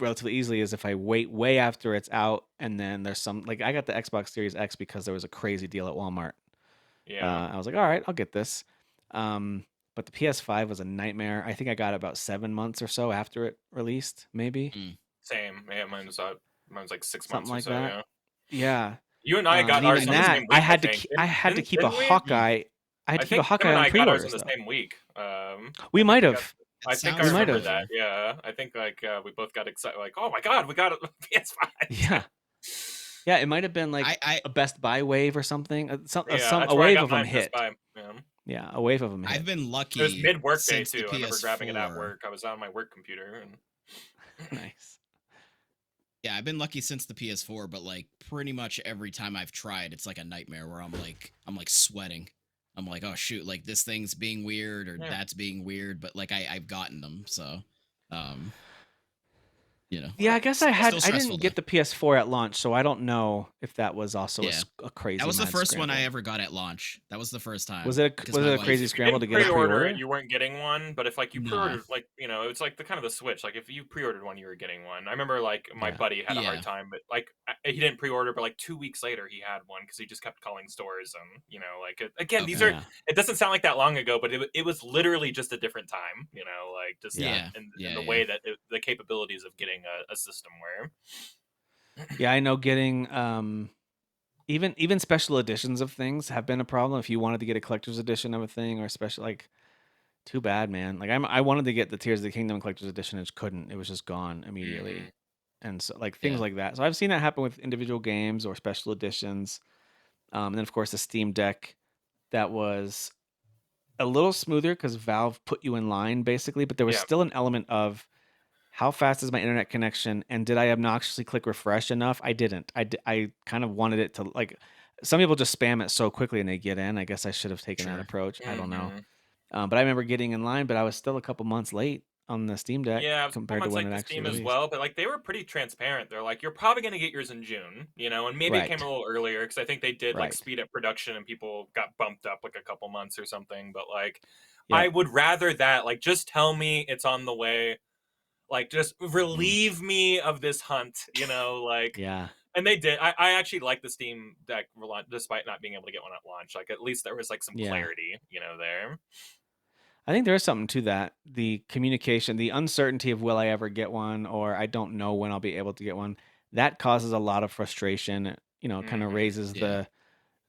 relatively easily is if I wait way after it's out, and then there's some like I got the Xbox Series X because there was a crazy deal at Walmart. Yeah, I was like, all right, I'll get this. But the PS5 was a nightmare. I think I got about 7 months or so after it released, maybe. Same. Yeah, mine was like 6 Something months like or so. that. Yeah. You and I got and ours even on the that, same week. I had to keep a Hawkeye. I had to keep a Hawkeye on pre-orders. On the same week. We might have. I think I remember that. Yeah, I think like we both got excited. Like, oh my god, we got a PS5. Yeah. Yeah, it might have been like a Best Buy wave or something. A wave of them hit. Yeah, a wave of them hit. I've been lucky. It was mid-work day too. I I remember grabbing it at work. I was on my work computer. Nice. Yeah, I've been lucky since the PS4, but like pretty much every time I've tried, it's like a nightmare where I'm like sweating. I'm like, oh shoot, like this thing's being weird or that's being weird, but like I've gotten them, so Yeah, I guess I Still didn't stressful though. get the PS4 at launch, so I don't know if that was also Yeah. a crazy That was the mad first one I scramble. ever got at launch. That was the first Was time it because was my it a wife. crazy If you scramble to didn't get a pre-order it, pre-order? you weren't getting one. But if like you No. pre-ordered, like it's like the kind of the Switch. Like if you pre-ordered one, you were getting one. I remember like my Yeah. buddy had a hard Yeah. time, but like he didn't pre-order, but like 2 weeks later he had one because he just kept calling stores and like again these Okay. are. Yeah. It doesn't sound like that long ago, but it was literally just a different time. Like just Yeah. Yeah. in the Yeah. way that the capabilities of getting a system were. Yeah, I know getting even special editions of things have been a problem. If you wanted to get a collector's edition of a thing or a special, like, too bad, man. Like I wanted to get the Tears of the Kingdom collector's edition and just couldn't. It was just gone Hmm. immediately. And so like things Yeah. like that. So I've seen that happen with individual games or special editions. And then of course the Steam Deck that was a little smoother because Valve put you in line basically, but there was Yeah. still an element of how fast is my internet connection and did I obnoxiously click refresh enough? I didn't. I kind of wanted it to, like, some people just spam it so quickly and they get in. I guess I should have taken that Sure. approach. I don't know. Hmm. But I remember getting in line, but I was still a couple months late on the Steam Deck Yeah, it was a couple compared to months when like it the actually Steam as released. well, but like they were pretty transparent. They're like, you're probably gonna get yours in June, and maybe it came a Right. little earlier because I think they did like Right. speed up production and people got bumped up like a couple months or something. But like, I Yep. would rather that like just tell me it's on the way. Like just Mm. relieve me of this hunt, like. Yeah. And they did. I actually like the Steam Deck despite not being able to get one at launch. Like at least there was like some Yeah. clarity, there. I think there is something to that. The communication, the uncertainty of will I ever get one or I don't know when I'll be able to get one. That causes a lot of frustration, kind of Hmm. raises Yeah.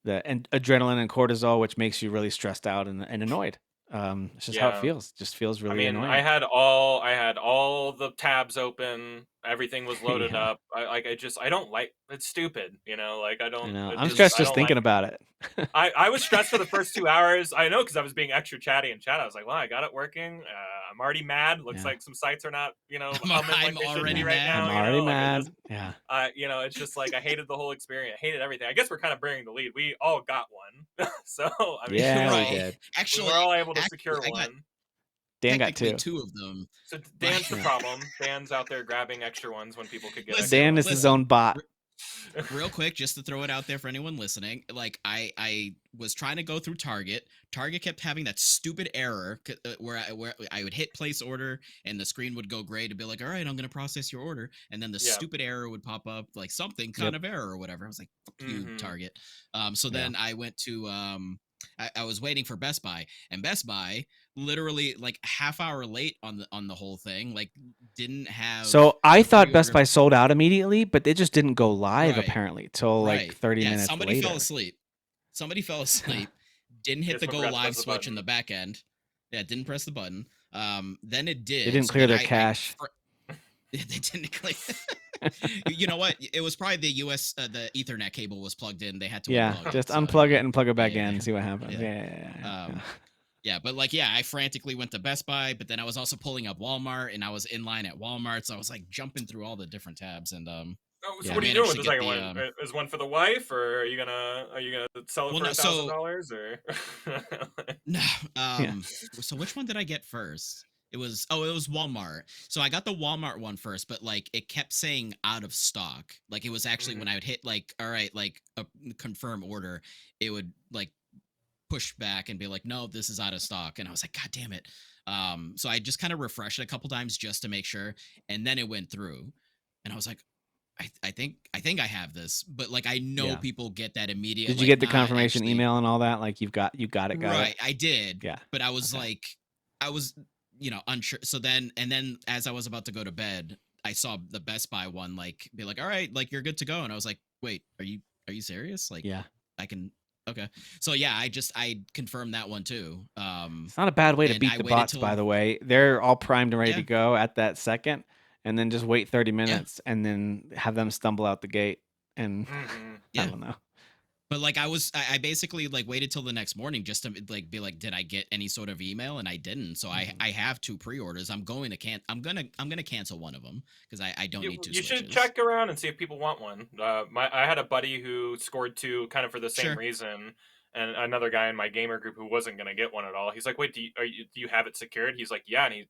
the adrenaline and cortisol, which makes you really stressed out and annoyed. It's just how it Yeah. feels. It just feels I really mean, annoying. I had all the tabs open. Everything was loaded Yeah, up. I don't like it's stupid, like I know. it I'm just stressed Is I just don't like thinking about it. I was stressed for the first 2 hours. I know because I was being extra chatty in chat. I was like, well, I got it working. I'm already mad. Looks Yeah, like some sites are not, I'm, humming like I'm they should be already yeah. right I'm mad. now, already like I just mad. Yeah, it's just like I hated the whole experience. I hated everything. I guess we're kind of bearing the lead. We all got one. So, I mean, yeah, we Right. did. we Actually, were all able to actually, secure I got one. Dan got technically two. 2 of them, So but Dan's the Yeah, problem. Dan's out there grabbing extra ones when people could get extra Dan listen, is ones. his listen. own bot. Real quick, just to throw it out there for anyone listening, like I was trying to go through Target. Target kept having that stupid error where I would hit place order and the screen would go gray to be like, all right, I'm gonna process your order, and then the Yeah. stupid error would pop up like something kind Yep. of error or whatever. I was like, fuck you, Hmm. Target. So Yeah. then I went to I was waiting for Best Buy, and Best Buy literally like half hour late on the whole thing, like didn't have So I the thought Best pre-order. Buy sold out immediately, but it just didn't go live Right. apparently till like Right. 30 Yeah, minutes somebody fell later. asleep. Somebody fell asleep, didn't Yeah, hit the someone go forgot to live press the switch in button. the back end. Yeah, didn't press the button. Then it They did. didn't So clear then their I cache. they didn't click. You know what? It was probably the US the Ethernet cable was plugged in. They had to Yeah, unplug it. just So unplug it and plug it yeah, back in yeah, and see what happens. yeah. Yeah, yeah, yeah. Um, yeah, but like, yeah, I frantically went to Best Buy, but then I was also pulling up Walmart, and I was in line at Walmart, so I was like jumping through all the different tabs, and Oh, so I Yeah. what are you doing managed with to the get second the one? Is one for the wife, or are you gonna sell it well, for no, so $1,000 or? no. Yeah. So which one did I get first? It was Walmart. So I got the Walmart one first, but like it kept saying out of stock. Like it was actually when Mhm. I would hit like, all right, like a confirm order, it would like push back and be like, no, this is out of stock. And I was like, God damn it. So I just kind of refreshed it a couple times just to make sure. And then it went through. And I was like, I think I have this, but like I know Yeah. people get that immediate Did you like get the nah confirmation actually email and all that? Like got it? right I did, Yeah. but I was Okay. like I was unsure. So then as I was about to go to bed, I saw the Best Buy one like be like, all right, like you're good to go, and I was like, wait, are you serious? Like Yeah. I can okay. So yeah, I confirmed that one too. It's not a bad way to And beat I the waited bots, by till the way. They're all primed and ready to yeah go at that second, and then just wait 30 yeah minutes and then have them stumble out the gate. And Mhm. I yeah. don't know. But like I basically like waited till the next morning just to like be like, did I get any sort of email? And I didn't. So Mhm. I have 2 pre-orders. I'm gonna cancel one of them because I don't need 2 You should switches. check around and see if people want one. I had a buddy who scored two, kind of for the same Sure. reason, and another guy in my gamer group who wasn't gonna get one at all. He's like, "Wait, do you have it secured?" He's like, "Yeah," and he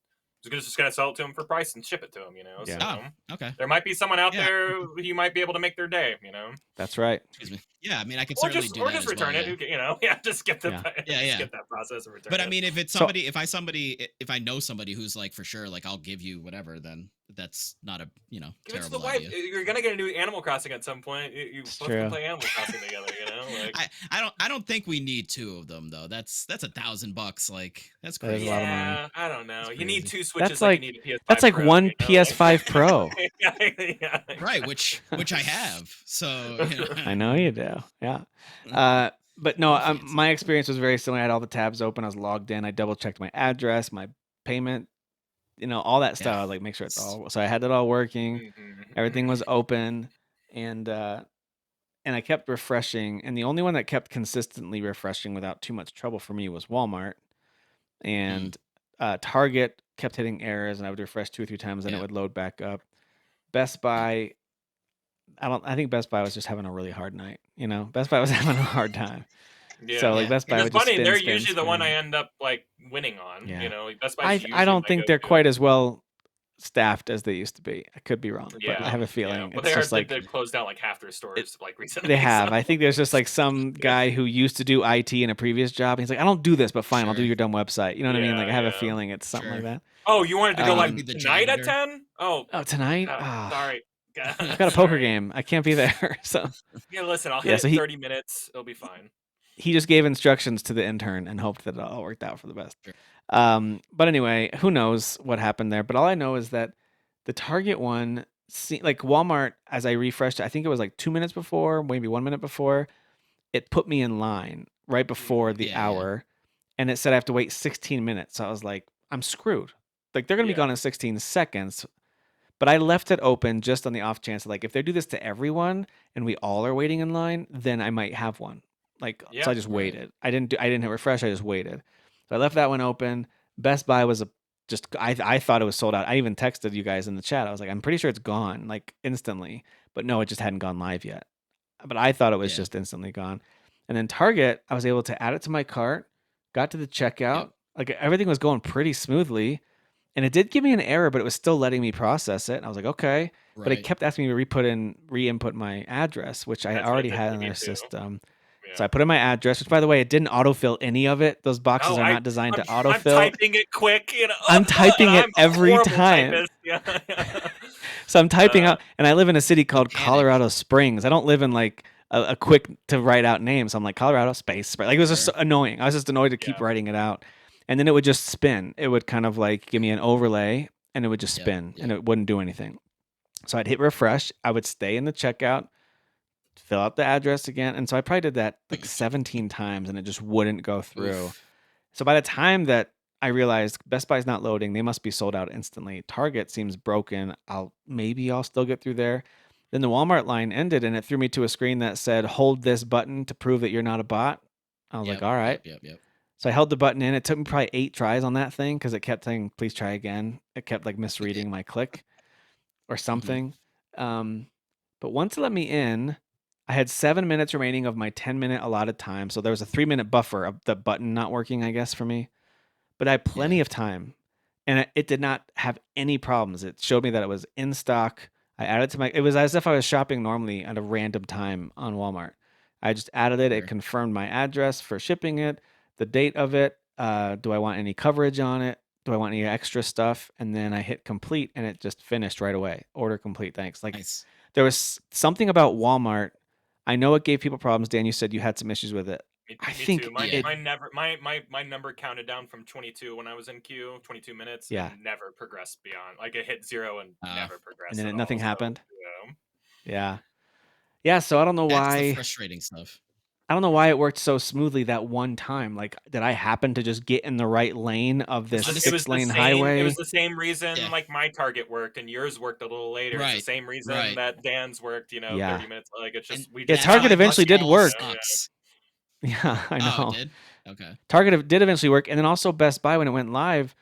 just gonna sell it to him for price and ship it to him. Yeah. So Okay. there might be someone out Yeah. there who you might be able to make their day. That's right. Excuse me. Yeah, I mean, I could Or certainly just do that just as well. return it. Just get the Yeah. get that process and return But it. I mean, if it's So- somebody, if I know somebody who's like for sure, like I'll give you whatever, then that's not a Give it to the terrible wife. idea. You're gonna get a new Animal Crossing at some point. You It's both true. can play Animal Crossing together. Like, I don't think we need two of them though. That's $1,000. Like that's That is crazy. a lot of money. yeah, I don't know. That's You need crazy. two Switches. That's like like- you need a PS5 That's like Pro, one you know, PS5 Pro. yeah. Right, which I have. So I know you do. Yeah. But no, Fancy. my experience was very similar. I had all the tabs open. I was logged in. I double checked my address, my payment, all that stuff. I was like, make sure it's all. So I had it all working. Everything was open, and I kept refreshing. And the only one that kept consistently refreshing without too much trouble for me was Walmart, and Target kept hitting errors, and I would refresh 2 or 3 times, and it Yeah. would load back up. Best Buy, I think Best Buy was just having a really hard night. Best Buy was having a hard time. Yeah. So like Yeah. Best Buy It's would just funny. spin, They're spin, usually the one I spin. end up like winning on. Yeah. Best Buy's I usually don't my think they're go-to. quite as well staffed as they used to be. I could be wrong, but I Yeah, have a feeling Well, it's just like they've closed down like half their stores like recently. they have. so- I think there's just like some guy who used to do IT in a previous job. He's like, I don't do this, but fine, I'll do Sure. your dumb website. You know what I mean? Yeah, Like I have a yeah. feeling it's something like Sure. that. Oh, you wanted to go like Be the tonight at janitor. 10? Oh, Tonight? sorry. I've got a poker game. I can't be there. So Yeah, listen, I'll Yeah, hit so it he- 30 minutes. It'll be fine. he just gave instructions to the intern and hoped that it all worked out for the best. Sure. But anyway, who knows what happened there? But all I know is that the Target one, like Walmart, as I refreshed, I think it was like 2 minutes before, maybe 1 minute before, it put me in line right before the Yeah, yeah. hour, and it said I have to wait 16 minutes. So I was like, I'm screwed. Like they're gonna be Yeah. gone in 16 seconds. But I left it open just on the off chance that, like, if they do this to everyone and we all are waiting in line, then I might have one. Like, so Yeah, I just right. waited. I didn't hit refresh. I just waited. So I left that one open. Best Buy was I thought it was sold out. I even texted you guys in the chat. I was like, I'm pretty sure it's gone, like instantly. But no, it just hadn't gone live yet. But I thought it was Yeah. just instantly gone. And then Target, I was able to add it to my cart, got to the checkout. Like everything was going pretty smoothly. And it did give me an error, but it was still letting me process it. And I was like, okay. But it Right. kept asking me to re-input my address, which I That's what it already did had to in me their too. system. Yeah. So I put in my address, which by the way, it didn't autofill any of it. Those boxes Oh, are not designed to I'm autofill. typing it quick. I'm typing and it I'm a every horrible time. typist. Yeah. So I'm typing out, and I live in a city called Panic. Colorado Springs. I don't live in like a quick to write out name. So I'm like Colorado space. Like it was just Sure. annoying. I was just annoyed to keep Yeah. writing it out. And then it would just spin. It would kind of like give me an overlay and it would just Yep, spin and yep. it wouldn't do anything. So I'd hit refresh. I would stay in the checkout, fill out the address again. And so I probably did that like 17 times and it just wouldn't go through. Oof. So by the time that I realized Best Buy's not loading, they must be sold out instantly. Target seems broken. I'll still get through there. Then the Walmart line ended and it threw me to a screen that said, hold this button to prove that you're not a bot. I was like, all right. Yep. So I held the button in. It took me probably 8 tries on that thing because it kept saying, please try again. It kept like misreading my click or something. But once it let me in, I had 7 minutes remaining of my 10-minute allotted time. So there was a 3-minute buffer of the button not working, I guess, for me. But I had plenty of time. And it did not have any problems. It showed me that it was in stock. I added it to it was as if I was shopping normally at a random time on Walmart. I just added it. It Sure. confirmed my address for shipping it, the date of it. Do I want any coverage on it? Do I want any extra stuff? And then I hit complete and it just finished right away. Order complete. Thanks. Like Nice. there was something about Walmart. I know it gave people problems. Dan, you said you had some issues with it. I Me think too. it- My number counted down from 22 when I was in queue, 22 minutes. Yeah. And never progressed beyond. Like it hit 0 and never progressed. And then at nothing all, so, happened? yeah. Yeah. Yeah. So I don't know That's the why. frustrating stuff. I don't know why it worked so smoothly that one time. Like, did I happen to just get in the right lane of this Honestly, It was the 6-lane same- highway? It was the same reason Yeah. like my target worked and yours worked a little later. It's Right, the same reason right. that Dan's worked, Yeah. 30 minutes. Like it's just And we Yeah, just that's Target why eventually this did all work. sucks. Yeah, I know. Oh, it did? Okay. Target did eventually work, and then also Best Buy when it went live.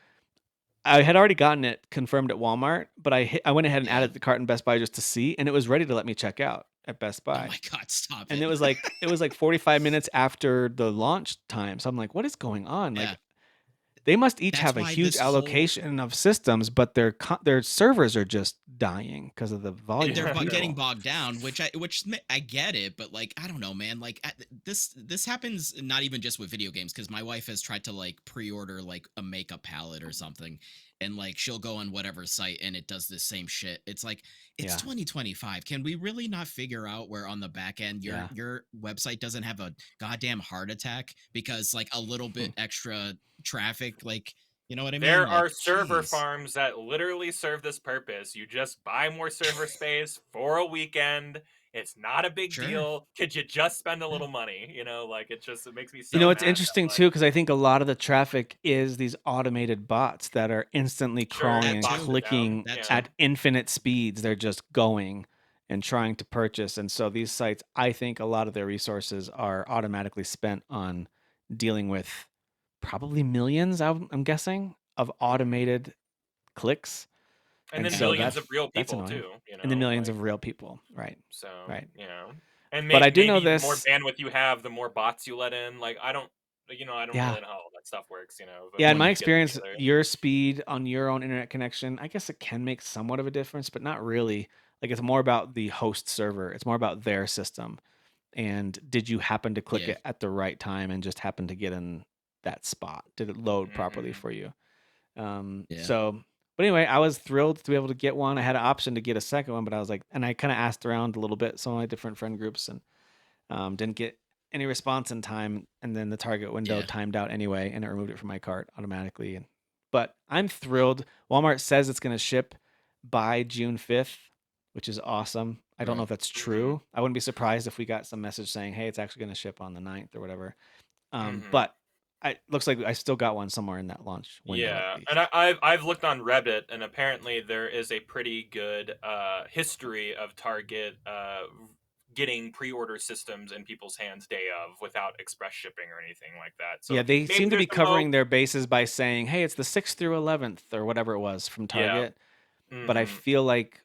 I had already gotten it confirmed at Walmart, but I went ahead and Yeah. added the cart in Best Buy just to see, and it was ready to let me check out at Best Oh Buy. my god, stop And it. it was like 45 minutes after the launch time. So I'm like, what is going on? Like, Yeah. They must each That's have a why huge this whole allocation of systems, but their servers are just dying because of the volume they're of getting people. bogged down, which I get it, but like I don't know, man. Like this happens not even just with video games, because my wife has tried to like pre-order like a makeup palette or something, and like she'll go on whatever site and it does the same shit. It's like it's Yeah, 2025. Can we really not figure out where on the back end yeah. your website doesn't have a goddamn heart attack because like a little bit extra traffic, like you know what I mean? There are Like, server jeez. farms that literally serve this purpose. You just buy more server space for a weekend. It's not a big Sure. deal. Could you just spend a Yeah. little money? Like it makes me You so know, it's mad that interesting like too because I think a lot of the traffic is these automated bots that are instantly sure crawling it That and bogs too. it down. clicking That Yeah. too. at infinite speeds. They're just going and trying to purchase. And so these sites, I think a lot of their resources are automatically spent on dealing with probably millions, I'm guessing, of Mhm. automated clicks. And And then so Yeah. millions of real that's people annoying. too, And the millions like of real people. Right. so, Right. And But I do know maybe the more this. bandwidth you have, the more bots you let in. Like I don't Yeah. really know how all that stuff works, but Yeah, in my putting together experience, together. your speed on your own internet connection, I guess it can make somewhat of a difference, but not really. Like it's more about the host server. It's more about their system. And did you happen to click Yeah. it at the right time and just happen to get in that spot? Did it load properly Mhm. for you? Yeah. So, but anyway, I was thrilled to be able to get one. I had an option to get a second one, but I was like, and I kind of asked around a little bit, some of my different friend groups, and didn't get any response in time, and then the target window Yeah. timed out anyway, and it removed it from my cart automatically. And but I'm thrilled. Walmart says it's going to ship by June 5th, which is awesome. I don't know Right. if that's Mhm. true. I wouldn't be surprised if we got some message saying, "Hey, it's actually going to ship on the 9th or whatever." Mhm. But it looks like I still got one somewhere in that launch window at Yeah, and least. I've looked on Reddit, and apparently there is a pretty good history of Target getting pre-order systems in people's hands day of without express shipping or anything like that. Yeah, So they maybe seem to there's be some hope. covering their bases by saying, "Hey, it's the 6th through 11th or whatever it was from Yeah. Target." But Hmm. I feel like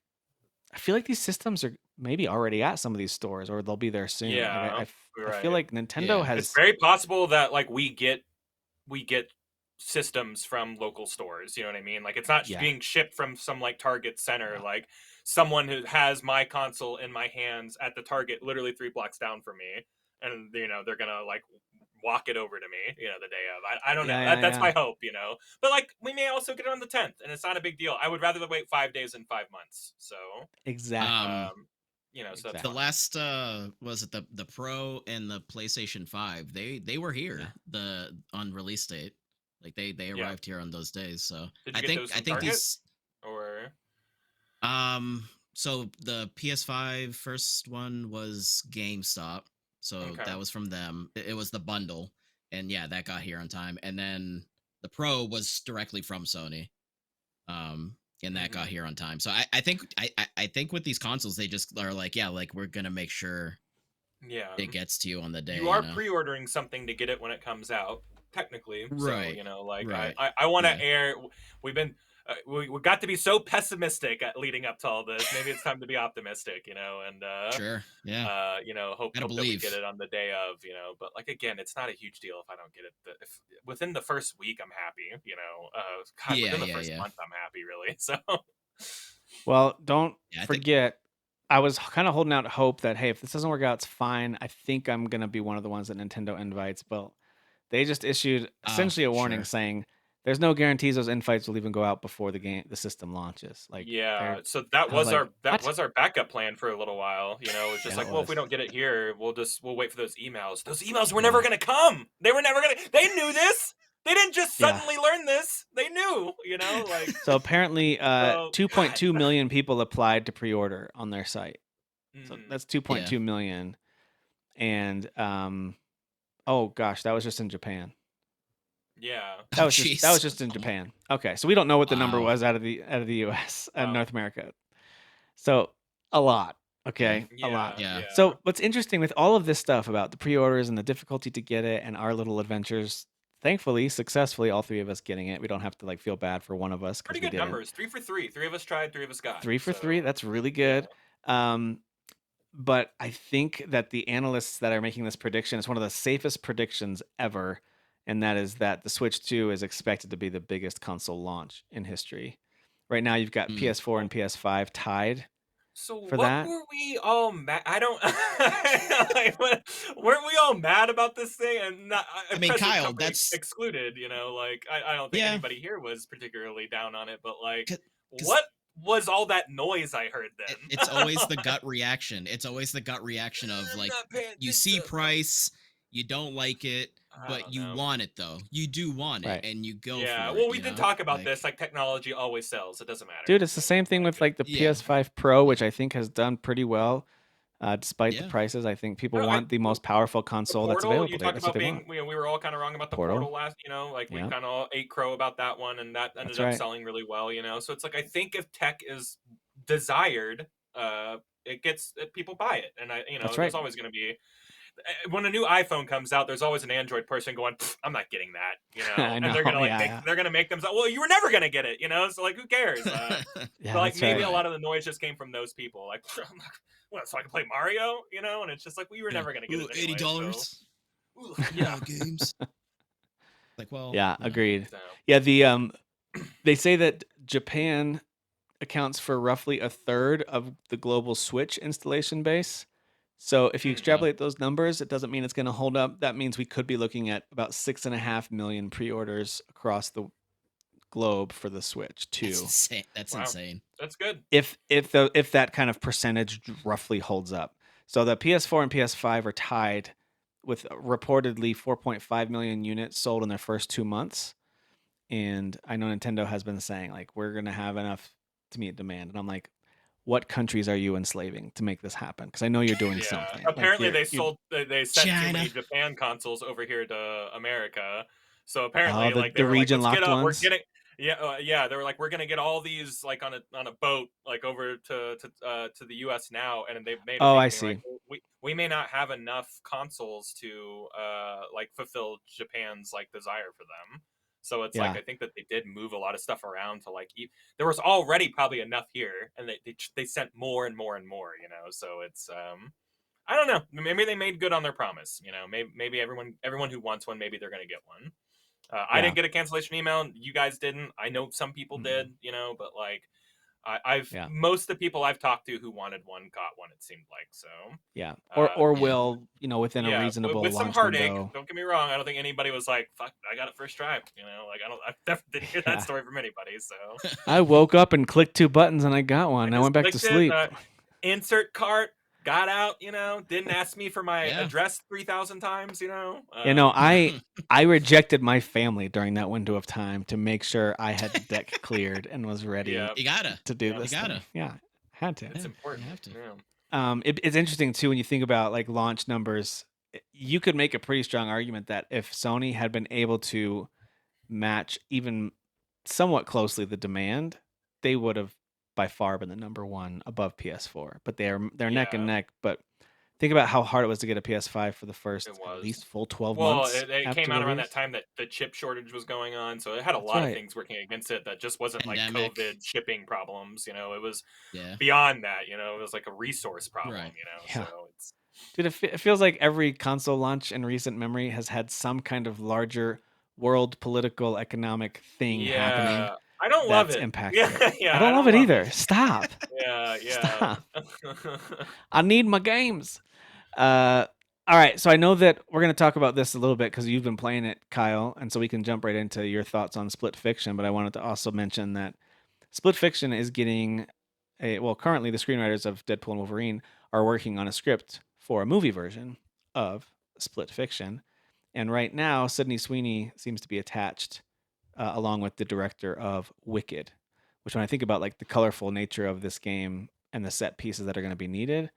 these systems are maybe already at some of these stores or they'll be there soon. Like Yeah. I feel Right. like Nintendo Yeah. It's has very possible that like we get systems from local stores. You know what I mean? Like it's not yeah. being shipped from some like Target center. Yeah. Like someone who has my console in my hands at the Target, literally 3 blocks down from me, and they're gonna like walk it over to me. The day of. I don't know. Yeah, That's yeah. my hope. But like we may also get it on the 10th, and it's not a big deal. I would rather wait 5 days than 5 months. So Exactly. Um, so that's the fine. Exactly. last was it the Pro and the PlayStation 5? They were Yeah. here the on release date. Like they Yeah. arrived here on those days. So Did you get those I from think Target these or so the PS5 first one was GameStop. So okay? that was from them. It was the bundle. And yeah, that got here on time. And then the Pro was directly from Sony. And that got Hmm. here on time. So I think with these consoles, they just are like, yeah, like we're gonna make sure Yeah. it gets to you on the You day, you are know? pre-ordering something to get it when it comes out, technically. So Right. like I Right. I, I want Yeah. to air. We've been we got to be so pessimistic at leading up to all this. Maybe it's time to be optimistic, and Sure. Yeah. Gotta hope that we get believe. it on the day of, But like again, it's not a huge deal if I don't get it. If within the first week, I'm happy. God, Yeah, within the yeah, first yeah. month, I'm happy. Really. So Well, don't Yeah, I think forget I was kind of holding out hope that hey, if this doesn't work out, it's fine. I think I'm gonna be one of the ones that Nintendo invites. Well, they just issued oh, essentially a warning sure. saying there's no guarantees those invites will even go out before the system launches. Like they're yeah, so that I was was like, what? our backup plan for a little while. It's just Yeah, it like, well, if we was. don't get it here, we'll wait for those emails. Those emails were never Yeah. gonna come. They were never gonna. They knew this. They didn't just Yeah. suddenly learn this. They knew. Like So apparently so. God. 2.2 million people applied to pre-order on their site. So Mhm. that's Yeah. 2.2 million. And oh gosh, that was just in Japan. Yeah. Oh, That was jeez. just in Oh my. Japan. Okay, so we don't know what the number Wow. was out of the US and Wow. North America. So a lot. Okay. Okay, a lot. Yeah. Yeah. Yeah. So what's interesting with all of this stuff about the pre-orders and the difficulty to get it and our little adventures, thankfully, successfully, all three of us getting it. We don't have to like feel bad for one of us because Pretty we good didn't. numbers. 3 for 3. 3 of us tried. 3 of us got. 3 for 3. So That's really yeah. good. Um, but I think that the analysts that are making this prediction is one of the safest predictions ever. and that is that the Switch 2 is expected to be the biggest console launch in history. Right now, you've got PS4 and PS5 tied So for what that. were we all mad? I don't. Like, weren't we all mad about this thing? And not, I mean, present Kyle, company that's excluded. Like I don't think yeah. anybody here was particularly down on it. But like, 'Cause what was all that noise I heard then? It's always the gut reaction. It's always the gut reaction of I'm like not paying you see attention. price, you don't like it, I but don't you know. want it though. You do want it, Right. and you go Yeah. for Well, it. we You did know, talk about this. Like technology always sells. It doesn't matter. Dude, it's the same thing with like the Yeah. PS5 Pro, which I think has done pretty well. Despite the Yeah. prices, I think people No, want the most powerful the console that's Portal, available. you That's talked what about they being, want. we were all kind of wrong about the Portal. Portal last, like we Yeah. kind of ate crow about that one, and that ended That's up right. selling really well, So it's like I think if tech is desired, it gets people buy it, and That's there's right. always going to be when a new iPhone comes out, there's always an Android person going, I'm not getting that, I and they're know, gonna yeah. they're gonna make them. Well, you were never gonna get it, So like, who cares? Yeah, But like that's maybe right. a lot of the noise just came from those people. Like, what? So I can play Mario, And it's just like, well, you were never gonna get it anyway. $80. So, yeah. Games. Like, well, Yeah, you know. agreed. So, Yeah, they say that Japan accounts for roughly a third of the global Switch installation base. So if you extrapolate those numbers, it doesn't mean it's going to hold up. That means we could be looking at about 6.5 million pre-orders across the globe for the Switch 2. That's insane. That's wow. insane. That's good. If that kind of percentage roughly holds up. So the PS4 and PS5 are tied with reportedly 4.5 million units sold in their first 2 months. And I know Nintendo has been saying like we're going to have enough to meet demand. And I'm like, what countries are you enslaving to make this happen? Because I know you're doing something. Apparently, like they sent China. too many Japan consoles over here to America. So apparently, the, like they the were like, region let's get locked up. We're ones. getting they were like, we're gonna get all these like on a boat like over to the U.S. now, and they made. Oh, I like, see. we may not have enough consoles to like fulfill Japan's like desire for them. So it's like Yeah. I think that they did move a lot of stuff around to like there was already probably enough here, and they sent more and more and more, So it's I don't know. Maybe they made good on their promise. Maybe everyone who wants one, maybe they're gonna get one. I didn't get a cancellation email. You guys didn't. I know some people did. But like most of the people I've talked to who wanted one got one. It seemed like so. Yeah. Or Yeah. will within a reasonable with some launch heartache. window. Don't get me wrong. I don't think anybody was like, "Fuck, I got it first try." Like I never did hear that story from anybody. So I woke up and clicked 2 buttons and I got one. I went back to clicked it, sleep. Insert cart, got out, didn't ask me for my Yeah. address 3,000 times, I rejected my family during that window of time to make sure I had the deck cleared and was ready You gotta. to do You this gotta. thing. Yeah, had to. It's important. You have to. Yeah. It's interesting too when you think about like launch numbers. You could make a pretty strong argument that if Sony had been able to match even somewhat closely the demand, they would have by far been the number one above PS4. But they're neck and neck. But think about how hard it was to get a PS5 for the first at least full 12 months. It came out around that time that the chip shortage was going on, so it had a lot of things working against it that just wasn't Pandemic. like COVID shipping problems. It was Yeah. beyond that. It was like a resource problem. Right. Yeah. So it's Dude, it feels like every console launch in recent memory has had some kind of larger world political economic thing happening. I don't love that's it. impacting. Yeah, I don't love it either. Stop. Yeah. Stop. I need my games. All right, so I know that we're going to talk about this a little bit because you've been playing it, Kyle, and so we can jump right into your thoughts on Split Fiction. But I wanted to also mention that Split Fiction is getting currently the screenwriters of Deadpool and Wolverine are working on a script for a movie version of Split Fiction, and right now Sydney Sweeney seems to be attached along with the director of Wicked, which when I think about like the colorful nature of this game and the set pieces that are going to be needed,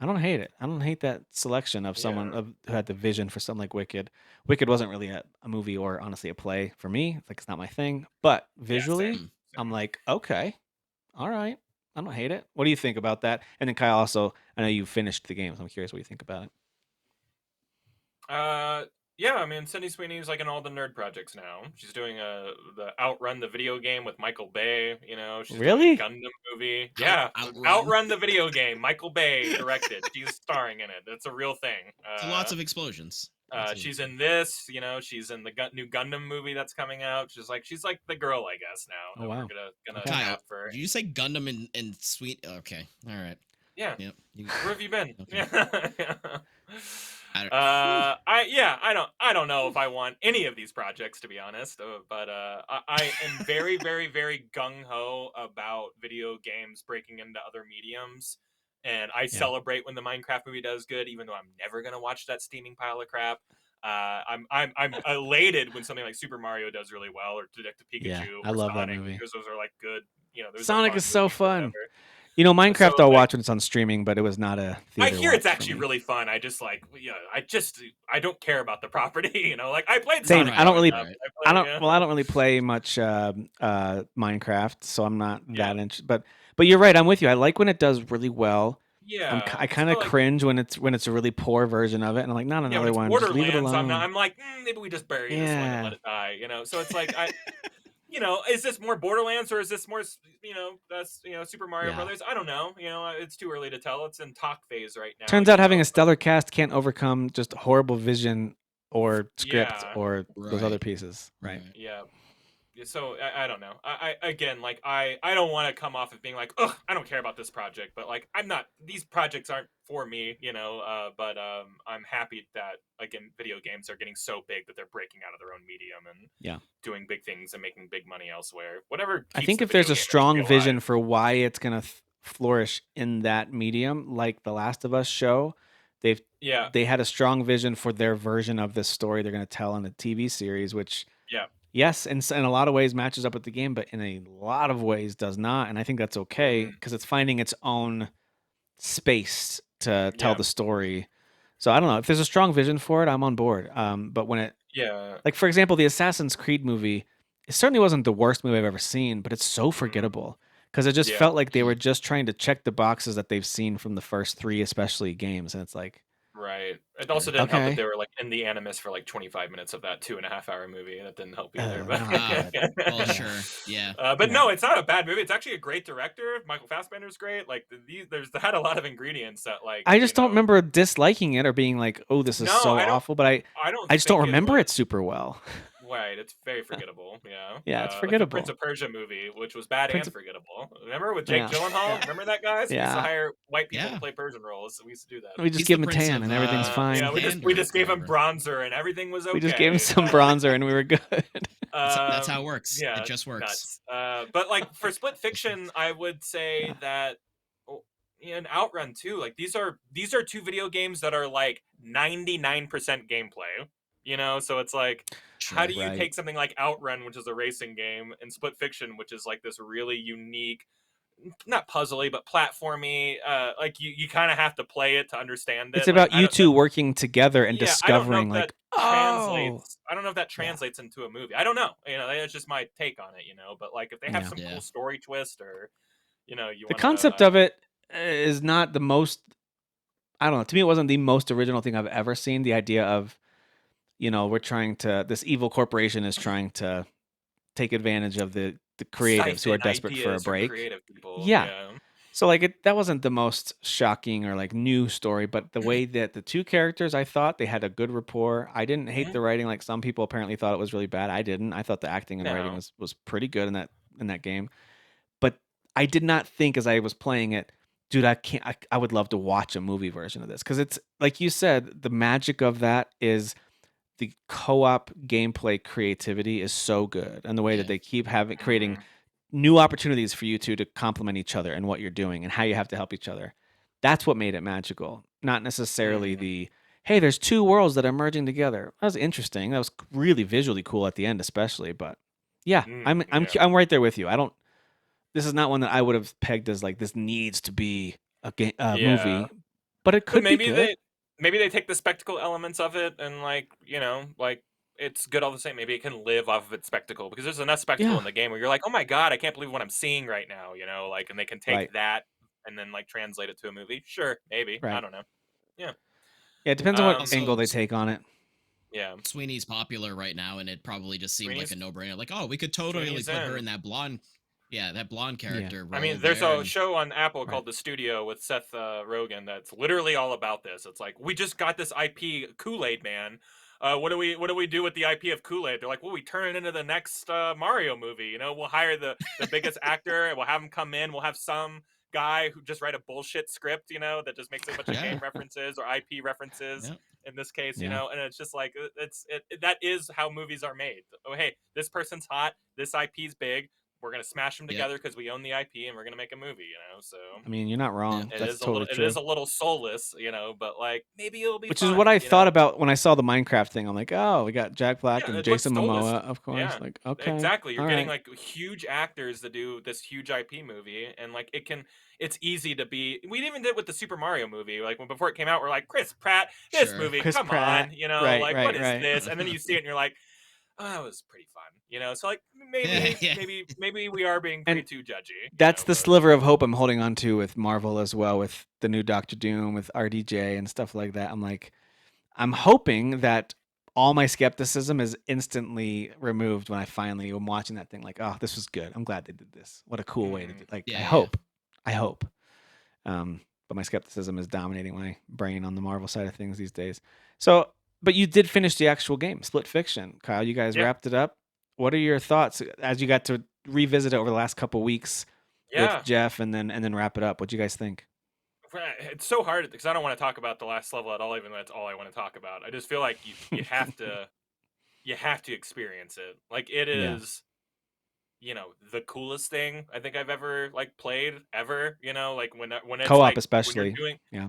I don't hate it. I don't hate that selection of someone who had the vision for something like Wicked. Wicked wasn't really a movie or honestly a play for me. It's like it's not my thing. But visually, same. I'm like, okay, all right. I don't hate it. What do you think about that? And then Kyle, also, I know you finished the game, so I'm curious what you think about it. Yeah, I mean, Sydney Sweeney's like in all the nerd projects now. She's doing the Outrun the video game with Michael Bay. She's Really? doing a Gundam movie. Yeah, Outrun. the video game. Michael Bay directed. She's starring in it. It's a real thing. Lots of explosions. She's in this, she's in the new Gundam movie that's coming out. She's like the girl, I guess, now Oh, that we're wow. gonna Okay. Kyle, have for. did you say Gundam and Sweet? Okay, all right. Yeah. Yep. Where have you been? Okay. Yeah. I don't, I don't know if I want any of these projects, to be honest, but I am very, very, very gung ho about video games breaking into other mediums, and I celebrate when the Minecraft movie does good, even though I'm never gonna watch that steaming pile of crap. I'm elated when something like Super Mario does really well, or Detective Yeah, Pikachu, I or love that Sonic, movie. because those are like good. Those are Sonic fun is so movies or fun. whatever. So Minecraft I'll like, watch when it's on streaming, but it was not a I theater hear watch it's for actually me. really fun. I just I don't care about the property. Like I played Same. Sonic I don't growing really. up. I I don't. play, Well, I don't really play much Minecraft, so I'm not yeah, that interested. But you're right. I'm with you. I like when it does really well. yeah. I Because I kind of feel like cringe when it's a really poor version of it, and I'm like, not when another it's one. Just leave it Borderlands, alone. I'm like maybe we just bury this one and let Yeah. it die. So it's like is this more Borderlands or is this more that's Super Mario Yeah. Brothers? I don't know. It's too early to tell. It's in talk phase right now. Turns out having a stellar cast can't overcome just horrible vision or script Yeah, or those other right. pieces. Right. yeah. So I don't know. I again, like I don't want to come off of being like, ugh, I don't care about this project, but like I'm not. These projects aren't for me, But I'm happy that again, video games are getting so big that they're breaking out of their own medium and Yeah. doing big things and making big money elsewhere. Whatever I keeps think the if video there's a game industry strong vision alive. for why it's gonna flourish in that medium, like The Last of Us show, they've Yeah, they had a strong vision for their version of this story they're gonna tell in the TV series, which yeah, yes, in a lot of ways matches up with the game, but in a lot of ways does not, and I think that's okay hmm because it's finding its own space to tell yeah, the story. So I don't know if there's a strong vision for it, I'm on board. But when it yeah, like for example, the Assassin's Creed movie, it certainly wasn't the worst movie I've ever seen, but it's so hmm forgettable because it just yeah. felt like they were just trying to check the boxes that they've seen from the first three, especially games, and it's like, Right. It also didn't help that okay, they were like in the Animus for like 25 minutes of that 2.5 hour movie. That didn't help either. I But don't know, but Well, yeah, sure. Yeah. but yeah. no, it's not a bad movie. It's actually a great director. Michael Fassbender's great. Like there's had a lot of ingredients that I just don't remember disliking it or being like, oh, this is No, so awful, but I don't I just don't think it remember was. it super well. Right, it's very forgettable. Yeah, Yeah, it's like the Prince forgettable. of Persia movie, which was bad Prince and of, forgettable. Remember with Jake yeah, Gyllenhaal? Yeah. Remember that, guys? We used to yeah. hire white people to Yeah. play Persian roles. We used to do that. We just He's give the him a prince tan of and everything's Yeah, fine. we Sand or just gave him whatever. bronzer and everything was We just gave him okay. some bronzer and we were good. That's how it works. It Yeah, just works. nuts. But like for Split Fiction, I would say Yeah. that in Outrun too. Like these are two video games that are like 99% gameplay. So it's like, how Sure. do you Right. take something like Outrun, which is a racing game, and Split Fiction, which is like this really unique, not puzzly, but platformy. Like you kind of have to play it to understand It's it. Like about you two working together and yeah, I don't know discovering if that like, oh, translates. I don't know if that yeah, translates into a movie. I don't know. That's just my take on it. But like if they have yeah. some Yeah. cool story twist, or you The want to, concept of it is not the most, I don't know, to me it wasn't the most original thing I've ever seen. The idea of, we're trying to, this evil corporation is trying to take advantage of the creatives who are siphon desperate for a ideas from break. creative people. Yeah. Yeah. So like that wasn't the most shocking or like new story, but the way that the two characters, I thought they had a good rapport. I didn't hate Mhm. the writing like some people apparently thought it was really bad. I didn't. I thought the acting and writing No. was pretty good in that game. But I did not think as I was playing it, dude, I would love to watch a movie version of this because it's like you said, the magic of that is the co-op gameplay creativity is so good, and the way that Yeah. they keep having creating Mhm. new opportunities for you two to complement each other and what you're doing and how you have to help each other. That's what made it magical, not necessarily Mhm. the hey, there's two worlds that are merging together. That was interesting. That was really visually cool at the end, especially. But yeah, Yeah. I'm right there with you. I don't. This is not one that I would have pegged as like this needs to be a Yeah. movie, but it But could be good. maybe they take the spectacle elements of it and like like it's good all the same. Maybe it can live off of its spectacle because there's enough spectacle Yeah, in the game where you're like, oh my god, I can't believe what I'm seeing right now. Like, and they can take right, that and then like translate it to a movie. Sure, maybe, I right. don't know. Yeah. Yeah, it depends on what Um. angle Also, they take on it. Yeah. Sweeney's popular right now, and it probably just seemed like Sweeney's a no-brainer. Like, oh, we could totally Sweeney's put her in. in that blonde, yeah, that blonde Yeah, character I role mean, there's there, a and show on Apple right. called The Studio with Seth Rogen that's literally all about this. It's like we just got this IP Kool-Aid Man. what do we do with the IP of Kool-Aid? They're like, well, we turn it into the next Mario movie. You know, we'll hire the biggest actor, and we'll have him come in. We'll have some guy who just write a bullshit script, you know, that just makes a bunch of game references or IP references. In this case, you know, and it's just like that is how movies are made. Oh, hey, this person's hot. This IP's big. We're gonna smash them together because we own the IP, and we're gonna make a movie. You know, so I mean, you're not wrong. That's totally true. It is a little soulless, you know, but like maybe it'll be. Which fun, is what I thought know? about when I saw the Minecraft thing. I'm like, oh, we got Jack Black and Jason Momoa, of course. Yeah, like, okay, exactly. You're getting like huge actors to do this huge IP movie, and like it's easy to be. We even did with the Super Mario movie. Like before it came out, we're like, Chris Pratt, this movie, Chris come Pratt. on, you know, Right, like right, what is right. this? And then you see it, and you're like, oh, that was pretty fun, you know. So like maybe we are being pretty too judgy. That's the sliver of hope I'm holding on to with Marvel as well, with the new Doctor Doom, with RDJ and stuff like that. I'm like, I'm hoping that all my skepticism is instantly removed when I finally am watching that thing. Like, oh, this was good. I'm glad they did this. What a cool way to do. Like, I hope. But my skepticism is dominating my brain on the Marvel side of things these days. So, but you did finish the actual game, Split Fiction. Kyle, you guys wrapped it up. What are your thoughts as you got to revisit it over the last couple weeks with Jeff and then wrap it up? What do you guys think? It's so hard because I don't want to talk about the last level at all, even though that's all I want to talk about. I just feel like you have to experience it. Like it is, you know, the coolest thing I think I've ever like played ever. You know, like when it's co-op, like, especially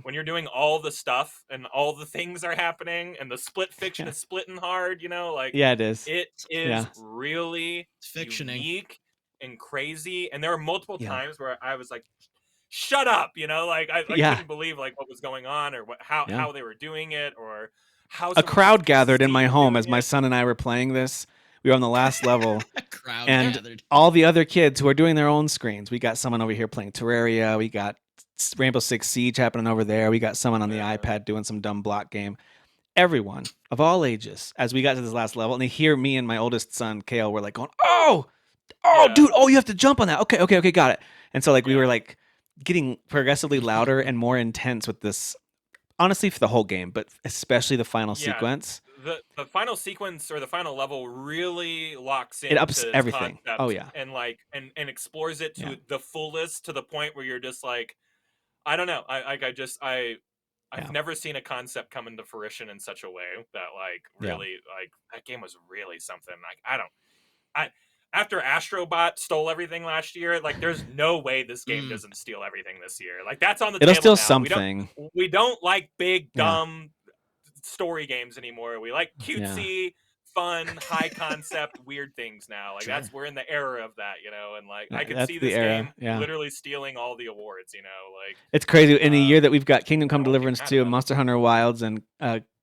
when you're doing all the stuff and all the things are happening and the Split Fiction is splitting hard. You know, like it is. It is really unique and crazy. And there were multiple times where I was like, shut up, you know, like I couldn't believe like what was going on or how they were doing it or how a crowd gathered in my home as my son and I were playing this. We were on the last level, and gathered. All the other kids who are doing their own screens. We got someone over here playing Terraria. We got Rainbow Six Siege happening over there. We got someone on the iPad doing some dumb block game. Everyone of all ages, as we got to this last level, and they hear me and my oldest son Kale were like going, "Oh, dude! Oh, you have to jump on that. Okay, got it." And so like we were like getting progressively louder and more intense with this, honestly, for the whole game, but especially the final sequence. The final sequence or the final level really locks in. It ups everything. Oh yeah, and like and explores it to the fullest, to the point where you're just like, I don't know. I've never seen a concept come into fruition in such a way that like really like that game was really something. Like after Astrobot stole everything last year, like there's no way this game doesn't steal everything this year. Like that's on the It'll table steal now. something. We don't like big dumb story games anymore. We like cutesy, fun, high concept, weird things now. Like we're in the era of that, you know. And like I could see this game literally stealing all the awards, you know. Like it's crazy. In a year that we've got Kingdom Come Deliverance 2, Monster Hunter Wilds, and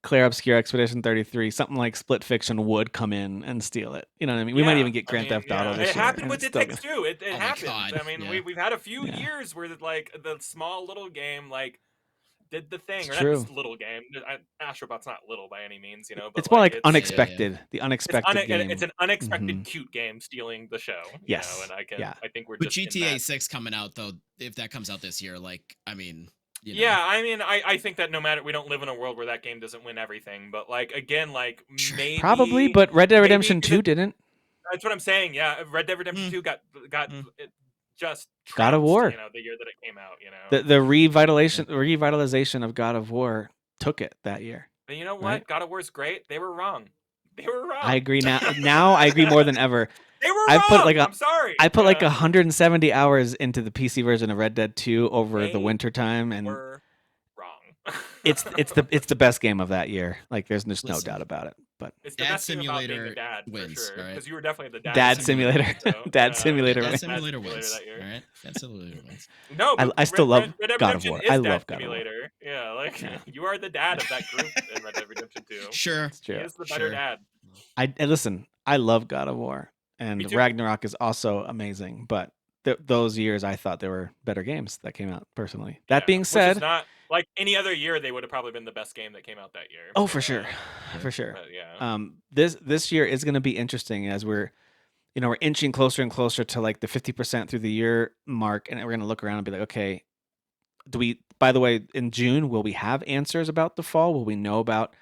Clair Obscur Expedition 33, something like Split Fiction would come in and steal it. You know what I mean? We might even get Grand Theft Auto this year. It happened with It Takes Two. It Oh happened. I mean, we've had a few years where like the small little game like did the thing. It's or true. That little game. Astrobot's not little by any means, you know. But it's more like it's unexpected. The unexpected game. It's an unexpected cute game stealing the show. You know? And I think we're But just GTA 6 coming out though. If that comes out this year, like I mean. You know. Yeah, I mean, I think that no matter, we don't live in a world where that game doesn't win everything. But like again, like maybe probably, but Red Dead Redemption 2 didn't. That's what I'm saying. Yeah, Red Dead Redemption 2 got just God of War. You know, the year that it came out. You know, the revitalization of God of War took it that year. But you know what? Right? God of War's great. They were wrong. I agree now. Now I agree more than ever. They were wrong. I'm sorry. I put like 170 hours into the PC version of Red Dead 2 over the winter time, and were wrong. it's the best game of that year. Like there's just no doubt about it. But it's the best simulator dad wins, for sure. Because you were definitely the dad simulator. Dad simulator. Dad simulator wins. That year. All right, Dad simulator wins. No, but I still love Red Dead God of Redemption War. I is love Dad God of War. Yeah, like you are the dad of that group in Red Dead Redemption 2. Sure, it's true. He is the better dad. Listen. I love God of War, and Ragnarok is also amazing. But those years, I thought there were better games that came out. Personally, that being said, which is not like any other year, they would have probably been the best game that came out that year. Oh, for sure, for sure. But, yeah. This year is going to be interesting as we're inching closer and closer to like the 50% through the year mark, and we're going to look around and be like, okay, by the way, in June, will we have answers about the fall? Will we know about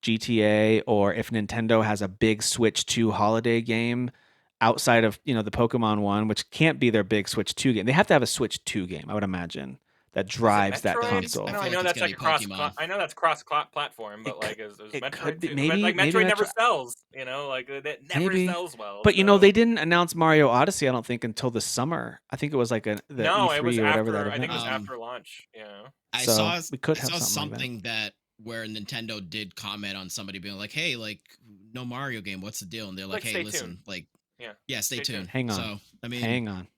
GTA, or if Nintendo has a big Switch 2 holiday game outside of, the Pokemon one, which can't be their big Switch 2 game. They have to have a Switch 2 game, I would imagine, that Is it drives that Metroid? I console. feel I like know it's that's gonna like be a cross. Pokemon. I know that's cross-platform, but It could, like, is it could Metroid be too? Like maybe Metroid never Metro, sells. Like it never maybe. sells well. But So they didn't announce Mario Odyssey, I don't think, until the summer. I think it was like the no, it was E3 or whatever that after. I event think it was was. after launch. Yeah. I So saw we could I have saw something like that. something that where Nintendo did comment on somebody being like, "Hey, like no Mario game, what's the deal?" And they're like, Like, "Hey, stay listen, tuned. like Yeah. stay Stay tuned. tuned." Hang on. So, I mean, Hang on.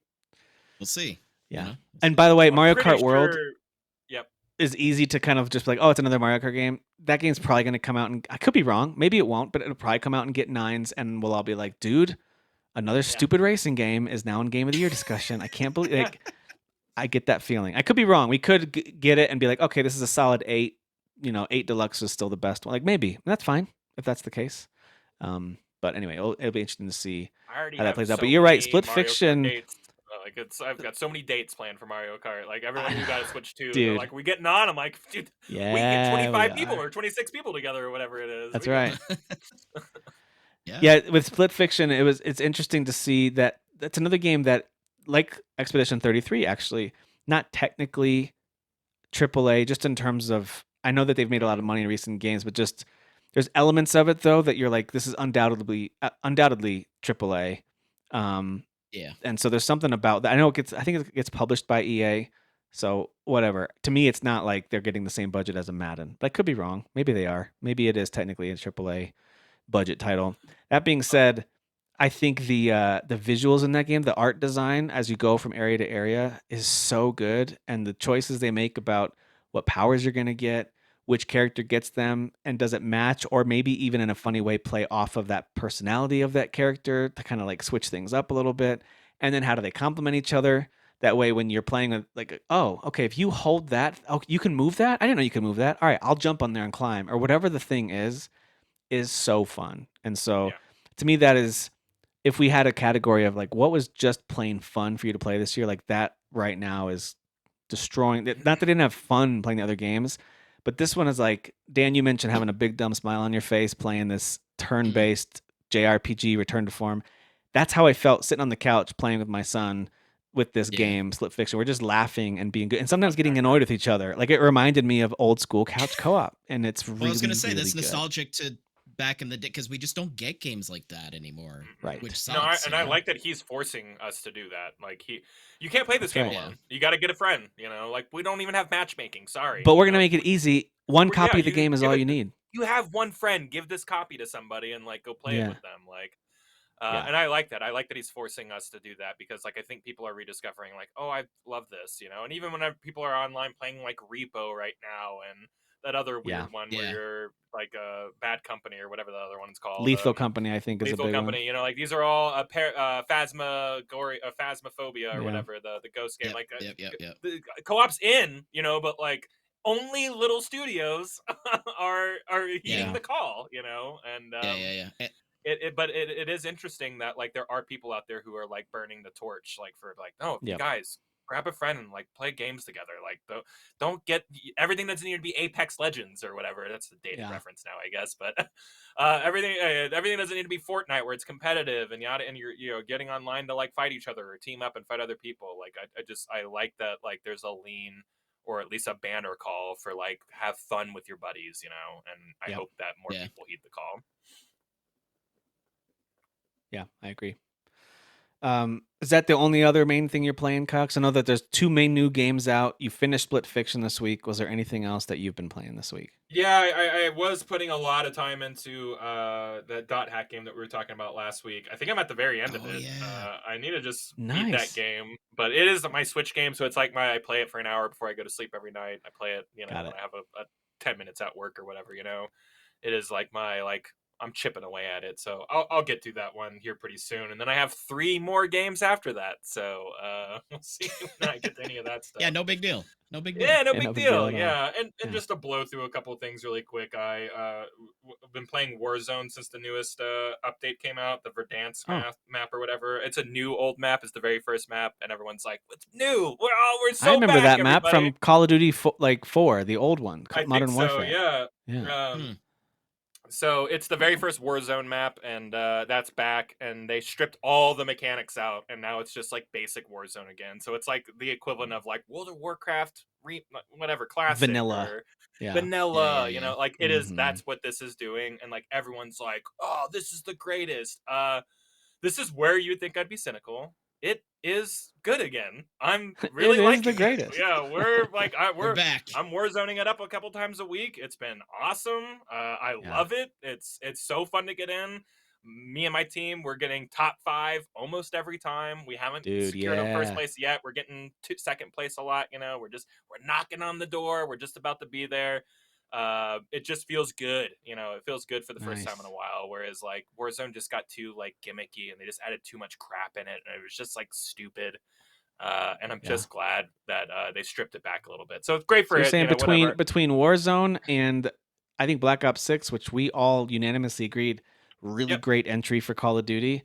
we'll see. Yeah. We'll And see. by the way, I'm Mario pretty Kart World sure. Yep. is easy to kind of just be like, oh, it's another Mario Kart game. That game's probably going to come out, and I could be wrong. Maybe it won't, but it'll probably come out and get 9s, and we'll all be like, dude, another stupid racing game is now in Game of the Year discussion. I can't believe, like, I get that feeling. I could be wrong. We could get it and be like, okay, this is a solid 8. 8 Deluxe is still the best one. Like, maybe. That's fine if that's the case. But anyway, it'll be interesting to see I already how that have plays out. But so you're right. many Split Mario Kart Fiction, dates. I've got so many dates planned for Mario Kart. Like everyone who got a Switch 2, they're dude. like, "We getting on?" I'm like, "Dude, we can get Yeah, we 25 people are. or 26 people together or whatever it is." That's We can. right. Yeah. Yeah, with Split Fiction, it's interesting to see that that's another game that, like Expedition 33, actually, not technically AAA, just in terms of, I know that they've made a lot of money in recent games, but just there's elements of it though that you're like, this is undoubtedly AAA. Yeah. And so there's something about that. I think it gets published by EA. So whatever. To me, it's not like they're getting the same budget as a Madden. But I could be wrong. Maybe they are. Maybe it is technically a AAA budget title. That being said, I think the visuals in that game, the art design as you go from area to area is so good, and the choices they make about what powers you're going to get, which character gets them, and does it match, or maybe even in a funny way play off of that personality of that character to kind of like switch things up a little bit, and then how do they complement each other? That way, when you're playing with, like, oh, okay, if you hold that, oh, you can move that. I didn't know you could move that. All right, I'll jump on there and climb, or whatever the thing is so fun. And so, Yeah. to me, that is, if we had a category of like what was just plain fun for you to play this year, like that right now is destroying. Not that I didn't have fun playing the other games, but this one is like, Dan, you mentioned having a big dumb smile on your face playing this turn-based JRPG Return to Form. That's how I felt sitting on the couch playing with my son with this game, Split Fiction. We're just laughing and being good, and sometimes getting annoyed with each other. Like, it reminded me of old school couch co-op, and it's really, I was gonna say really that's good. nostalgic to back in the day because we just don't get games like that anymore. Right. Which No, sucks. I like that he's forcing us to do that. Like you can't play this game right. alone. You got to get a friend. Like we don't even have matchmaking. Sorry. But we're gonna make it easy. One copy of the you game is give all it- you need. You have one friend. Give this copy to somebody and like go play it with them. Like. And I like that. I like that he's forcing us to do that because, like, I think people are rediscovering, like, oh, I love this, And even when people are online playing, like, Repo right now and that other weird one where you're, like, a Bad Company or whatever the other one's called. Lethal Company, I think, is a big Company, one. Like, these are all Phasmophobia or whatever, the ghost game. The co-op's in, but, like, only little studios are heeding the call, And, but it is interesting that like there are people out there who are like burning the torch, like for like, no, you guys grab a friend and like play games together. Like don't get everything doesn't need to be Apex Legends or whatever. That's the dated reference now, I guess. But everything doesn't need to be Fortnite where it's competitive and and you're getting online to like fight each other or team up and fight other people. Like I like that like there's a lean or at least a banner call for like have fun with your buddies, and I hope that more people heed the call. Yeah, I agree. Is that the only other main thing you're playing, Cox? I know that there's 2 main new games out. You finished Split Fiction this week. Was there anything else that you've been playing this week? Yeah, I was putting a lot of time into the dot hack game that we were talking about last week. I think I'm at the very end of it. Yeah. I need to just beat that game, but it is my Switch game, so it's like I play it for an hour before I go to sleep every night. I play it, when I have a 10 minutes at work or whatever. It is like I'm chipping away at it, so I'll get to that one here pretty soon, and then I have 3 more games after that. So we'll see when I get to any of that stuff. Yeah, no big deal. No big deal. Yeah, no big deal. Yeah, and just to blow through a couple of things really quick, I've been playing Warzone since the newest update came out, the Verdansk map or whatever. It's a new old map. It's the very first map, and everyone's like, "What's new? We're so." I remember back, that map everybody. from Call of Duty 4, the old one, I Modern think so. Warfare. Yeah. So it's the very first Warzone map, and that's back, and they stripped all the mechanics out, and now it's just like basic Warzone again. So it's like the equivalent of like World of Warcraft, whatever, classic Vanilla. or Yeah. Yeah. vanilla. You know, like it is. Hmm. That's what this is doing, and like everyone's like, "Oh, this is the greatest." This is where you'd think I'd be cynical. It is good again. I'm It really is the liking it. greatest. Yeah, we're like We're back. I'm warzoning it up a couple times a week. It's been awesome. I Yeah. love it. It's so fun to get in. Me and my team, we're getting top 5 almost every time. We haven't Dude, secured a first yeah. place yet. We're getting to second place a lot. You know, we're knocking on the door. We're just about to be there. It just feels good. You know, it feels good for the first time in a Nice. while. Whereas like Warzone just got too like gimmicky, and they just added too much crap in it, and it was just like stupid. And I'm Yeah. just glad that they stripped it back a little bit. So it's great So for you're it, saying you know, whatever. between Warzone and I think Black Ops 6, which we all unanimously agreed, really Yep. great entry for Call of Duty.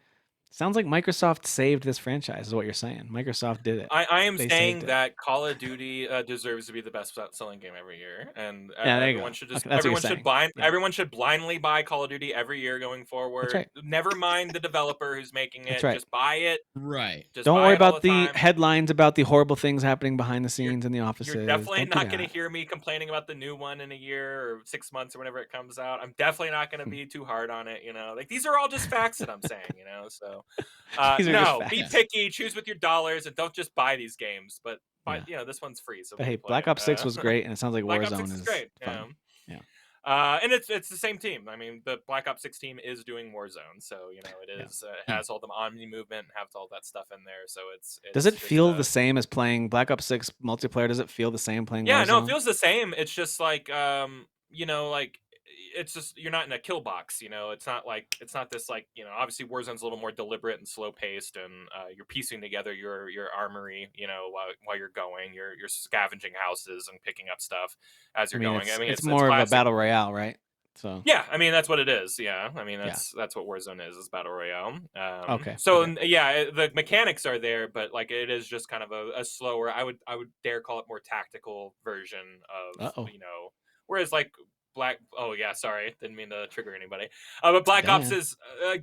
Sounds like Microsoft saved this franchise, is what you're saying. Microsoft did it. I am They saved saying it. that Call of Duty deserves to be the best selling game every year, and Yeah, there you go. Okay, that's what you're saying. Yeah, everyone should blindly buy Call of Duty every year going that's forward. right. Never mind the developer who's making That's it, right. just buy it, Right. just Don't buy worry it all about the the time. headlines about the horrible things happening behind the You're scenes in the you're offices. definitely Don't do not going to that. hear me complaining about the new one in a year or 6 months or whenever it comes out. I'm definitely not going to be too hard on it. You know, like these are all just facts that I'm saying. You know, so These are just no, be Yeah. facts. picky, choose with your dollars, and don't just buy these games. But Yeah. you know, this one's free, so But maybe hey, play Black it. Ops 6 was great, and it sounds like Black Ops 6 Warzone is is great. Yeah. fun. Yeah. And it's the same team. I mean, the Black Ops 6 team is doing Warzone, so you know it Yeah. is it Hmm. has all the Omni movement, and has all that stuff in there. So Does it's it just feel the same as playing Black Ops 6 multiplayer? Does it feel the same playing yeah, no, it Warzone? feels the same. It's just like you know, like it's just you're not in a kill box, you know. It's not this like, you know, obviously Warzone's a little more deliberate and slow paced, and you're piecing together your armory, you know, while you're going. You're scavenging houses and picking up stuff as I you're mean, going. I mean, it's it's more of a classic. battle royale, right? So, Yeah, I mean that's what it is. Yeah, I mean yeah. that's what Warzone is battle royale. Okay. So Okay. yeah, the mechanics are there, but like it is just kind of a slower. I would dare call it more tactical version of, Uh-oh. you know. Whereas like Black, oh yeah, sorry, didn't mean to trigger anybody. But Black Ops Dan. is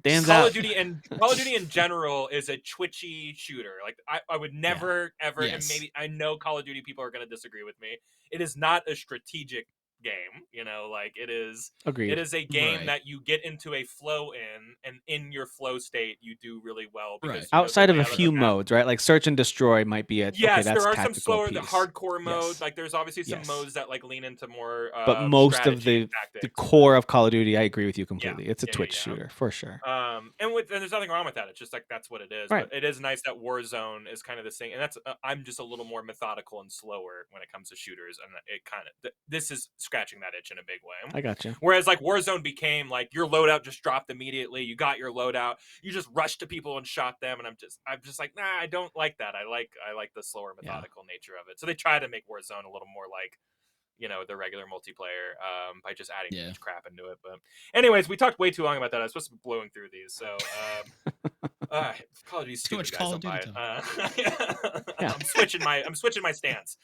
Dan's Call of out. Duty, and Call of Duty in general is a twitchy shooter. Like I would Yeah. never ever, and Yes. maybe I know Call of Duty people are going to disagree with me. It is not a strategic game, you know, like it Agreed. is a game Right. that you get into a flow in, and in your flow state you do really well Right. because you know the Outside of a layout of the few map. modes, right? Like search and destroy might be a okay, Yes, there that's are some tactical slower, the piece. hardcore mode. Yes. Like there's obviously some Yes. modes that like lean into more But most of strategy and the tactics, but core of Call of Duty, I agree with you yeah, completely. It's a Twitch yeah. shooter for sure. And there's nothing wrong with that. It's just like that's what it is. But Right. it is nice that Warzone is kind of this thing, and that's I'm just a little more methodical and slower when it comes to shooters, and it kind of this is scratching that itch in a big way. I got you. Whereas like Warzone became like your loadout just dropped immediately. You got your loadout, you just rushed to people and shot them, and I'm just like, nah, I don't like that. I like the slower Yeah. methodical nature of it. So they try to make Warzone a little more like, you know, the regular multiplayer by just adding too Yeah. much crap into it. But anyways, we talked way too long about that. I was supposed to be blowing through these, so Call of Duty's Too stupid, much guys. Call of Don't buy Duty it. time. Yeah. I'm switching my stance.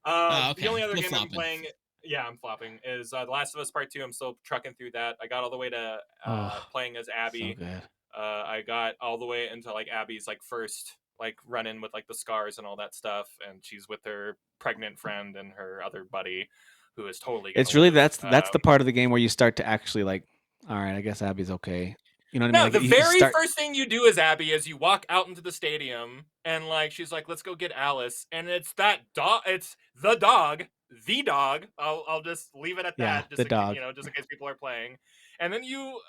Oh, The okay. only other Flip game I'm flopping. playing, yeah, I'm flopping, is The Last of Us Part 2. I'm still trucking through that. I got all the way to Oh, playing as so Abby. good. I got all the way into like Abby's like first like run in with like the scars and all that stuff, and she's with her pregnant friend and her other buddy, who is totally gonna It's really live. that's the part of the game where you start to actually like, all right, I guess Abby's okay. You know what I mean? No, Like the you very start. first thing you do as Abby is you walk out into the stadium, and like she's like, "Let's go get Alice," and it's that dog. It's the dog, the dog. I'll just leave it at Yeah, that, the just in case, dog. you know, just in case people are playing. And then you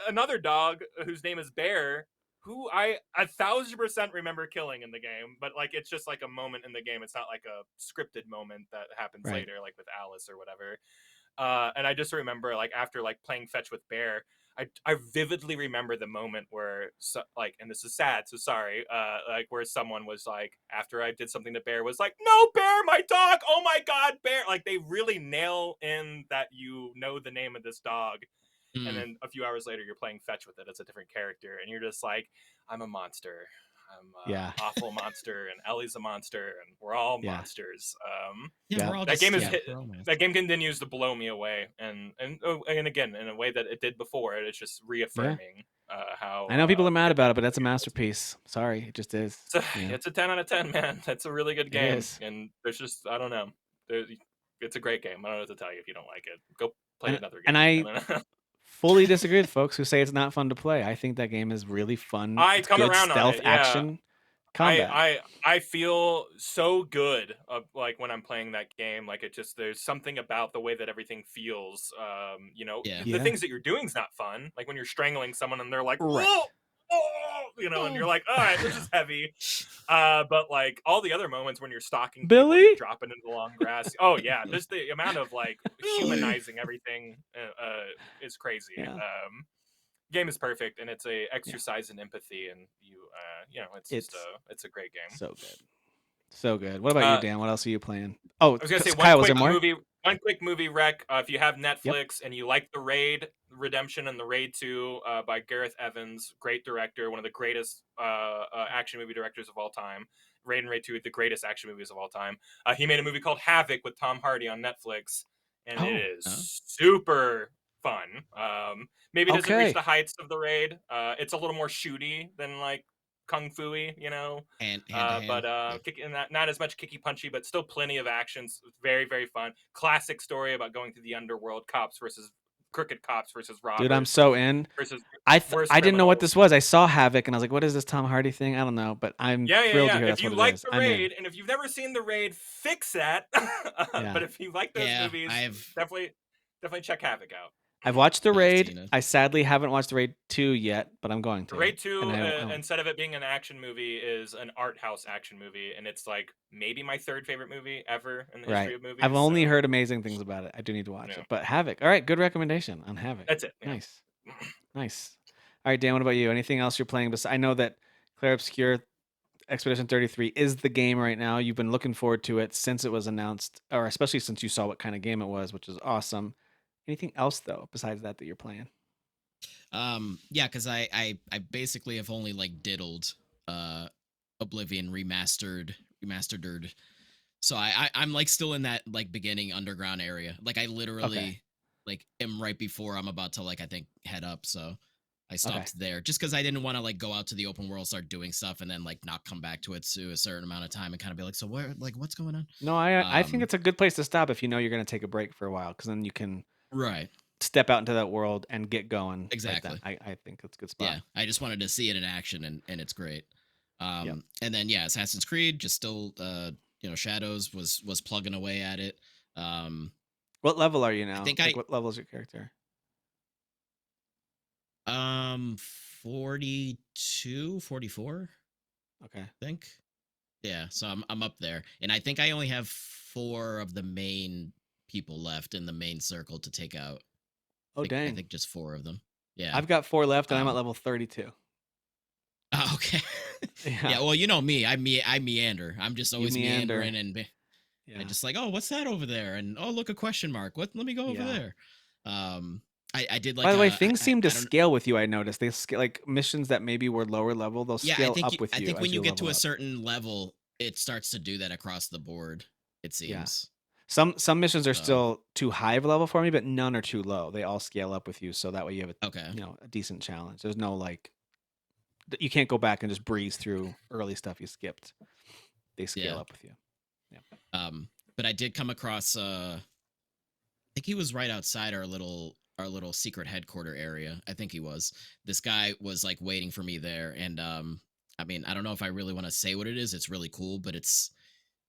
another dog whose name is Bear, who I 1,000% remember killing in the game, but like it's just like a moment in the game. It's not like a scripted moment that happens Right. later, like with Alice or whatever. And I just remember like after like playing fetch with Bear, I vividly remember the moment where like, and this is sad, so sorry, like where someone was like, after I did something to Bear, was like, "No, Bear, my dog, oh my god, Bear." Like they really nail in that you know the name of this dog, and Mm. then a few hours later you're playing fetch with it. It's a different character, and you're just like, I'm a monster. Yeah. awful monster, and Ellie's a monster, and we're all Yeah. monsters. Yeah, we're all That just game is yeah, we're all that game continues to blow me away, and again in a way that it did before. It's just Yeah. reaffirming I know people are how mad good about that it, but that's a studio is. masterpiece. Sorry, it just is. So You know, it's a 10 out of 10, man. That's a really good it game, is. and there's just I don't know. There, it's a great game. I don't know what to tell you if you don't like it. Go play And another and game. I I don't know. fully disagree with folks who say it's not fun to play. I think that game is really fun. I It's come good around on stealth it. Yeah, action combat. I feel so good like when I'm playing that game. Like it just there's something about the way that everything feels. yeah. The Yeah. things that you're doing is not fun. Like when you're strangling someone and they're like, Right. oh, oh, and Oh. you're like, all right, this is heavy. But like all the other moments when you're stalking people and you're Billy? dropping into the long grass. Oh yeah, just the amount of like Really? humanizing everything is crazy. Yeah. Game is perfect, and it's a Yeah. exercise in empathy, and it's just It's it's a great game. so good. So good. What about you, uh Dan? What else are you playing? Oh, I was gonna say Kyle, was there more? one quick movie rec. If you have Yep. Netflix and you like The Raid Redemption and The Raid 2 by Gareth Evans, great director, one of the greatest action movie directors of all time. Raid and Raid 2, the greatest action movies of all time. He made a movie called Havoc with Tom Hardy on Netflix, and it Oh, is Oh, super fun. Maybe it doesn't reach okay. the heights of The Raid. It's a little more shooty than like kung fu-y, hand to hand. but Yeah. not as much kicky punchy, but still plenty of actions. Very very fun. Classic story about going through the underworld, cops versus crooked cops versus Dude, I'm robbers so in. versus worst I didn't know what criminals. this was. I saw Havoc and I was like, what is this Tom Hardy thing? I don't know, but I'm Yeah, yeah, thrilled to yeah. hear If that's you what it like is. The I'm in. Raid, and if you've never seen The Raid, fix that. Yeah. But if you like those Yeah, movies, I've definitely check Havoc out. I've watched The I've Raid. seen it. I sadly haven't watched The Raid 2 yet, but I'm going The to. Raid And 2, I instead of it being an action movie, is an art house action movie, and it's like maybe my third favorite movie ever in the history right. of I've movies. only So heard amazing things about it. I do need to watch yeah, it. But Havoc. All right, good recommendation on Havoc. that's it. Yeah. Nice. Nice. All right, Dan, what about you? Anything else you're playing? I know that Clair Obscur Expedition 33 is the game right now. You've been looking forward to it since it was announced, or especially since you saw what kind of game it was, which is awesome. Anything else though besides that you're playing? Yeah, because I basically have only like diddled Oblivion remastered. So I'm like still in that like beginning underground area. Like I literally Okay. like am right before I'm about to like I think head up. So I Okay. stopped there just because I didn't want to like go out to the open world, start doing stuff, and then like not come back to it to a certain amount of time and kind of be like, so where like what's going on? No, I think Um, it's a good place to stop if you know you're going to take a break for a while, because then you can right, step out into that world and get going right then. exactly. I think that's a good spot. Yeah, I just wanted to see it in action, and it's great. Yep. And then yeah, Assassin's Creed just still Shadows was plugging away at it. What level are you I now? think Like, what level is your character? 42, 44, Okay. I think. Yeah, so I'm up there, and I think I only have 4 of the main people left in the main circle to take out. Oh, I dang. think just 4 of them. Yeah. I've got 4 left and I'm at Um. level 32. Okay. Yeah. Yeah. Well, you know me. I meander. I'm just You always meander. meandering and Yeah. just like, oh, what's that over there? And oh, look, a question mark. What? Let me go over Yeah. there. I did like By the way, things seem to I don't. scale with you. I noticed they scale, like missions that maybe were lower level, they'll Yeah, scale up with I you think when as you you get to level a up. certain level, it starts to do that across the board. It Yeah. seems. Some missions are So still too high of a level for me, but none are too low. They all scale up with you, so that way you have okay. a decent challenge. There's no like you can't go back and just breeze through early stuff you skipped. They scale Yeah. up with you. Yeah. But I did come across. I think he was right outside our little secret headquarter area. I think he was. This guy was like waiting for me there, and I mean, I don't know if I really want to say what it is. It's really cool, but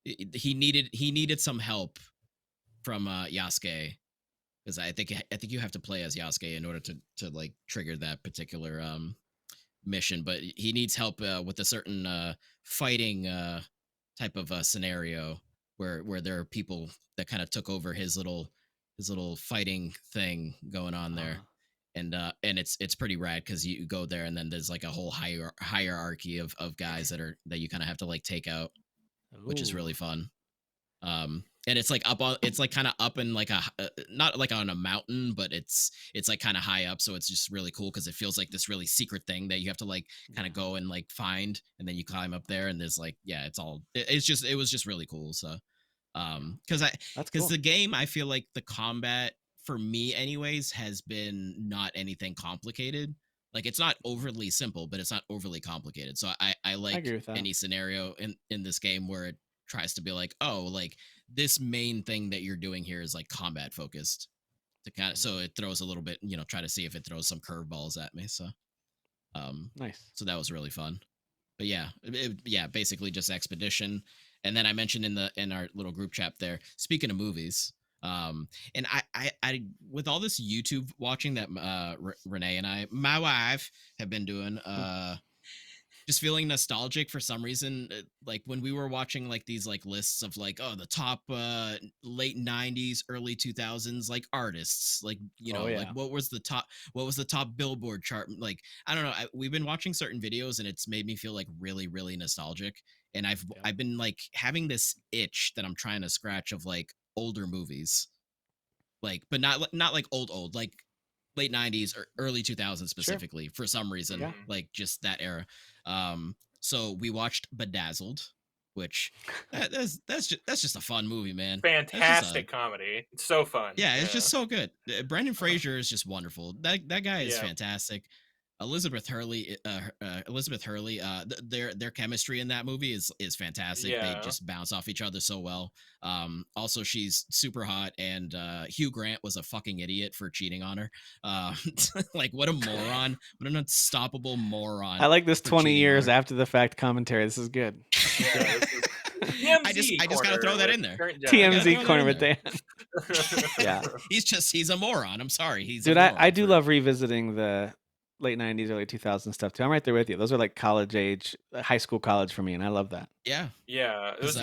he needed some help from Yasuke, because I think you have to play as Yasuke in order to like trigger that particular mission. But he needs help with a certain fighting type of scenario where there are people that kind of took over his little fighting thing going on there. And it's pretty rad because you go there and then there's like a whole hierarchy of guys that you kind of have to like take out, which is Ooh. really fun. and it's like up on, it's like kind of up in like not like on a mountain, but it's like kind of high up, so it's just really cool because it feels like this really secret thing that you have to like kind Yeah. of go and like find, and then you climb up there, and there's like, yeah, it's all it's just, it was just really cool. So because That's because cool. the game, I feel like the combat for me anyways has been not anything complicated. Like it's not overly simple, but it's not overly complicated. So I I like agree with that. any scenario in this game where it tries to be like, oh, like this main thing that you're doing here is like combat focused, to kind of, so Mhm. it throws a little bit, try to see if it throws some curveballs at me. So um Nice. so that was really fun. But yeah, yeah, basically just Expedition. And then I mentioned in our little group chat there, speaking of movies, and I with all this YouTube watching that Renee and I, my wife, have been doing, just feeling nostalgic for some reason. Like when we were watching like these like lists of like, oh, the top late 90s early 2000s like artists, like, Oh like yeah. what was the top Billboard chart, like, I don't know, we've been watching certain videos and it's made me feel like really really nostalgic. And Yep. I've been like having this itch that I'm trying to scratch of like older movies, like, but not like old, like late 90s or early 2000s Sure. specifically, for some reason, Yeah. Mhm. like just that era. So we watched Bedazzled, which that's just a fun movie, man. That's just a, Fantastic comedy. It's so fun. yeah, it's just Yeah. so good. Brendan Fraser is just wonderful. That guy is Yeah. fantastic. Elizabeth Hurley, their chemistry in that movie is fantastic. They Yeah. just bounce off each other so well. Also, she's super hot, and Hugh Grant was a fucking idiot for cheating on her. Uh, like, what a moron! What an unstoppable I moron like this for 20 cheating on years her. after the fact commentary. This is good. This is Yeah. good. This is TMZ I just got to throw corner that with in there. current I got to TMZ throw that corner in with there. Dan. Yeah. He's a moron. I'm sorry, he's a Dude, I moron do for. love revisiting the late 90s, early 2000s stuff too. I'm right there with you. Those are like college age, high school, college for me, and I love that. Yeah, Yeah, because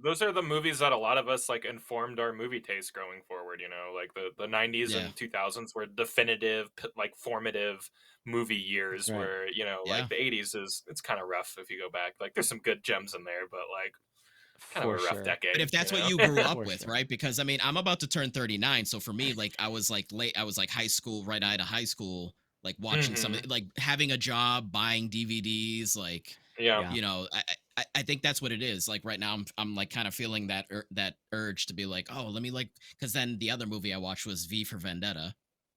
those are the movies that a lot of us like informed our movie taste growing forward. Like the 90s yeah, and 2000s were definitive, like formative movie That's years. right. Where yeah. like the 80s is it's kind of rough if you go back. Like there's some good gems in there, but like kind of For a rough sure. But decade. if that's what you grew up For with, sure. right? Because I mean, I'm about to turn 39, so for me, like I was like late, I was like high school, right out of high school, like watching some Hmm. like having a job, buying DVDs, like, Yeah. Yeah. I think that's what it is. Like right now, I'm like kind of feeling that urge to be like, oh, let me like, because then the other movie I watched was V for Vendetta,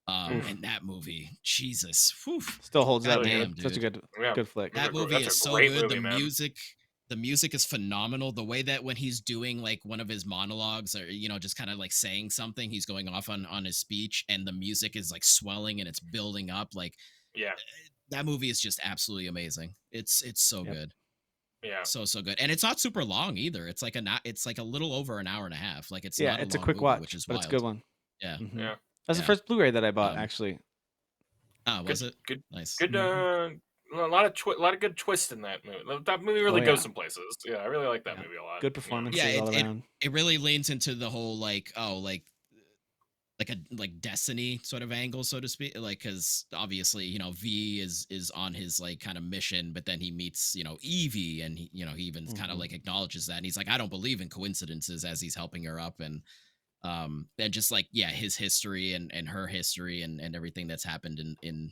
Oof. and that movie, Jesus, whew, Still holds god up, man. damn, That's such a dude. Yeah. good flick. That movie That's a is so great good. movie, man. The music is phenomenal. The way that when he's doing like one of his monologues, or just kind of like saying something, he's going off on his speech, and the music is like swelling and it's building up. Like Yeah. that movie is just absolutely amazing. It's so Yep. good. Yeah. So good. And it's not super long either. It's like a little over an hour and a half. Like it's Yeah, not a it's a long quick movie, which watch, is but it's a good wild. one. Yeah. Hmm. Yeah. That's the Yeah. first Blu-ray that I bought, Um actually. was Good. it? Good. Nice. Good. Hmm. A lot of good twists in that movie. That movie Oh really goes yeah. some places. Yeah, I really like that Yeah. movie a lot. Good Yeah, performances all around. it really leans into the whole like, oh, like a like destiny sort of angle, so to speak, like because obviously V is on his like kind of mission, but then he meets Evie, and he even kind of Hmm. like acknowledges that, and he's like, I don't believe in coincidences, as he's helping her up. And then just like, yeah, his history and her history, and everything that's happened in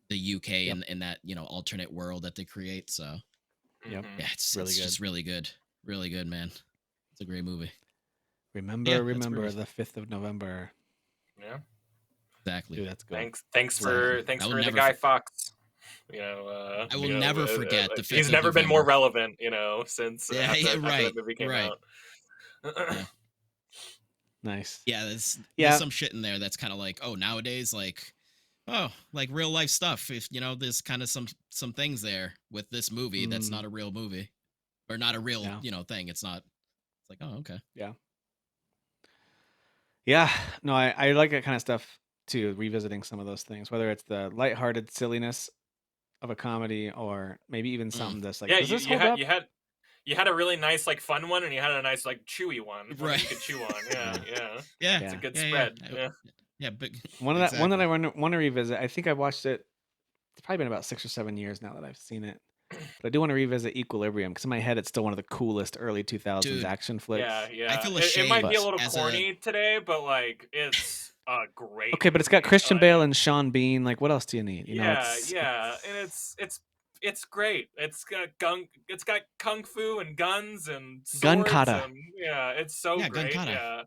the UK, Yep. and in that alternate world that they create. So Yep. Hmm. yeah, Really it's good. just really good, man. It's a great movie. Remember, Yeah, that's remember great. the 5th of November. Yeah. Exactly. Dude, that's good. Thanks Exactly. thanks I will for the never Guy for- Fox. I will never forget the He's 5th of never been more November. relevant. Since Yeah, yeah, after that right, movie came right. out. Yeah, Nice. yeah. There's Yeah. some shit in there that's kind of like, oh, nowadays, like, oh, like real life stuff. If there's kind of some things there with this movie that's Mm, not a real movie, or not a real yeah. thing. It's not. It's like, oh, okay. Yeah. Yeah. No, I like that kind of stuff too, revisiting some of those things, whether it's the lighthearted silliness of a comedy or maybe even Mm, something that's like, Yeah, does this hold up? you had a really nice like fun one, and you had a nice like chewy one that right. you could chew on. Yeah, Yeah. yeah. Yeah, It's a Yeah. good yeah, yeah, spread. Yeah. yeah. But One that I exactly. want to revisit. I think I watched it. It's probably been about 6 or 7 years now that I've seen it. But I do want to revisit Equilibrium because in my head it's still one of the coolest early 2000s Dude, action Yeah, flicks. I yeah. feel It might be ashamed a little as a corny today, but like it's a great Okay, but it's got movie. Christian Bale Like, and Sean Bean. Like, what else do you need? You know, yeah, yeah, and it's great. It's got kung fu and guns and gun swords kata. and yeah, it's so yeah, great. Gunkata. Yeah,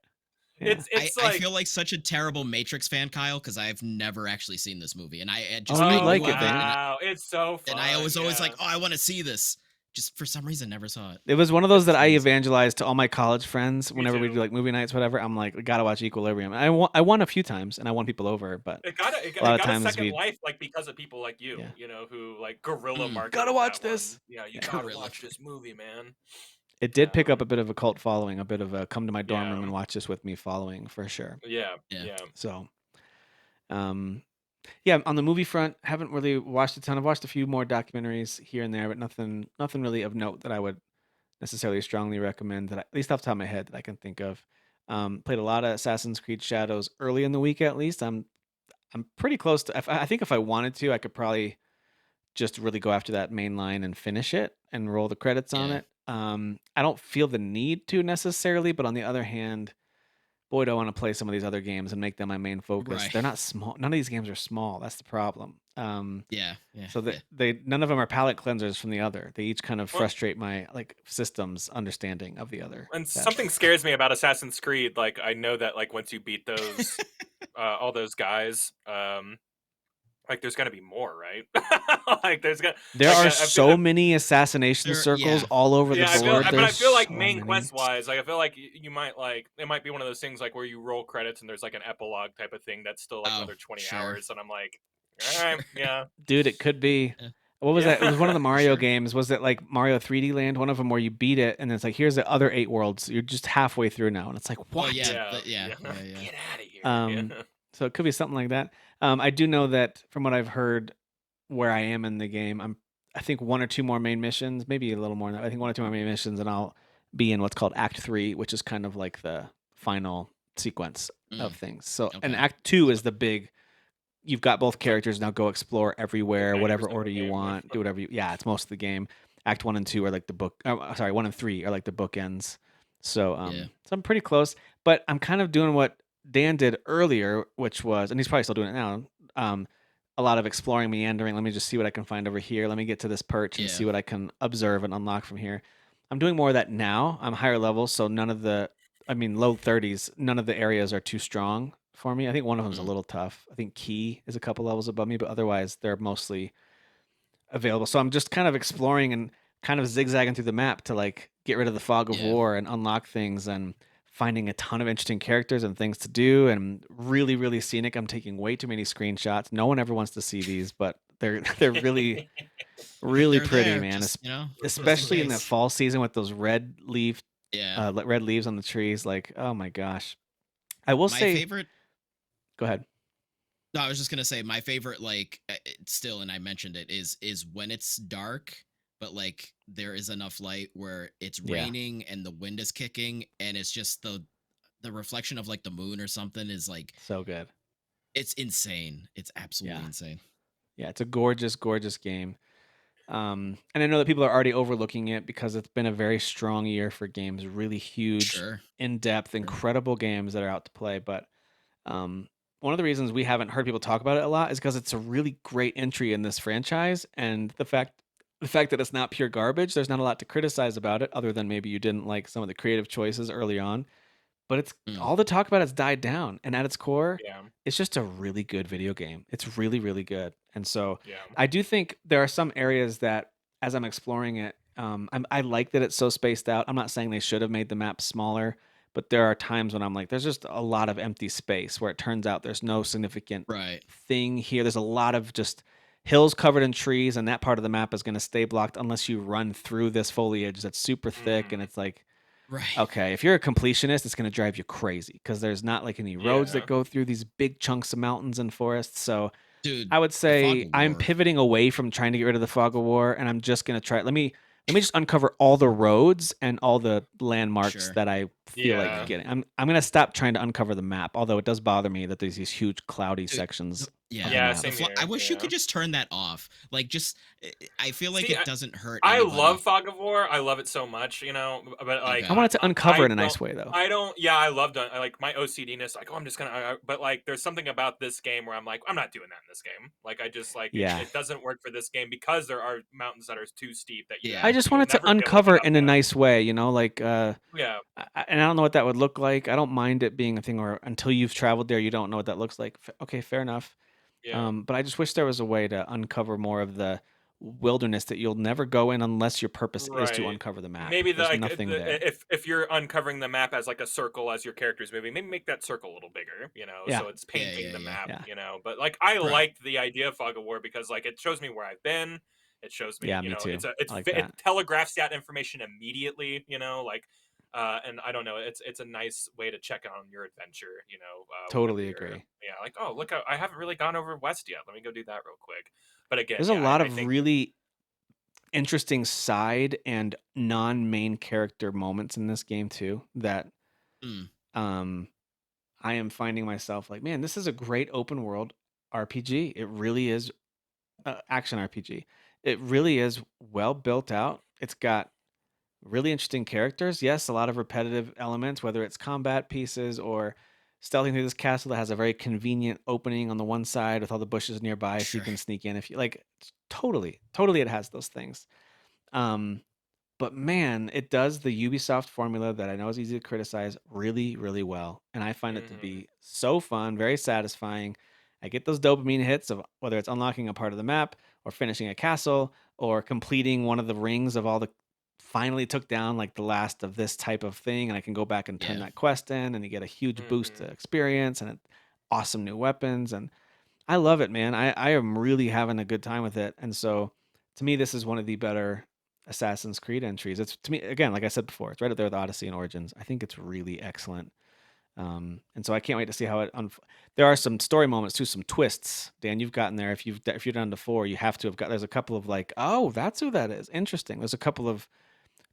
Yeah. it's I like feel like such a terrible Matrix fan, Kyle, because I've never actually seen this movie, and I Oh, just I you'd oh like knew it of it, then. wow, it's so and I fun. was always like, Yeah, oh, I want to see this. Just for some reason, never saw it. It was one of those it's that I Jeez. evangelized to all my college friends me whenever we do too. like movie nights, whatever. I'm like, gotta watch Equilibrium. I won a few times and I won people over, but a lot It of got a times second we, life like because of people like yeah, you know, who like guerrilla gotta marketed watch that this. one. Yeah, you Yeah. gotta Gorilla. watch this movie, man. It did pick Yeah, up a bit of a cult following, a bit of a come to my dorm room yeah, and watch this with me following for sure. yeah, Yeah. yeah. So, um, yeah, on the movie front, haven't really watched a ton. I've watched a few more documentaries here and there, but nothing really of note that I would necessarily strongly recommend that at least off the top of my head that I can think of. Played a lot of Assassin's Creed Shadows early in the week at least. I'm pretty close to. I think if I wanted to, I could probably just really go after that main line and finish it and roll the credits on Yeah. it. I don't feel the need to necessarily, but on the other hand, boy, do I want to play some of these other games and make them my main focus. Right. They're not small. None of these games are small. That's the problem. Yeah. Yeah. So Yeah. they none of them are palate cleansers from the other. They each kind of Well, frustrate my like systems understanding of the other. and That something scares me about Assassin's Creed. Like I know that like once you beat those all those guys, like there's gonna be more, right? Like there's gonna there like are I feel so many assassination circles Yeah. all over the yeah, board. but I There's feel like so main many. quest wise, like I feel like you might like it might be one of those things like where you roll credits and there's like an epilogue type of thing that's still like Oh, another 20 sure. hours, and I'm like, all right, Sure. yeah, Dude, it could be. Yeah. What was that? It was one of the yeah. Mario Sure. games. Was it like Mario 3D Land? One of them where you beat it and it's like, here's the other 8 worlds. You're just halfway through now. And it's like, Oh what? yeah. Yeah, Yeah. yeah. Yeah. Yeah. Get out of here. Um, Yeah. so it could be something like that. I do know that from what I've heard, where I am in the game, I think one or two more main missions, maybe a little more than that. I think one or two more main missions, and I'll be in what's called Act 3, which is kind of like the final sequence of Mm, things. So, and okay. Act 2 So is the big. You've got both It's like characters now. Go explore like everywhere, whatever 90% of order the you game. want. Do whatever you. Yeah, it's most of the game. Act 1 and 2 are like the book. Oh, sorry, 1 and 3 are like the bookends. So, yeah. so I'm pretty close. But I'm kind of doing what Dan did earlier, which was, and he's probably still doing it now. A lot of exploring, meandering. Let me just see what I can find over here. Let me get to this perch and Yeah. see what I can observe and unlock from here. I'm doing more of that now. I'm higher level, so none of the, I mean, low 30s, none of the areas are too strong for me. I think one of them's a Mm, little tough. I think Key is a couple levels above me, but otherwise they're mostly available. So I'm just kind of exploring and kind of zigzagging through the map to like get rid of the fog of yeah. war and unlock things and finding a ton of interesting characters and things to do and really really scenic. I'm taking way too many screenshots. No one ever wants to see these, but they're really really They're pretty, there, man. just just in Especially in the case. fall season with those Yeah. red leaves on the trees. Like, oh my gosh. I will My say, favorite. go ahead. No, I was just gonna say my favorite, like still, and I mentioned it is when it's dark, but like there is enough light where it's Yeah, raining and the wind is kicking, and it's just the reflection of like the moon or something is like so good. it's insane. It's absolutely Yeah, insane. yeah. It's a gorgeous, gorgeous game. And I know that people are already overlooking it because it's been a very strong year for games, really huge, Sure. in depth, Sure. incredible games that are out to play. But one of the reasons we haven't heard people talk about it a lot is because it's a really great entry in this franchise, and the fact that it's not pure garbage, there's not a lot to criticize about it, other than maybe you didn't like some of the creative choices early on. But it's Mm, all the talk about it's died down, and at its core, Yeah, it's just a really good video game. It's really, really good. And so yeah. I do think there are some areas that, as I'm exploring it, I like that it's so spaced out. I'm not saying they should have made the map smaller, but there are times when I'm like, there's just a lot of empty space where it turns out there's no significant right. thing here. There's a lot of just hills covered in trees, and that part of the map is going to stay blocked unless you run through this foliage that's super thick. And Mm, it's like, Right. okay, if you're a completionist, it's going to drive you crazy because there's not like any roads that yeah. go through these big chunks of mountains and forests. So Dude, I would the fog say of I'm war. pivoting away from trying to get rid of the fog of war, and I'm just going to try. Let me just uncover all the roads and all the landmarks Sure. that I feel like Yeah. Sure. getting. I'm going to stop trying to uncover the map, although it does bother me that there's these huge cloudy Dude, sections. of the Yeah. Yeah, map. same I here. wish you Yeah. could just turn that off. Like, just I feel like See, it doesn't hurt I love anybody. Fog of War. I love it so much, but like I Okay. want it to uncover in a nice way, though. I don't. Yeah, I love I like my OCDness. Like, oh, I'm just gonna. But like, there's something about this game where I'm like, I'm not doing that in this game. Like, I just like Yeah. it doesn't work for this game because there are mountains that are too steep that Yeah. I just you'll want it to never be able to get uncover up in a that. nice way, you know, like, Yeah, and I don't know what that would look like. I don't mind it being a thing where until you've traveled there, you don't know what that looks like. Okay, fair enough. yeah. But I just wish there was a way to uncover more of the wilderness that you'll never go in unless your purpose is to Right. uncover the map. Maybe There's nothing there. if you're uncovering the map as like a circle as your character's moving, maybe make that circle a little bigger, Yeah, so it's Yeah. painting Yeah. the Yeah. map, yeah, But like I Right. liked the idea of Fog of War because like it shows me where I've been. It shows me, yeah. Me too. I like it that. telegraphs that information immediately, like and I don't know, it's a nice way to check on your adventure, whenever Totally you're agree. like, oh, look, I haven't really gone over west yet. Let me go do that real quick. But again, There's a yeah, lot I of think really interesting side and non-main character moments in this game too that Mm. um I am finding myself like, man, this is a great open world RPG. It really is action RPG. It really is well built out. It's got really interesting characters. Yes, a lot of repetitive elements, whether it's combat pieces or stealthing through this castle that has a very convenient opening on the one side with all the bushes nearby, so you Sure. can sneak in if you like. Totally, it has those things. Um, but man, it does the Ubisoft formula that I know is easy to criticize really, really well. And I find it to mhm, be so fun, very satisfying. I get those dopamine hits of whether it's unlocking a part of the map or finishing a castle or completing one of the rings of all the finally took down like the last of this type of thing. And I can go back and turn Yeah. that quest in and you get a huge boost to mhm. experience and awesome new weapons. And I love it, man. I am really having a good time with it. And so to me, this is one of the better Assassin's Creed entries. It's to me, again, like I said before, it's right up there with Odyssey and Origins. I think it's really excellent. And so I can't wait to see how it there are some story moments too, some twists. Dan, you've gotten there. If you're down to 4, you have to have got there's a couple of like, oh, that's who that is. Interesting. There's a couple of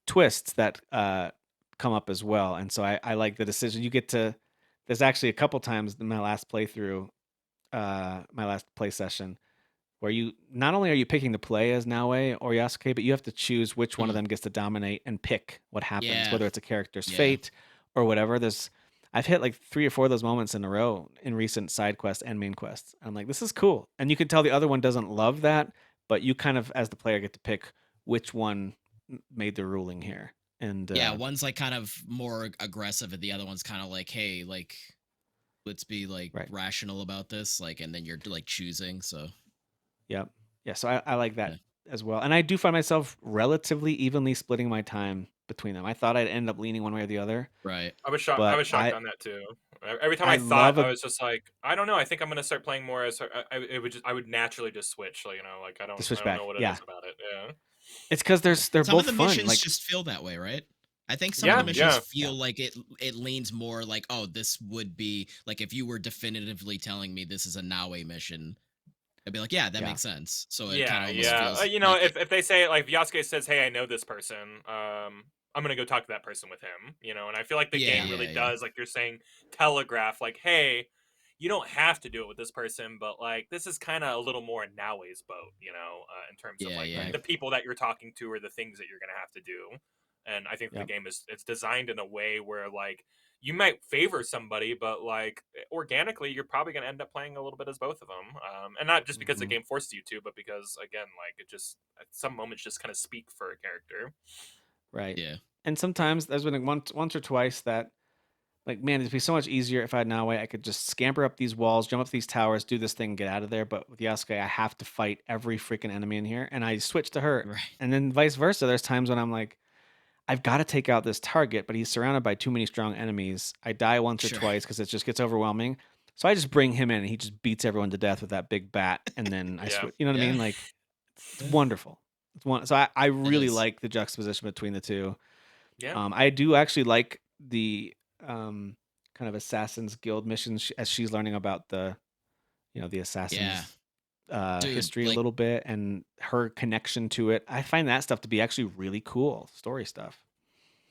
twists that come up as well. And so I like the decision. You get to there's actually a couple times in my last playthrough, my last play session where you not only are you picking to play as Naue or Yasuke, but you have to choose which one of Mm. them gets to dominate and pick what happens, Yeah. whether it's a character's Yeah. fate or whatever. I've hit like 3 or 4 of those moments in a row in recent side quests and main quests. I'm like, this is cool. And you can tell the other one doesn't love that, but you kind of, as the player, get to pick which one made the ruling here. And Yeah. One's like kind of more aggressive, and the other one's kind of like, hey, like, let's be like right. rational about this. Like, and then you're like choosing. So, Yep. Yeah. So I like that yeah. as well. And I do find myself relatively evenly splitting my time between them. I thought I'd end up leaning one way or the other, Right. I was shocked. I but was shocked on that too. Every time I I thought, love I a was just like, I don't know. I think I'm gonna start playing more as I would naturally just switch. Like, like the I don't know switchback. what it Yeah. is about it. Yeah, It's because they're Some of both the fun. missions Like just feel that way, right? I think some of the yeah, missions yeah. yeah. feel like it leans more like, oh, this would be like if you were definitively telling me this is a Naue mission, I'd be like, yeah, that Yeah. makes sense. So it kind Yeah, of almost yeah. feels like it. If they say like if Yasuke says, "Hey, I know this person," I'm gonna go talk to that person with him. And I feel like the Yeah, game Yeah. really yeah, yeah, does, like you're saying, telegraph like, "Hey, you don't have to do it with this person, but like this is kind of a little more Naoi's boat, in terms of yeah, like yeah. Right. the people that you're talking to or the things that you're gonna have to do." And I think the Yep. game is it's designed in a way where like you might favor somebody, but like organically, you're probably going to end up playing a little bit as both of them, and not just because the Mhm. game forces you to, but because again, like it just at some moments just kind of speak for a character. Right. Yeah. And sometimes there's been once or twice that like, man, it'd be so much easier if I had now a way I could just scamper up these walls, jump up these towers, do this thing, get out of there. But with Yasuke, I have to fight every freaking enemy in here, and I switch to her. Right. And then vice versa. There's times when I'm like, I've got to take out this target, but he's surrounded by too many strong enemies. I die once or Sure. twice because it just gets overwhelming. So I just bring him in, and he just beats everyone to death with that big bat, and then I Yeah, switch. You know what I Yeah. mean? Like, it's Yeah. wonderful. It's one. So I It really is. like the juxtaposition between the two. yeah, I do actually like the kind of Assassin's Guild missions as she's learning about the Yeah. Assassin's Dude, history a like, little bit and her connection to it. I find that stuff to be actually really cool story stuff.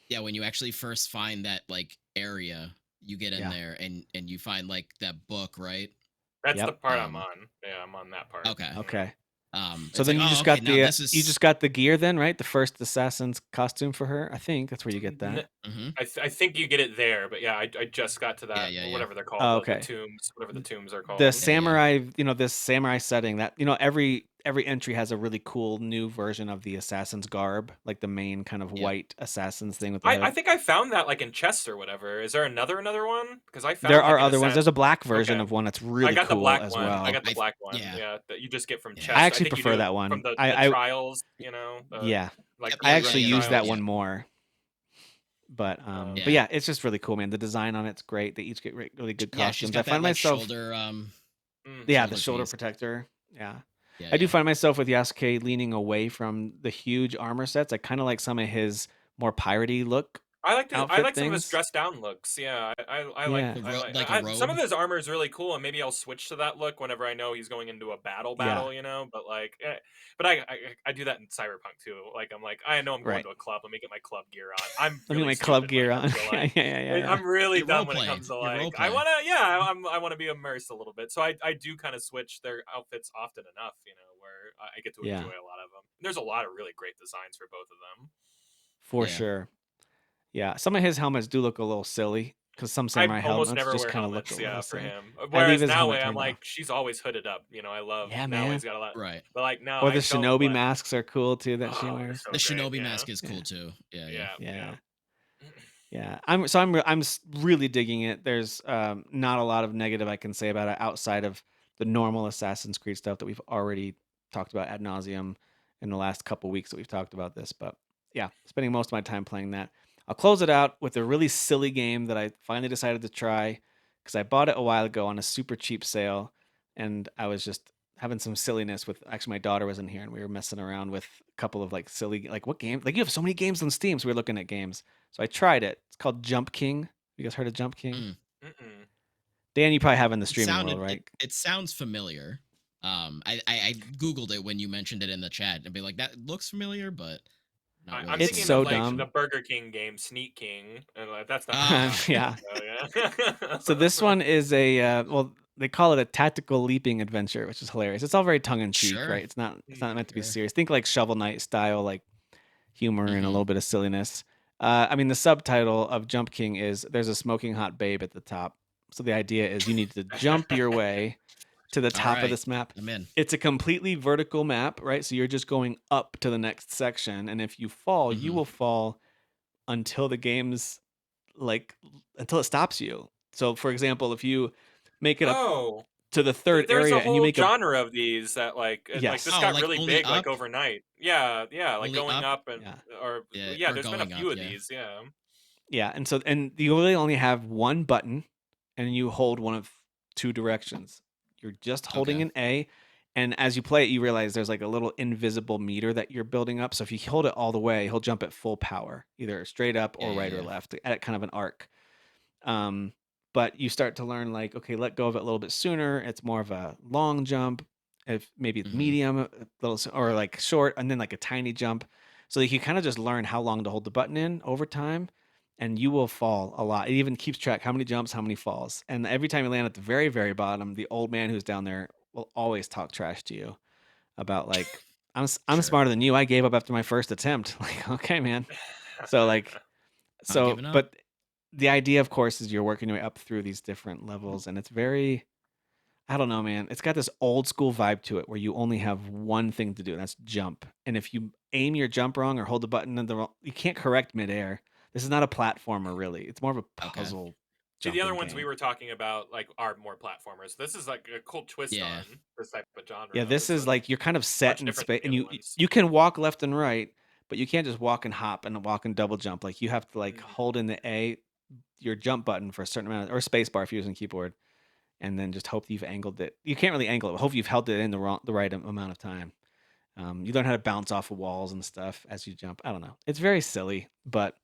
yeah, when you actually first find that like area, you get in Yeah. there and you find like that book, right? That's the Yep. part I'm on. Yeah, I'm on that part. Okay. Okay. So It's then like, you oh, just okay, got now the this is. you just got the gear then, right? The first assassin's costume for her. I think that's where you get that. I think you get it there, but yeah, I just got to that, Yeah. whatever they're called, Oh, the okay. tombs, whatever the tombs are The called. samurai, this samurai setting that, every entry has a really cool new version of the assassin's garb, like the main kind of white assassin's thing with the I hood. think I found that like in chests or whatever. Is there another one? Because I There found are like an other ones. assassin. There's a black version Okay. of one that's I really got the cool black as one. I well. got the black one. Yeah. Yeah, that you just get from Yeah. chests. I I actually think you prefer do it that one. from the I trials. yeah. Like Yep, I yeah, actually yeah, use that trials. one more. But Yeah. yeah, it's just really cool, man. The design on it's great. They each get really good Yeah, she's costumes. I got that find like myself, shoulder. yeah, the Shoulder shoulder piece. protector. Yeah. Yeah. I do find myself with Yasuke leaning away from the huge armor sets. I kind of like some of his more piratey look I outfit like some of his things. dressed down looks. Yeah, I like Yeah. Like a some robe. of his armor is really cool, and maybe I'll switch to that look whenever I know he's going into a battle. Yeah. But like, but I do that in Cyberpunk too. Like I'm like, I know I'm going Right. to a club. Let me get my club gear on. I'm Let me get really my club stupid when it gear on. comes to like. Yeah. I'm really You're dumb when it role-playing. comes to You're like I role-playing. I wanna be immersed a little bit. So I do kind of switch their outfits often enough, where I get to Yeah. enjoy a lot of them. There's a lot of really great designs for both of them. For Yeah. sure. Yeah. Some of his helmets do look a little silly because some I samurai almost helmets never just wear kind of look a helmets, little for silly. him. I leave Whereas his Naue, helmet I'm turned like, off. she's always hooded up. I love Yeah, man. Naue's got a lot. Right. But like now Or the I don't shinobi let masks are cool too that she oh, they're wears. so The great. shinobi Yeah. mask is cool Yeah. too. Yeah. Yeah. Yeah. Yeah. Yeah, I'm really digging it. There's not a lot of negative I can say about it outside of the normal Assassin's Creed stuff that we've already talked about ad nauseum in the last couple weeks that we've talked about this. But yeah, spending most of my time playing that. I'll close it out with a really silly game that I finally decided to try because I bought it a while ago on a super cheap sale, and I was just having some silliness with. Actually, my daughter was in here, and we were messing around with a couple of like silly, like what game? Like you have so many games on Steam, so we were looking at games. So I tried it. It's called Jump King. You guys heard of Jump King? Mm. Mm-mm. Dan, you probably have in the It streaming sounded. world, right? It sounds familiar. I googled it when you mentioned it in the chat and be like, that looks familiar, but not really I'm It's thinking seeing so of it in like action. the dumb. Burger King game, Sneak King, and like, that's not Yeah. yeah. So this one is a well, they call it a tactical leaping adventure, which is hilarious. It's all very tongue in cheek, Sure. right? It's not meant to be Sure. serious. Think like Shovel Knight style, like humor and a Mhm. little bit of silliness. I mean, the subtitle of Jump King is "There's a smoking hot babe at the top." So the idea is you need to jump your way to the All top of right. this map. I'm in. It's a completely vertical map, right? So you're just going up to the next section, and if you fall, you Mhm. will fall until the game's like until it stops you. So, for example, if you make it up Oh, to the third there's a area and you whole make a genre of these that like this yes, Oh, got like really only big like up? overnight. Yeah, like Only going up? up and yeah, or Yeah. yeah, Or there's been a going up, few of yeah. these. Yeah. yeah, and you really only have one button, and you hold one of two directions. You're just holding Okay. an A, and as you play it, you realize there's like a little invisible meter that you're building up. So if you hold it all the way, he'll jump at full power, either straight up or right or Yeah. left, at kind of an arc. Um, but you start to learn like, okay, let go of it a little bit sooner. It's more of a long jump. If maybe it's Mhm. medium, a little, or like short, and then like a tiny jump. So you kind of just learn how long to hold the button in over time, and you will fall a lot. It even keeps track how many jumps, how many falls, and every time you land at the very, very bottom, the old man who's down there will always talk trash to you about like, I'm Sure. smarter than you. I gave up after my first attempt. Like, okay, man. So like, Not so giving up. but the idea, of course, is you're working your way up through these different levels, and it's very, I don't know, man. It's got this old school vibe to it where you only have one thing to do, and that's jump. And if you aim your jump wrong or hold the button in the wrong, you can't correct midair. This is not a platformer, really. It's more of a Okay. puzzle See, the other jumping ones we game. were talking about like are more platformers. This is like a cool twist Yeah. on this type of genre, Yeah, though. this This is one's like you're kind of set much in different space, than and the you other ones. you can walk left and right, but you can't just walk and hop and walk and double jump. Like you have to like Mm. hold in the A, your jump button for a certain amount, or space bar if you're using keyboard, and then just hope you've angled it. You can't really angle it. But hope you've held it in the right amount of time. You learn how to bounce off of walls and stuff as you jump. I don't know. It's very silly, but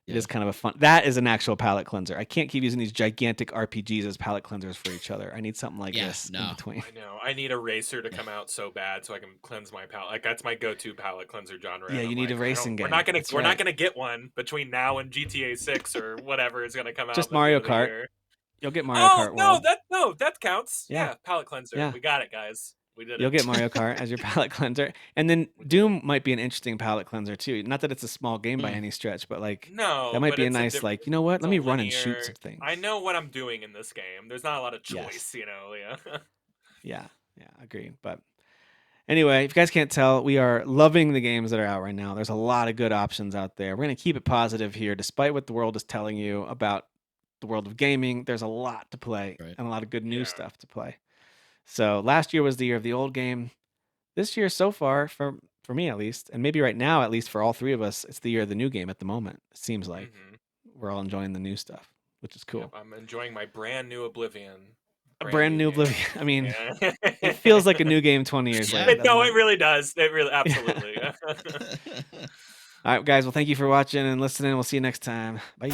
it Yeah. is kind of a fun. That is an actual palate cleanser. I can't keep using these gigantic RPGs as palate cleansers for each other. I need something like Yeah. this in No. between. I know. I need a racer to Yeah. come out so bad so I can cleanse my palate. Like that's my go-to palate cleanser genre. Yeah, And you I'm need a like, racing we're game. not gonna That's we're not right. gonna get one between now and GTA 6 or whatever is gonna come out Just at the end Mario of the Kart. year. You'll get Mario Oh Kart no, World. that counts. Yeah. Yeah, palate cleanser. Yeah. We got it, guys. We did You'll it. get Mario Kart as your palate cleanser. And then We did it. Doom might be an interesting palate cleanser too. Not that it's a small game by Mm. any stretch, but like that No, might but be a it's a nice different. like, you know what? It's Let a me run and shoot linear. some things. I know what I'm doing in this game. There's not a lot of Yes. choice, you know. Yeah. Yeah. Yeah, agreed. But anyway, if you guys can't tell, we are loving the games that are out right now. There's a lot of good options out there. We're going to keep it positive here, despite what the world is telling you about the world of gaming. There's a lot to play Right. and a lot of good new Yeah. stuff to play. So last year was the year of the old game. This year so far, for me at least, and maybe right now at least for all three of us, it's the year of the new game at the moment. It seems like we're all enjoying the new stuff, which is cool. Yep, I'm enjoying my brand new Oblivion. A brand new game. Oblivion. I mean, Yeah. it feels like a new game 20 years Yeah. later. No, doesn't it really does. It really, absolutely. All right, guys. Well, thank you for watching and listening. We'll see you next time. Bye.